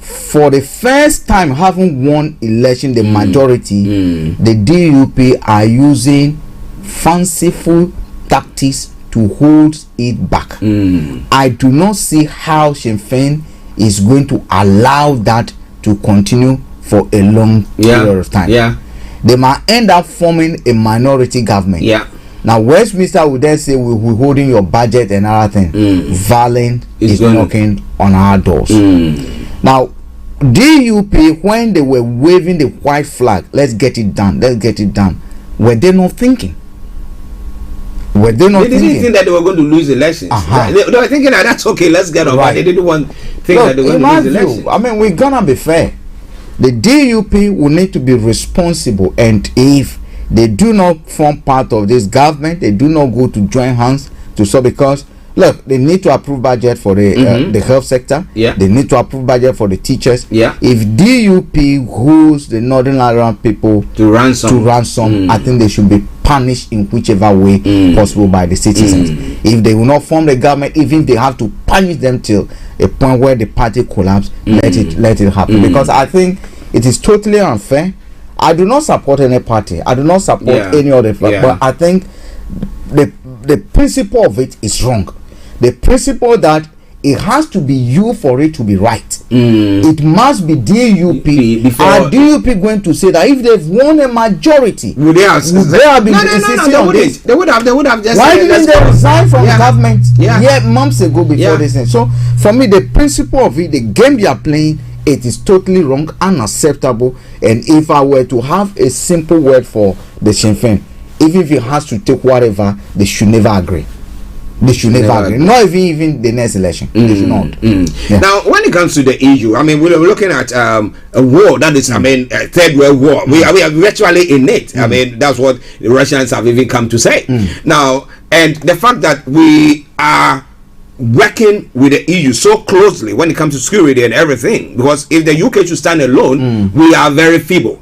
For the first time, having won election, the majority, the DUP are using fanciful tactics to hold it back. I do not see how Sinn Féin is going to allow that to continue for a long period of time. They might end up forming a minority government. Now, Westminster would then say, we're holding your budget and other things. Violence is knocking on our doors. Now, DUP, when they were waving the white flag, let's get it done, were they not thinking? They didn't think that they were going to lose elections. They were thinking that that's okay, let's get on. But they didn't think that they were going to lose elections. I mean, we're gonna be fair. The DUP will need to be responsible, and if they do not form part of this government, they do not go to join hands to solve, because look, they need to approve budget for the health sector. They need to approve budget for the teachers. If DUP holds the Northern Ireland people to ransom, I think they should be punished in whichever way possible by the citizens. If they will not form the government, even if they have to punish them till a point where the party collapse, let it happen. Because I think it is totally unfair. I do not support any party. I do not support any other party. But I think the principle of it is wrong. The principle that it has to be you for it to be right. It must be DUP. Are DUP going to say that if they've won a majority, would they have been insisting on this? They would have just. Why didn't they resign from government months ago before this thing? So for me, the principle of it, the game they are playing, it is totally wrong, unacceptable. And if I were to have a simple word for the Sinn Féin, even if it has to take whatever, they should never agree. They should never agree. Not even the next election. They should not. Now, when it comes to the issue, I mean, we're looking at a war that is, I mean, a third world war. We are virtually in it. I mean, that's what the Russians have even come to say. Now, and the fact that we are working with the EU so closely when it comes to security and everything, because if the UK should stand alone, we are very feeble.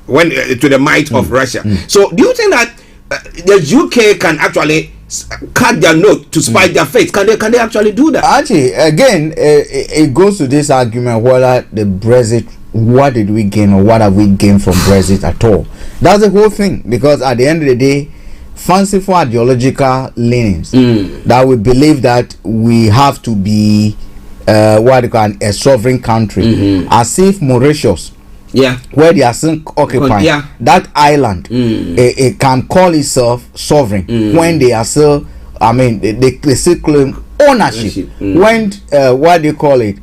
When to the might of Russia. So, do you think that the UK can actually cut their note to spite their face? Can they actually do that? Actually, again, it goes to this argument whether the Brexit, what did we gain or what have we gained from Brexit at all? That's the whole thing, because at the end of the day, fanciful ideological leanings that we believe that we have to be what they call a sovereign country, as if Mauritius, where they are still occupying that island, it can call itself sovereign when they are still, I mean, they still claim ownership. When what do you call it,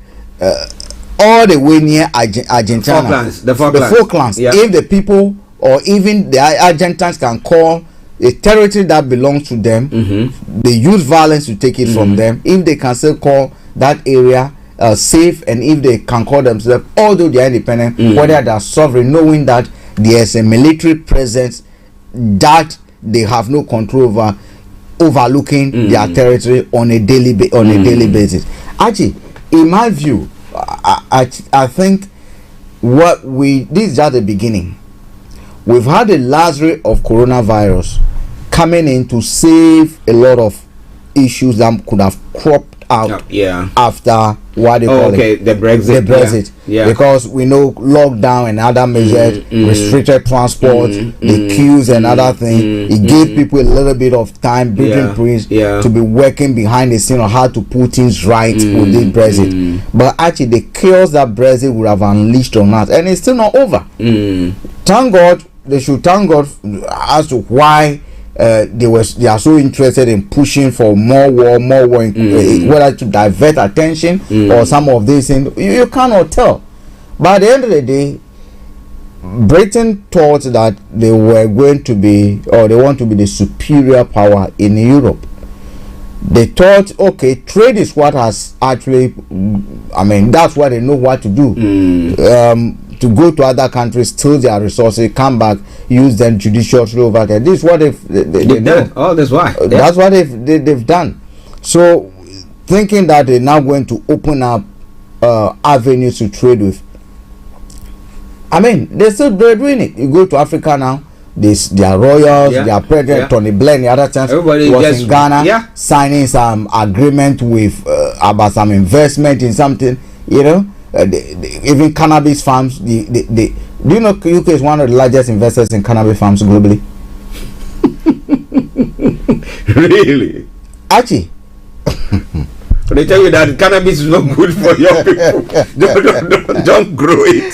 all the way near Argentina, the Falklands, if the people or even the Argentines can call a territory that belongs to them, they use violence to take it from them. If they can still call that area safe, and if they can call themselves, although they are independent, whether they are sovereign, knowing that there is a military presence that they have no control over overlooking their territory on a daily basis. Actually, in my view, I think this is just the beginning. We've had a Lazarus of coronavirus coming in to save a lot of issues that could have cropped out after what they call it. The Brexit. Yeah. Because we know lockdown and other measures, restricted transport, the queues and other things. It gave people a little bit of time, Britain Prince, to be working behind the scene on how to put things right with this Brexit. But actually, the chaos that Brexit would have unleashed on us, and it's still not over. Thank God, they should thank God as to why they are so interested in pushing for more war, whether to divert attention or some of these things. You cannot tell. But at the end of the day, Britain thought that they were going to be, or they want to be, the superior power in Europe. They thought, okay, trade is what has actually, that's what they know what to do. To go to other countries, steal their resources, come back, use them judiciously over there. This is what they've done. Oh, that's why. That's what they've done. So, thinking that they're now going to open up avenues to trade with, they're doing it. You go to Africa now, their royals, their president, Tony Blair, the other times was in Ghana, signing some agreement with about some investment in something, even cannabis farms. Do you know UK is one of the largest investors in cannabis farms globally? Really? Archie. They tell you that cannabis is not good for young people. Don't grow it.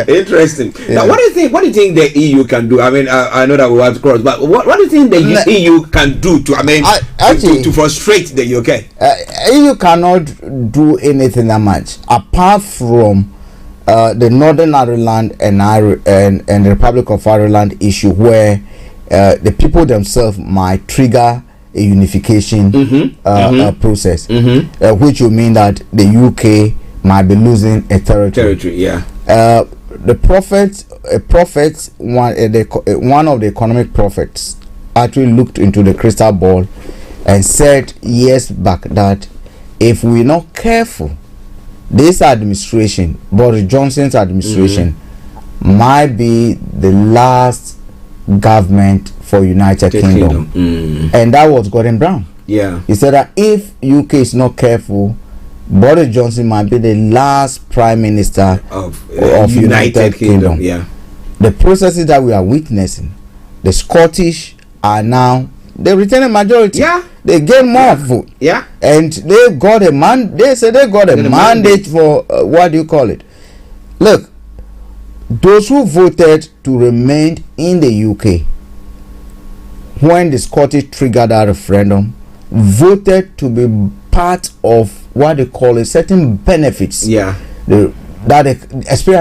Interesting. Now, what do you think the EU can do? I know that we want to cross, but what do you think the EU can do to frustrate the UK? EU cannot do anything that much apart from the Northern Ireland and the Republic of Ireland issue, where the people themselves might trigger a unification process, which will mean that the UK might be losing a territory. The one of the economic prophets actually looked into the crystal ball and said years back that if we're not careful, this administration, Boris Johnson's administration, might be the last government for United Kingdom. And that was Gordon Brown. He said that if UK is not careful, Boris Johnson might be the last prime minister of United Kingdom. The processes that we are witnessing, the Scottish are now the returning majority. They get more vote. And they got a mandate for what do you call it? Look, those who voted to remain in the UK when the Scottish triggered that referendum voted to be part of what they call a certain benefits. Especially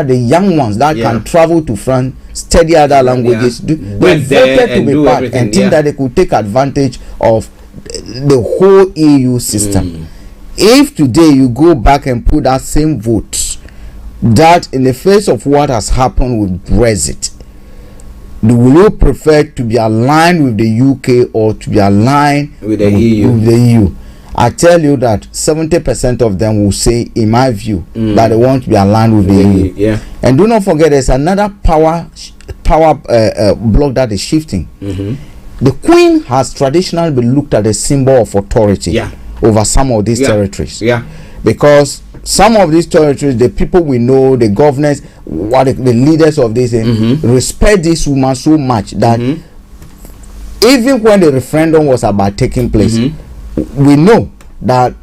the young ones that can travel to France, study other languages. They voted to be part and think that they could take advantage of the whole EU system. If today you go back and put that same vote, that in the face of what has happened with Brexit, will you prefer to be aligned with the UK or to be aligned with the EU? I tell you that 70% of them will say, in my view, that they want to be aligned with the EU. And do not forget, there's another power block that is shifting. The Queen has traditionally been looked at as a symbol of authority over some of these territories. Because some of these territories, the people we know, the governors, the leaders of this, respect this woman so much that even when the referendum was about taking place, we know that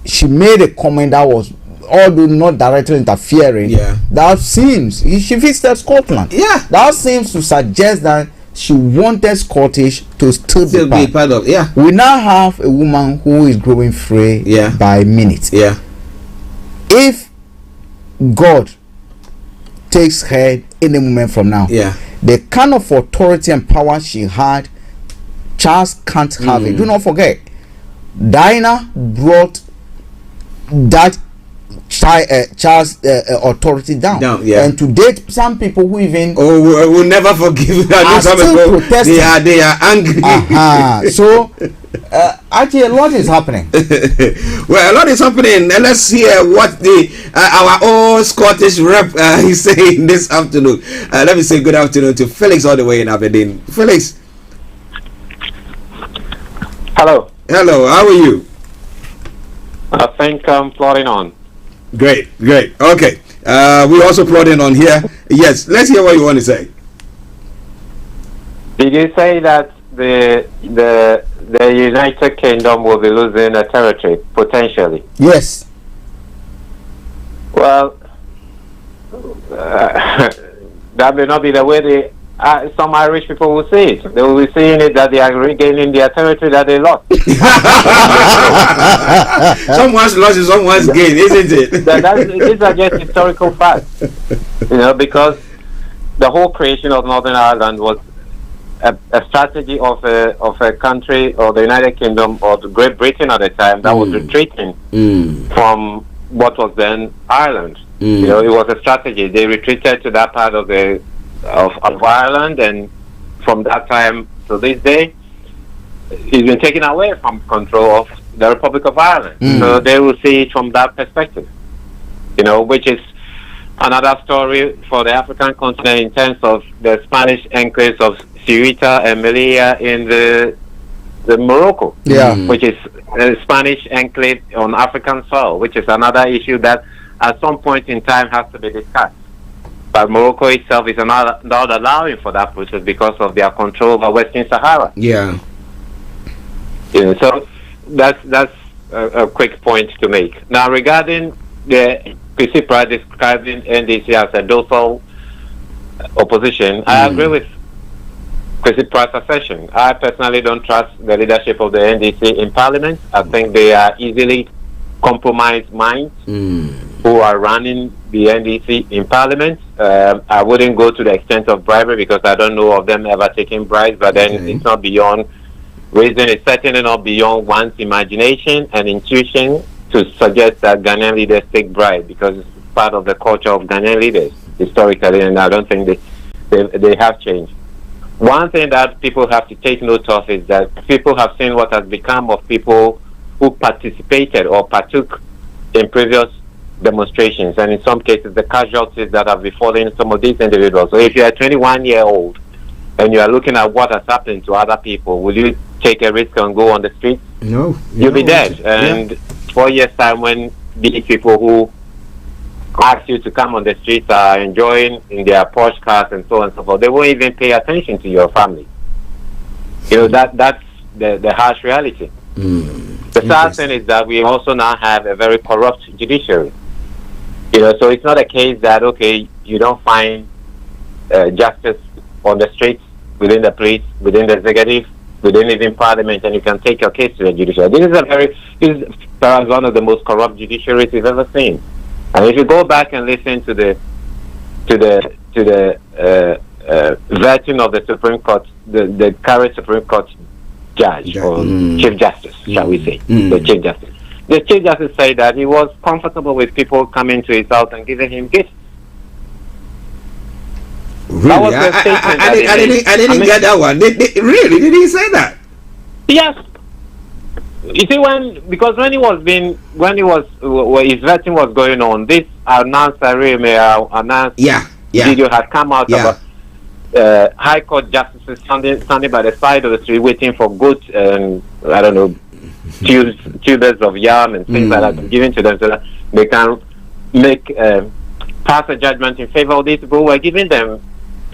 she made a comment that was, although not directly interfering, that seems, she visited Scotland. That seems to suggest that she wanted Scottish to still be part of. We now have a woman who is growing free by minute. If God takes her any moment from now, the kind of authority and power she had, Charles can't have it. Do not forget, Diana brought that Charles authority down. And to date, some people who even will never forgive are still protesting. They are angry. So actually, a lot is happening. Well, a lot is happening. Let's hear what our old Scottish rep is saying this afternoon. Let me say good afternoon to Felix all the way in Aberdeen. Felix. Hello. Hello. How are you? I think I'm plodding on. Great. Okay. We also plodding on here. Yes. Let's hear what you want to say. Did you say that the United Kingdom will be losing a territory potentially? Yes. Well, that may not be the way some Irish people will see it. They will be seeing it that they are regaining their territory that they lost. Someone's lost and someone's gained, isn't it? These are just historical facts, because the whole creation of Northern Ireland was a strategy of a country, or the United Kingdom, or the Great Britain at the time, that was retreating from what was then Ireland. It was a strategy. They retreated to that part of Ireland, and from that time to this day, it's been taken away from control of the Republic of Ireland. So they will see it from that perspective, which is another story for the African continent in terms of the Spanish enclaves of Ceuta and Melilla in the Morocco, which is a Spanish enclave on African soil, which is another issue that at some point in time has to be discussed. But Morocco itself is not allowing for that process because of their control over Western Sahara. Yeah. So that's a quick point to make. Now, regarding the Chrissy Pratt describing NDC as a docile opposition, I agree with Chrissy Pratt's assertion. I personally don't trust the leadership of the NDC in Parliament. I think they are easily compromised minds who are running the NDC in Parliament. I wouldn't go to the extent of bribery because I don't know of them ever taking bribes, but then it's not beyond reason. It's certainly not beyond one's imagination and intuition to suggest that Ghanaian leaders take bribes, because it's part of the culture of Ghanaian leaders historically, and I don't think they have changed. One thing that people have to take note of is that people have seen what has become of people who participated or partook in previous demonstrations, and in some cases the casualties that have befallen some of these individuals. So if you are 21-year-old and you are looking at what has happened to other people, will you take a risk and go on the streets? No. You'll be dead. And 4 years time, when these people who ask you to come on the streets are enjoying in their Porsche cars and so on and so forth, they won't even pay attention to your family. That's the harsh reality. The sad thing is that we also now have a very corrupt judiciary. So it's not a case that, okay, you don't find justice on the streets, within the police, within the executive, within even Parliament, and you can take your case to the judiciary. This is perhaps one of the most corrupt judiciaries we've ever seen. And if you go back and listen to the vetting of the Supreme Court, the current Supreme Court judge or Chief Justice, shall we say, the Chief Justice. The Chief Justice said that he was comfortable with people coming to his house and giving him gifts. Really? I didn't get that one. Really? Did he say that? Yes. You see, when his vetting was going on, this announced video had come out about High Court justices standing by the side of the street waiting for goods and tubers of yam and things like that given to them so that they can pass a judgment in favor of these people who were giving them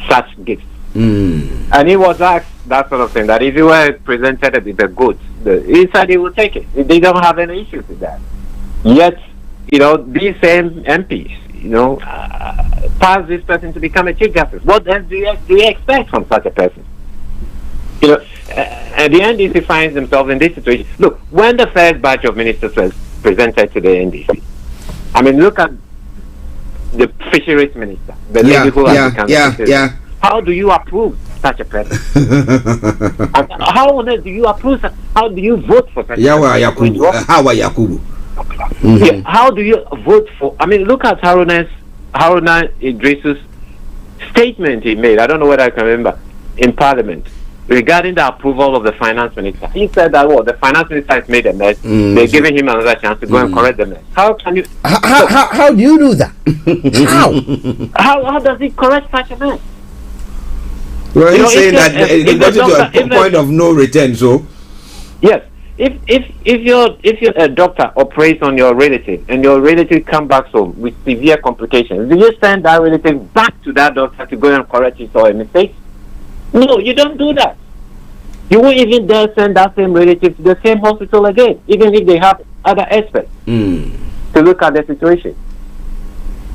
such gifts. And he was asked that sort of thing, that if you were presented with the goods, he said he would take it. They don't have any issues with that. Yet, these same MPs, pass this person to become a Chief Justice. What else do you expect from such a person? And the NDC finds themselves in this situation. Look, when the first batch of ministers was presented to the NDC, I mean, look at the fisheries minister, the lady who has become How do you approve such a person? How on earth do you approve? How do you vote for such a person? Yakubu. Yeah, how do you vote for? I mean, look at Haruna Idris's statement he made. I don't know whether I can remember in Parliament regarding the approval of the finance minister. He said that the finance minister has made a mess. They're giving him another chance to go and correct the mess. How can you? How do you do that? How does he correct such a mess? Well, he's saying that it got to a point of no return. So yes, if you're a doctor operates on your relative and your relative comes back home with severe complications, do you send that relative back to that doctor to go and correct his or a mistake? No, you don't do that. You won't even dare send that same relative to the same hospital again, even if they have other experts to look at the situation.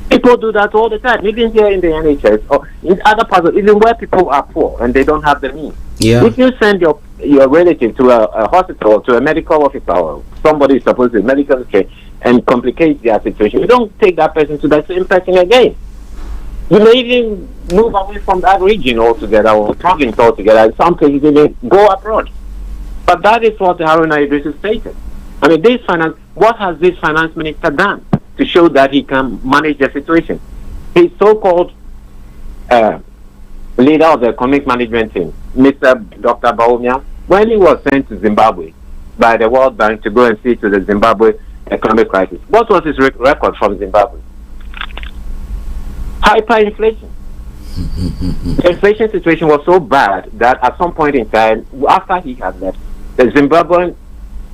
People do that all the time, even here in the NHS or in other parts, even where people are poor and they don't have the means. Yeah. If you send your relative to a hospital or to a medical officer or somebody is supposed to be medical care and complicate their situation, you don't take that person to that same person again. You may even move away from that region altogether or province altogether. In some cases, even go abroad. But that is what Haruna Idris stated. I mean, what has this finance minister done to show that he can manage the situation? His so-called leader of the economic management team, Mr. Dr. Baumia, when he was sent to Zimbabwe by the World Bank to go and see to the Zimbabwe economic crisis, what was his record from Zimbabwe? Hyperinflation. The inflation situation was so bad that at some point in time, after he had left, the Zimbabweans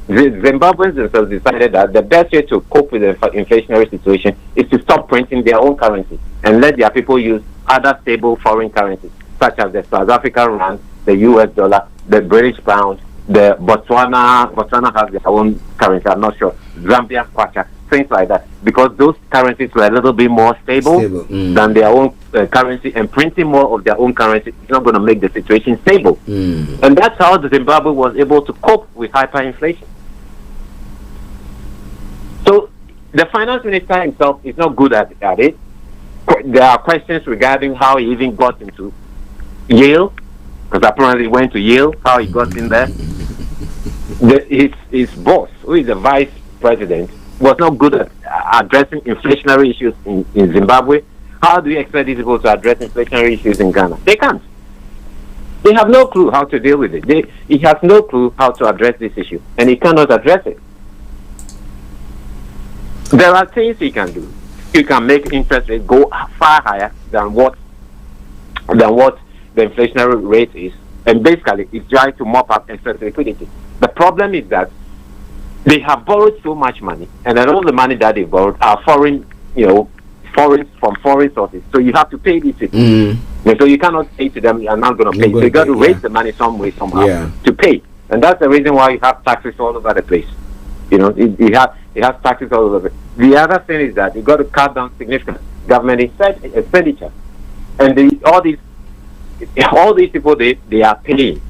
themselves decided that the best way to cope with the inflationary situation is to stop printing their own currency and let their people use other stable foreign currencies, such as the South African rand, the US dollar, the British pound, the Botswana has their own currency, I'm not sure, Zambia kwacha, things like that, because those currencies were a little bit more stable. Than their own currency, and printing more of their own currency is not going to make the situation stable. And that's how the Zimbabwe was able to cope with hyperinflation. So the finance minister himself is not good at it. There are questions regarding how he even got into Yale, because apparently he went to Yale, how he got in there. His boss, who is the vice president, was not good at addressing inflationary issues in Zimbabwe. How do you expect these people to address inflationary issues in Ghana? They can't. They have no clue how to deal with it. He has no clue how to address this issue, and he cannot address it. There are things he can do. You can make interest rates go far higher than what the inflationary rate is, and basically it's trying to mop up excess liquidity. The problem is that they have borrowed so much money, and then all the money that they borrowed are foreign sources. So you have to pay these people. And so you cannot say to them, "You're not going to pay." So you got to raise the money some way, somehow to pay, and that's the reason why you have taxes all over the place. You know, it has taxes all over. The other thing is that you got to cut down significant government expenditure, and all these people they are paying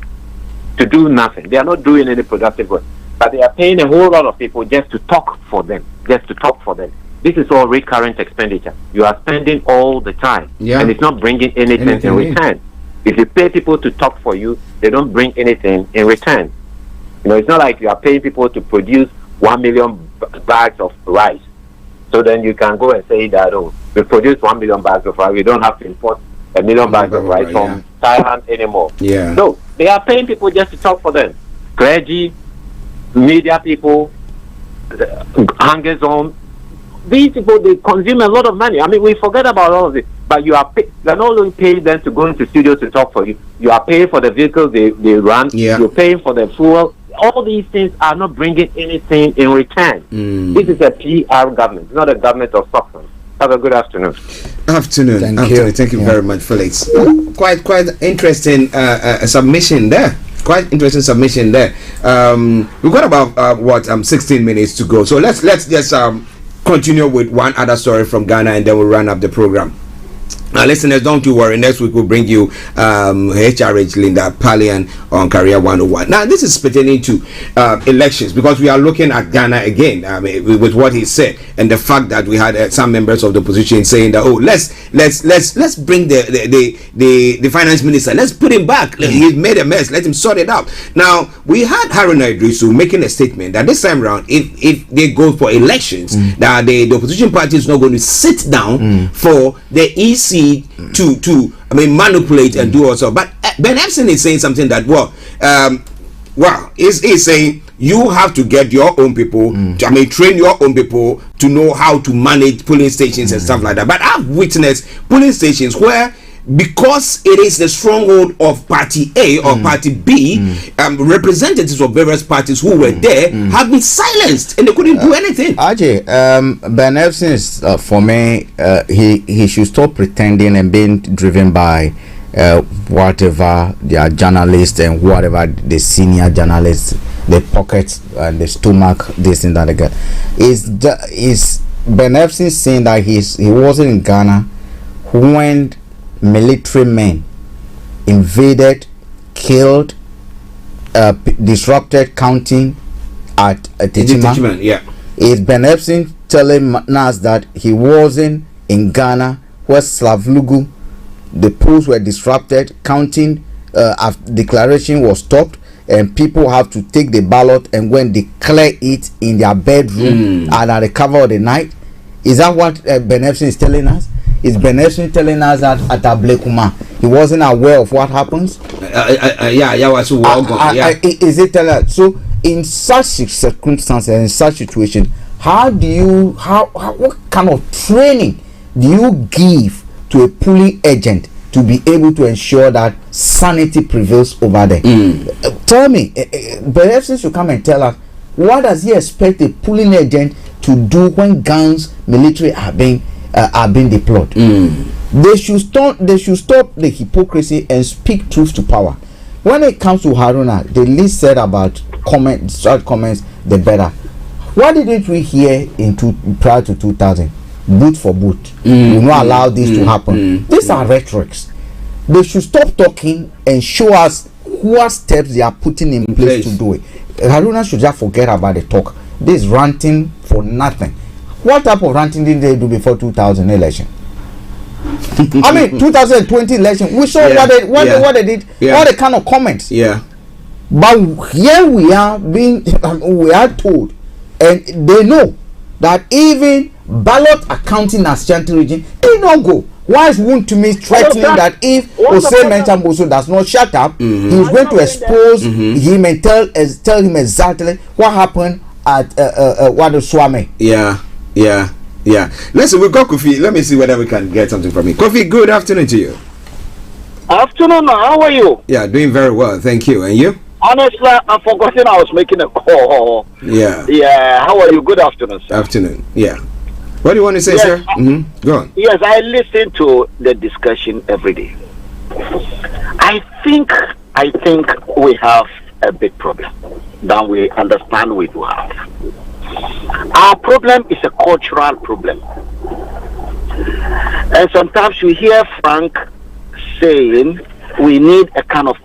to do nothing. They are not doing any productive work. But they are paying a whole lot of people just to talk for them. This is all recurrent expenditure. You are spending all the time, and it's not bringing anything in return. If you pay people to talk for you, they don't bring anything in return. You know, it's not like you are paying people to produce 1 million bags of rice. So then you can go and say that, we produce 1 million bags of rice. We don't have to import 1 million bags of rice from Thailand anymore. No, they are paying people just to talk for them. Clergy, media people, hunger zone. These people, they consume a lot of money. I mean, we forget about all of this, but you're not only paying them to go into studios to talk for you, you are paying for the vehicles they run, you're paying for the fuel. All these things are not bringing anything in return. This is a PR government, not a government of substance. Have a good afternoon. Thank you very much, Felix. Quite interesting submission there. Quite interesting submission there. We've got about 16 minutes to go. So let's just continue with one other story from Ghana, and then we'll run up the program. Now, listeners, don't you worry. Next week we'll bring you HRH Linda Pallien on Career 101. Now, this is pertaining to elections, because we are looking at Ghana again. I mean, with what he said and the fact that we had some members of the opposition saying that, let's bring the finance minister. Let's put him back. He's made a mess. Let him sort it out. Now, we had Haruna Idrisu making a statement that this time around, if they go for elections, that the opposition party is not going to sit down for the EC to manipulate and do also. But Ben Epson is saying something that is saying you have to get your own people train your own people to know how to manage polling stations and stuff like that. But I've witnessed polling stations where, because it is the stronghold of party A or party B, representatives of various parties who were there have been silenced and they couldn't do anything. Archie, Ben Epson is, for me, he should stop pretending and being driven by whatever their journalists and whatever the senior journalists, the pockets and the stomach, this and that again. Is Ben Epson saying that he wasn't in Ghana when military men invaded, killed, disrupted counting at Techiman? Yeah. Is Ben Epson telling us that he wasn't in Ghana where Slavlugu, the polls were disrupted, counting declaration was stopped, and people have to take the ballot and go and declare it in their bedroom and at the cover of the night? Is that what Ben Epson is telling us? Is Ben Epson telling us that at Ablekuma he wasn't aware of what happens? Is it telling us? So in such circumstances, in such situation, what kind of training do you give to a polling agent to be able to ensure that sanity prevails over there? Tell me, Ben Epson should come and tell us, what does he expect a polling agent to do when guns, military are being deployed? They should stop the hypocrisy and speak truth to power. When it comes to Haruna, the least said about short comments, the better. Why didn't we hear prior to 2000? Boot for boot. We will not allow this to happen. These are rhetorics. They should stop talking and show us what steps they are putting in place to do it. Haruna should just forget about the talk. This ranting for nothing. What type of ranting did they do before 2000 election? I mean, 2020 election. We saw what they did. All the kind of comments. But here we are we are told, and they know that even ballot accounting as Ashanti region did not go. Why is Wontumi threatening that if Osei Mentamboso does not shut up, he's going to expose him and tell him exactly what happened at Wadoswame? Yeah. Listen, we've got Kofi. Let me see whether we can get something from him. Kofi, good afternoon to you. Afternoon, how are you? Yeah, doing very well, thank you. And you? Honestly, I've forgotten I was making a call. Yeah, how are you? Good afternoon, sir. Afternoon, yeah. What do you want to say, sir? Go on. Yes, I listen to the discussion every day. I think we have a big problem that we understand we do have. Our problem is a cultural problem. And sometimes you hear Frank saying we need a kind of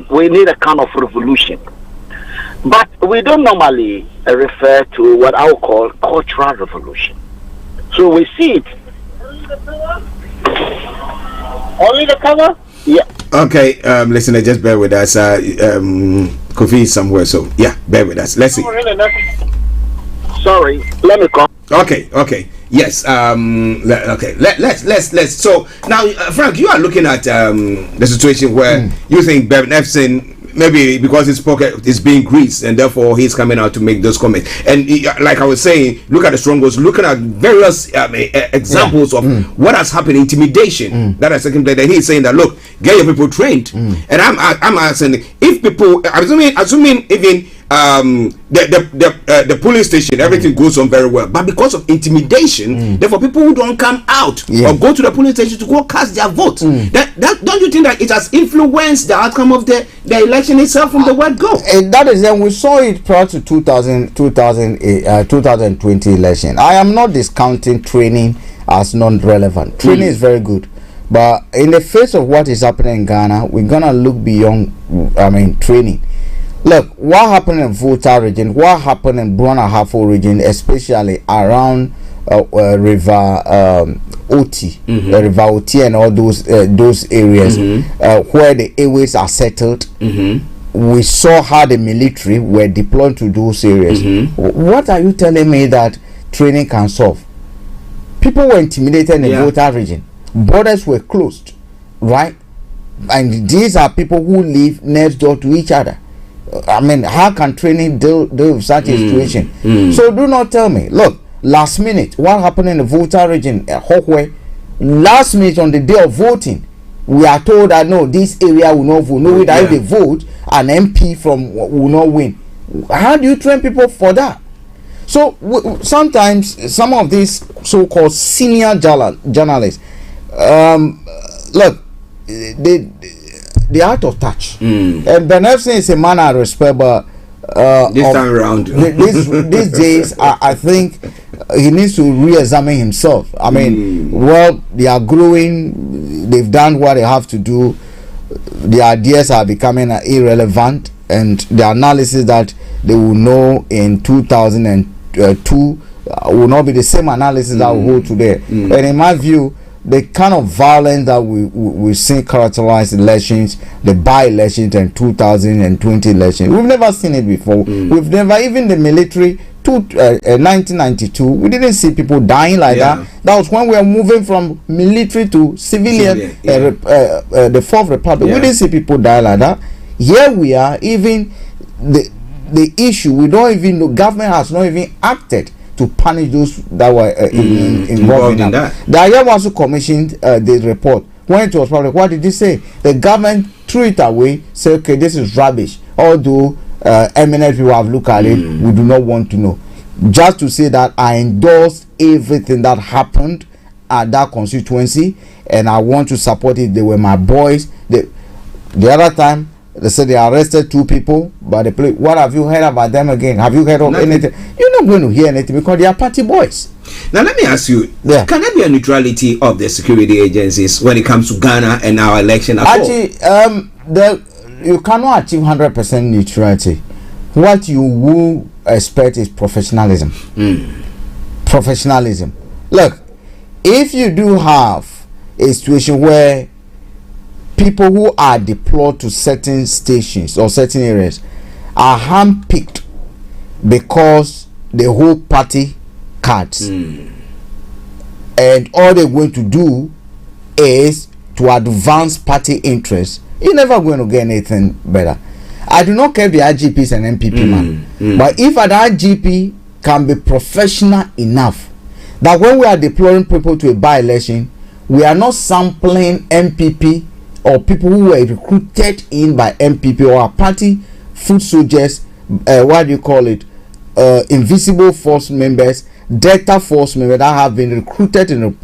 we need a kind of revolution. But we don't normally refer to what I would call cultural revolution. So we see it. Only the cover? Yeah. Okay, listener, just bear with us. Kofi is somewhere, so yeah, bear with us. Let's see. Sorry, let me come. Okay. Yes. Okay. Let's. So now, Frank, you are looking at the situation where you think Ben Epson, maybe because his pocket is being greased and therefore he's coming out to make those comments. And like I was saying, look at the strongholds, looking at various examples of what has happened, intimidation that has taken place. And he's saying that, look, get your people trained. And I'm asking, if people, assuming even the police station, everything goes on very well, but because of intimidation, therefore people who don't come out or go to the police station to go cast their vote, that don't you think that it has influenced the outcome of the election itself from the word go? And that is then we saw it prior to 2020 election. I am not discounting training. as non-relevant. Training is very good, but in the face of what is happening in Ghana, we're gonna look beyond. Training. Look, what happened in Volta region, what happened in Brona-Hafo region, especially around River Oti, River Oti, and all those areas where the airways are settled. We saw how the military were deployed to those areas. What are you telling me that training can solve? People were intimidated in the Volta region. Borders were closed, right? And these are people who live next door to each other. I mean, how can training deal with such a situation? So do not tell me. Look, last minute, what happened in the Volta region, Hokwe, last minute on the day of voting, we are told that no, this area will not vote. No, that if they vote, an MP from will not win. How do you train people for that? So sometimes some of these so-called senior journalists, look, they out of touch. And Ben Epstein is a man I respect, but this time around, these days, I think he needs to re-examine himself. I mean, well, they are growing. They've done what they have to do. The ideas are becoming irrelevant, and the analysis that they will know in 2002 will not be the same analysis that will hold today. And in my view, the kind of violence that we see characterize elections, the by-elections and 2020 elections, we've never seen it before. We've never, even the military, 1992, we didn't see people dying like that. That was when we were moving from military to civilian, the Fourth Republic. We didn't see people die like that. Here we are, even the issue, we don't even know, government has not even acted to punish those that were involved in that. The Ayawasu commissioned the report. When it was public, what did they say? The government threw it away, said, okay, this is rubbish. Although eminent people have looked at it, we do not want to know. Just to say that I endorsed everything that happened at that constituency, and I want to support it. They were my boys. The other time, they said they arrested 2 people, but the police. What have you heard about them again? Have you heard of anything? You're not going to hear anything because they are party boys. Now let me ask you: can there be a neutrality of the security agencies when it comes to Ghana and our election? Actually, you cannot achieve 100% neutrality. What you will expect is professionalism. Professionalism. Look, if you do have a situation where people who are deployed to certain stations or certain areas are handpicked because they hold party cards, and all they're going to do is to advance party interests, you're never going to get anything better. I do not care if the IGP is an MPP man, but if an IGP can be professional enough that when we are deploying people to a by-election, we are not sampling MPP or people who were recruited in by MPP or party foot soldiers, what do you call it, invisible force members, Delta force members that have been recruited into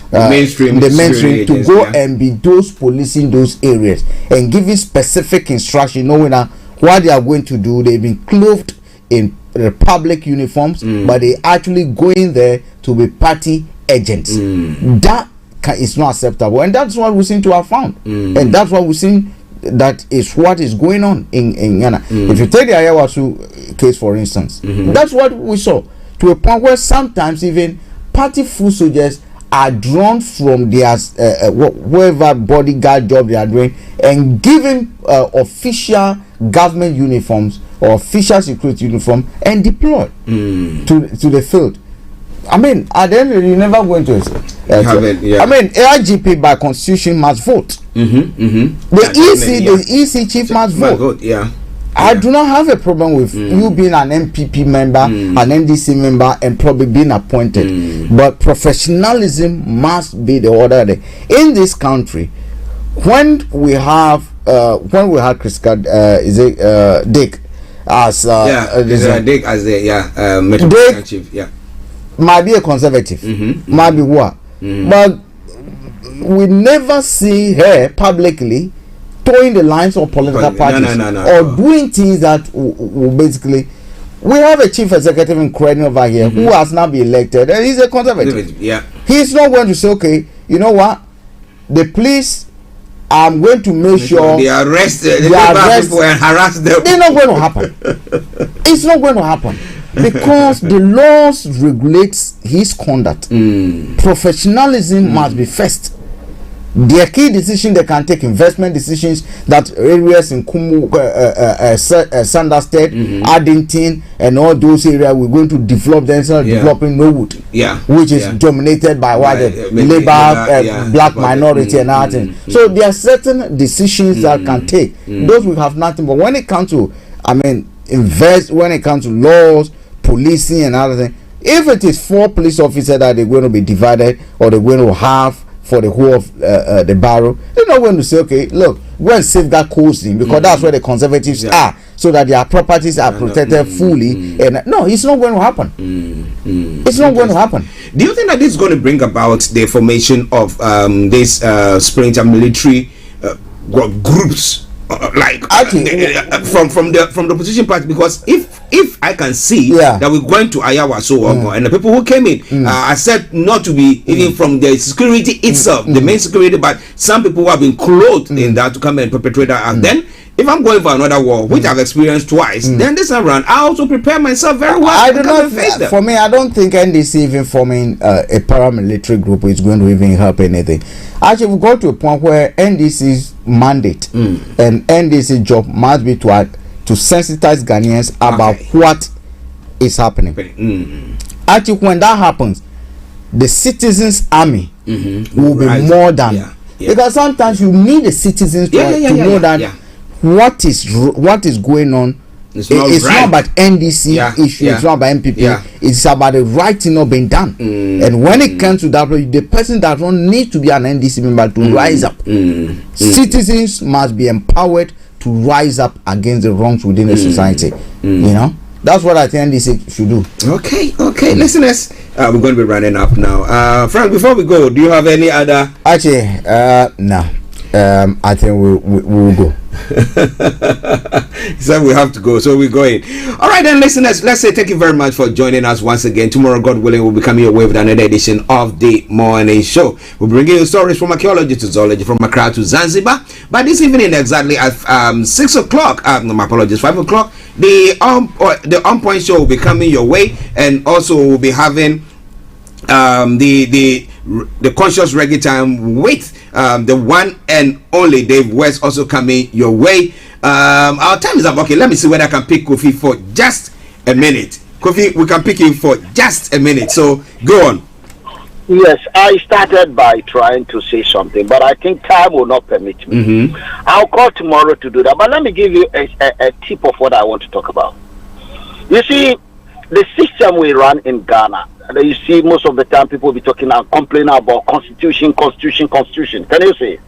the mainstream to go and be those policing those areas and giving specific instruction, knowing that what they are going to do. They've been clothed in public uniforms, but they actually going there to be party agents. That is not acceptable, and that's what we seem to have found, and that's what we seem that is what is going on in Ghana. If you take the Ayawasu case for instance, that's what we saw, to a point where sometimes even party foot soldiers are drawn from their whatever bodyguard job they are doing and given official government uniforms or official security uniform and deployed to the field. I mean, at the end of the day, you're never going to I mean, AIGP by constitution must vote. The EC chief must vote. I do not have a problem with you being an MPP member, an NDC member, and probably being appointed. But professionalism must be the order. In this country, when we had Chris Dick as Dick as the Metropolitan Chief, might be a conservative, might be what, but we never see her publicly towing the lines of political parties or doing things that will basically We have a chief executive in Ukraine over here who has now been elected, and he's a conservative. Yeah. He's not going to say, okay, you know what? The police, I'm going to make sure they arrest people and harass them. It's not going to happen. It's not going to happen because the laws regulates his conduct. Professionalism must be first. Their key decision they can take, investment decisions, that areas in Kumu, Sanders State, Addington, and all those areas we're going to develop them, developing Norwood, which is dominated by labor, black minority and other things. So there are certain decisions that can take. Those will have nothing. But when it comes to, when it comes to laws, policing and other things, if it is 4 police officers that they're going to be divided or they're going to have for the whole of the borough, they're not going to say, okay, look, go and safeguard coasting, because that's where the conservatives are, so that their properties are protected fully. And no, it's not going to happen. It's not going to happen. Do you think that this is going to bring about the formation of this splinter military groups, from the opposition party? Because if I can see that we're going to Ayawa, and the people who came in are said not to be even from the security itself, the main security, but some people who have been clothed in that to come and perpetrate that. And then if I'm going for another war, which I've experienced twice, then this time around I also prepare myself very well. I do not face them. For me, I don't think NDC even forming a paramilitary group is going to even help anything. Actually, we go to a point where NDC's mandate and NDC job must be to sensitize Ghanaians about what is happening. Actually, when that happens, the citizens' army will be more than because sometimes you need the citizens to know that what is going on. It's not about NDC issue. It's not about MPP. It's about the right thing not being done. And when it comes to that, the person does not need to be an NDC member to rise up. Citizens must be empowered to rise up against the wrongs within the society. You know, that's what I think NDC should do. Okay, listeners, we're going to be running up now. Frank, before we go, do you have any other? Actually, no. I think we'll go. He said we have to go, so we're going. All right then, listeners, let's say thank you very much for joining us once again. Tomorrow, God willing, we'll be coming your way with another edition of the morning show. We'll be bringing you stories from archaeology to zoology, from Accra to Zanzibar. But this evening, exactly at 6 o'clock, my apologies, 5 o'clock, the On Point show will be coming your way, and also we'll be having the conscious reggae time with the one and only Dave West also coming your way. Our time is up. Okay, let me see whether I can pick Kofi for just a minute. Kofi, we can pick you for just a minute, so go on. Yes, I started by trying to say something, but I think time will not permit me. I'll call tomorrow to do that, but let me give you a tip of what I want to talk about. You see, the system we run in Ghana, you see most of the time people will be talking and complaining about constitution. Can you see?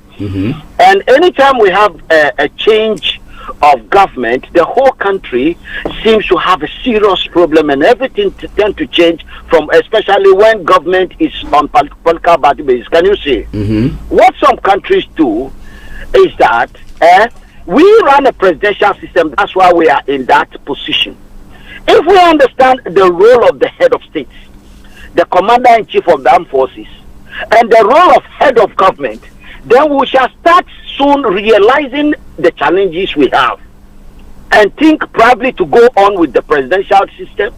And anytime we have a change of government, the whole country seems to have a serious problem, and everything tends to change, from especially when government is on political party basis. Can you see? What some countries do is that we run a presidential system. That's why we are in that position. If we understand the role of the head of state, the commander-in-chief of the armed forces, and the role of head of government, then we shall start soon realizing the challenges we have, and think probably to go on with the presidential system,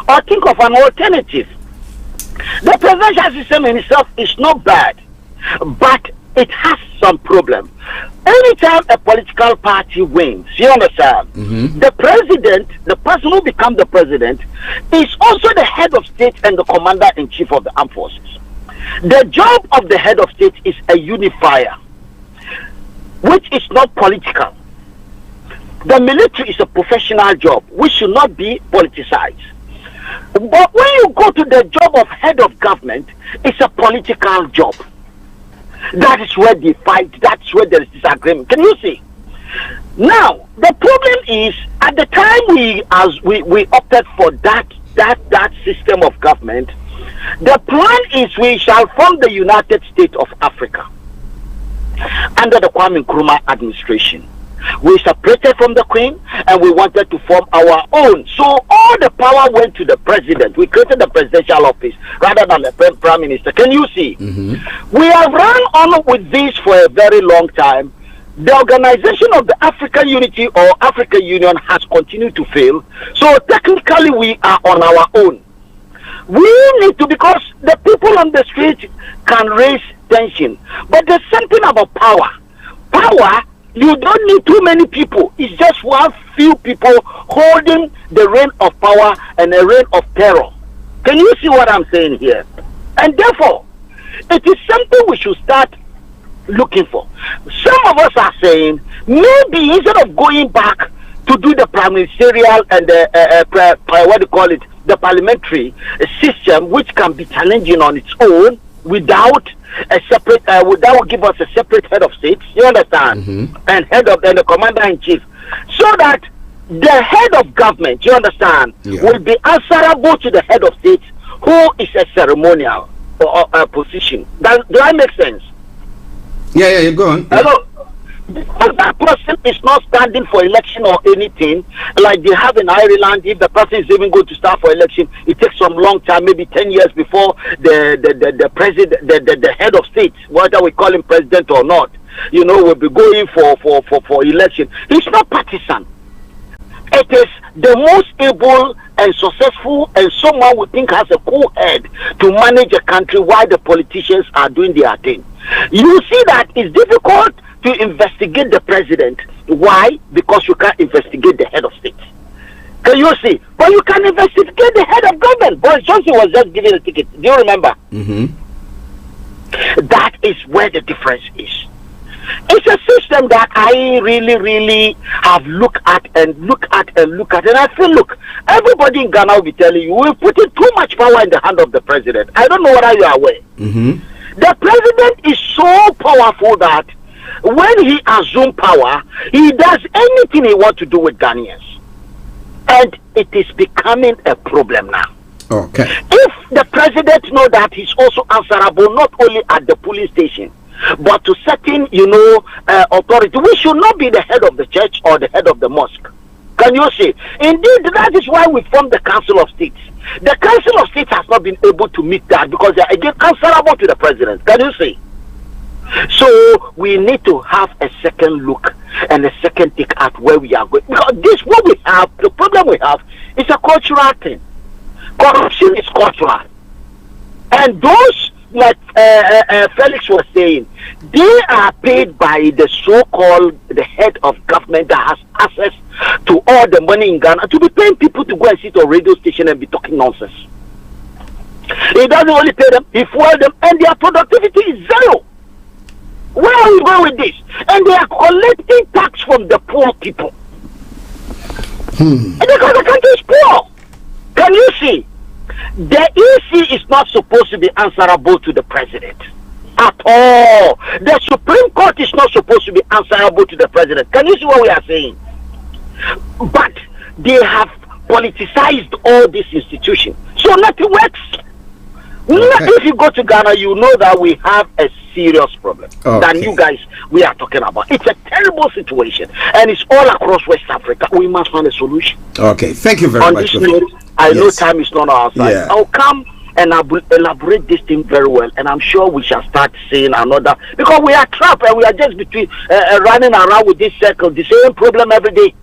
or think of an alternative. The presidential system in itself is not bad, but it has some problem. Anytime a political party wins, you understand, the president, the person who becomes the president, is also the head of state and the commander-in-chief of the armed forces. The job of the head of state is a unifier, which is not political. The military is a professional job, which should not be politicized. But when you go to the job of head of government, it's a political job. That is where they fight. That's where there is disagreement. Can you see? Now, the problem is, at the time we opted for that system of government, the plan is we shall form the United States of Africa under the Kwame Nkrumah administration. We separated from the Queen and we wanted to form our own. So all the power went to the president. We created the presidential office rather than the prime minister. Can you see? We have run on with this for a very long time. The organization of the African Unity or African Union has continued to fail. So technically we are on our own. We need to, because the people on the street can raise tension. But there's something about power. Power, you don't need too many people. It's just one few people holding the reign of power and a reign of terror. Can you see what I'm saying here? And therefore, it is something we should start looking for. Some of us are saying maybe instead of going back to do the ministerial and the parliamentary system, which can be challenging on its own without a separate, without give us a separate head of state. You understand? And head of and the commander in chief, so that the head of government, you understand, will be answerable to the head of state, who is a ceremonial position. Do that make sense? Yeah, you go on. Hello. Because that person is not standing for election or anything like they have in Ireland. If the person is even going to start for election, it takes some long time, maybe 10 years before the president, the head of state, whether we call him president or not, will be going for election. He's not partisan. It is the most able and successful and someone we think has a cool head to manage a country while the politicians are doing their thing. You see that it's difficult to investigate the president. Why? Because you can't investigate the head of state. Can you see? But you can investigate the head of government. Boris Johnson was just given a ticket. Do you remember? That is where the difference is. It's a system that I really have looked at, and I feel, look, everybody in Ghana will be telling you, we're putting too much power in the hand of the president. I don't know whether you are aware. The president is so powerful that when he assumes power, he does anything he wants to do with Ghanaians. And it is becoming a problem now. Okay. If the president knows that he's also answerable not only at the police station, but to certain, authority, we should not be the head of the church or the head of the mosque. Can you see? Indeed, that is why we formed the Council of States. The Council of States has not been able to meet that because they are again answerable to the president. Can you see? So we need to have a second look and a second take at where we are going. Because the problem we have is a cultural thing. Corruption is cultural. And those, like Felix was saying, they are paid by the so-called the head of government that has access to all the money in Ghana to be paying people to go and sit on radio station and be talking nonsense. He doesn't only pay them, he fuels them, and their productivity is zero. Where are we going with this? And they are collecting tax from the poor people. And because the country is poor. Can you see? The EC is not supposed to be answerable to the president at all. The Supreme Court is not supposed to be answerable to the president. Can you see what we are saying? But they have politicized all these institutions. So nothing works. If you go to Ghana, you know that we have a serious problem than you guys we are talking about. It's a terrible situation, and it's all across West Africa. We must find a solution. Okay, thank you very much. I know time is not on our side. I'll come and I will elaborate this thing very well, and I'm sure we shall start seeing another, because we are trapped and we are just between running around with this circle, the same problem every day.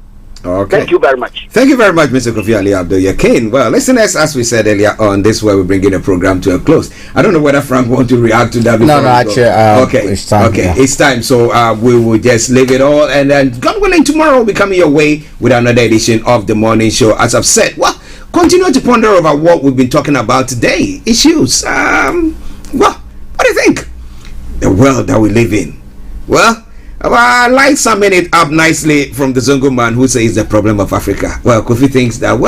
Okay. Thank you very much. Thank you very much, Mr. Kofi Ali Abdul-Yakin. Well, listeners, as we said earlier on, this is where we bring in a program to a close. I don't know whether Frank wants to react to that. No, actually, it's time. Okay, it's time. So we will just leave it all, and then God willing, tomorrow will be coming your way with another edition of the morning show. As I've said, continue to ponder over what we've been talking about today. Issues. What do you think? The world that we live in. Well, I like summing it up nicely from the Zongo man who says the problem of Africa. Well, Kofi thinks that,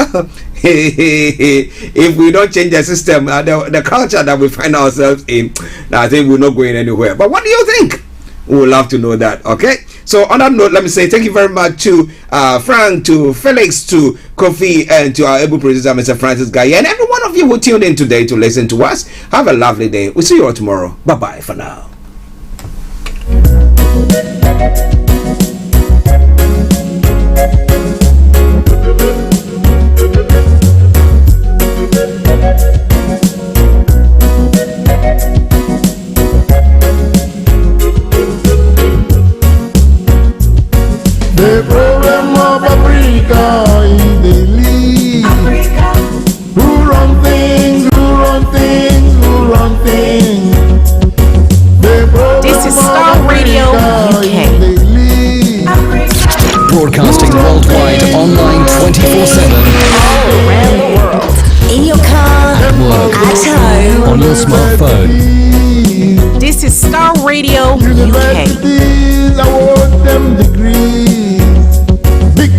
if we don't change the system, the culture that we find ourselves in, I think we're not going anywhere. But what do you think? We would love to know that, okay? So on that note, let me say thank you very much to Frank, to Felix, to Kofi, and to our able producer, Mr. Francis Guy, and every one of you who tuned in today to listen to us. Have a lovely day. We'll see you all tomorrow. Bye-bye for now. your smartphone. This is Starr Radio UK. Universities award them degrees. Big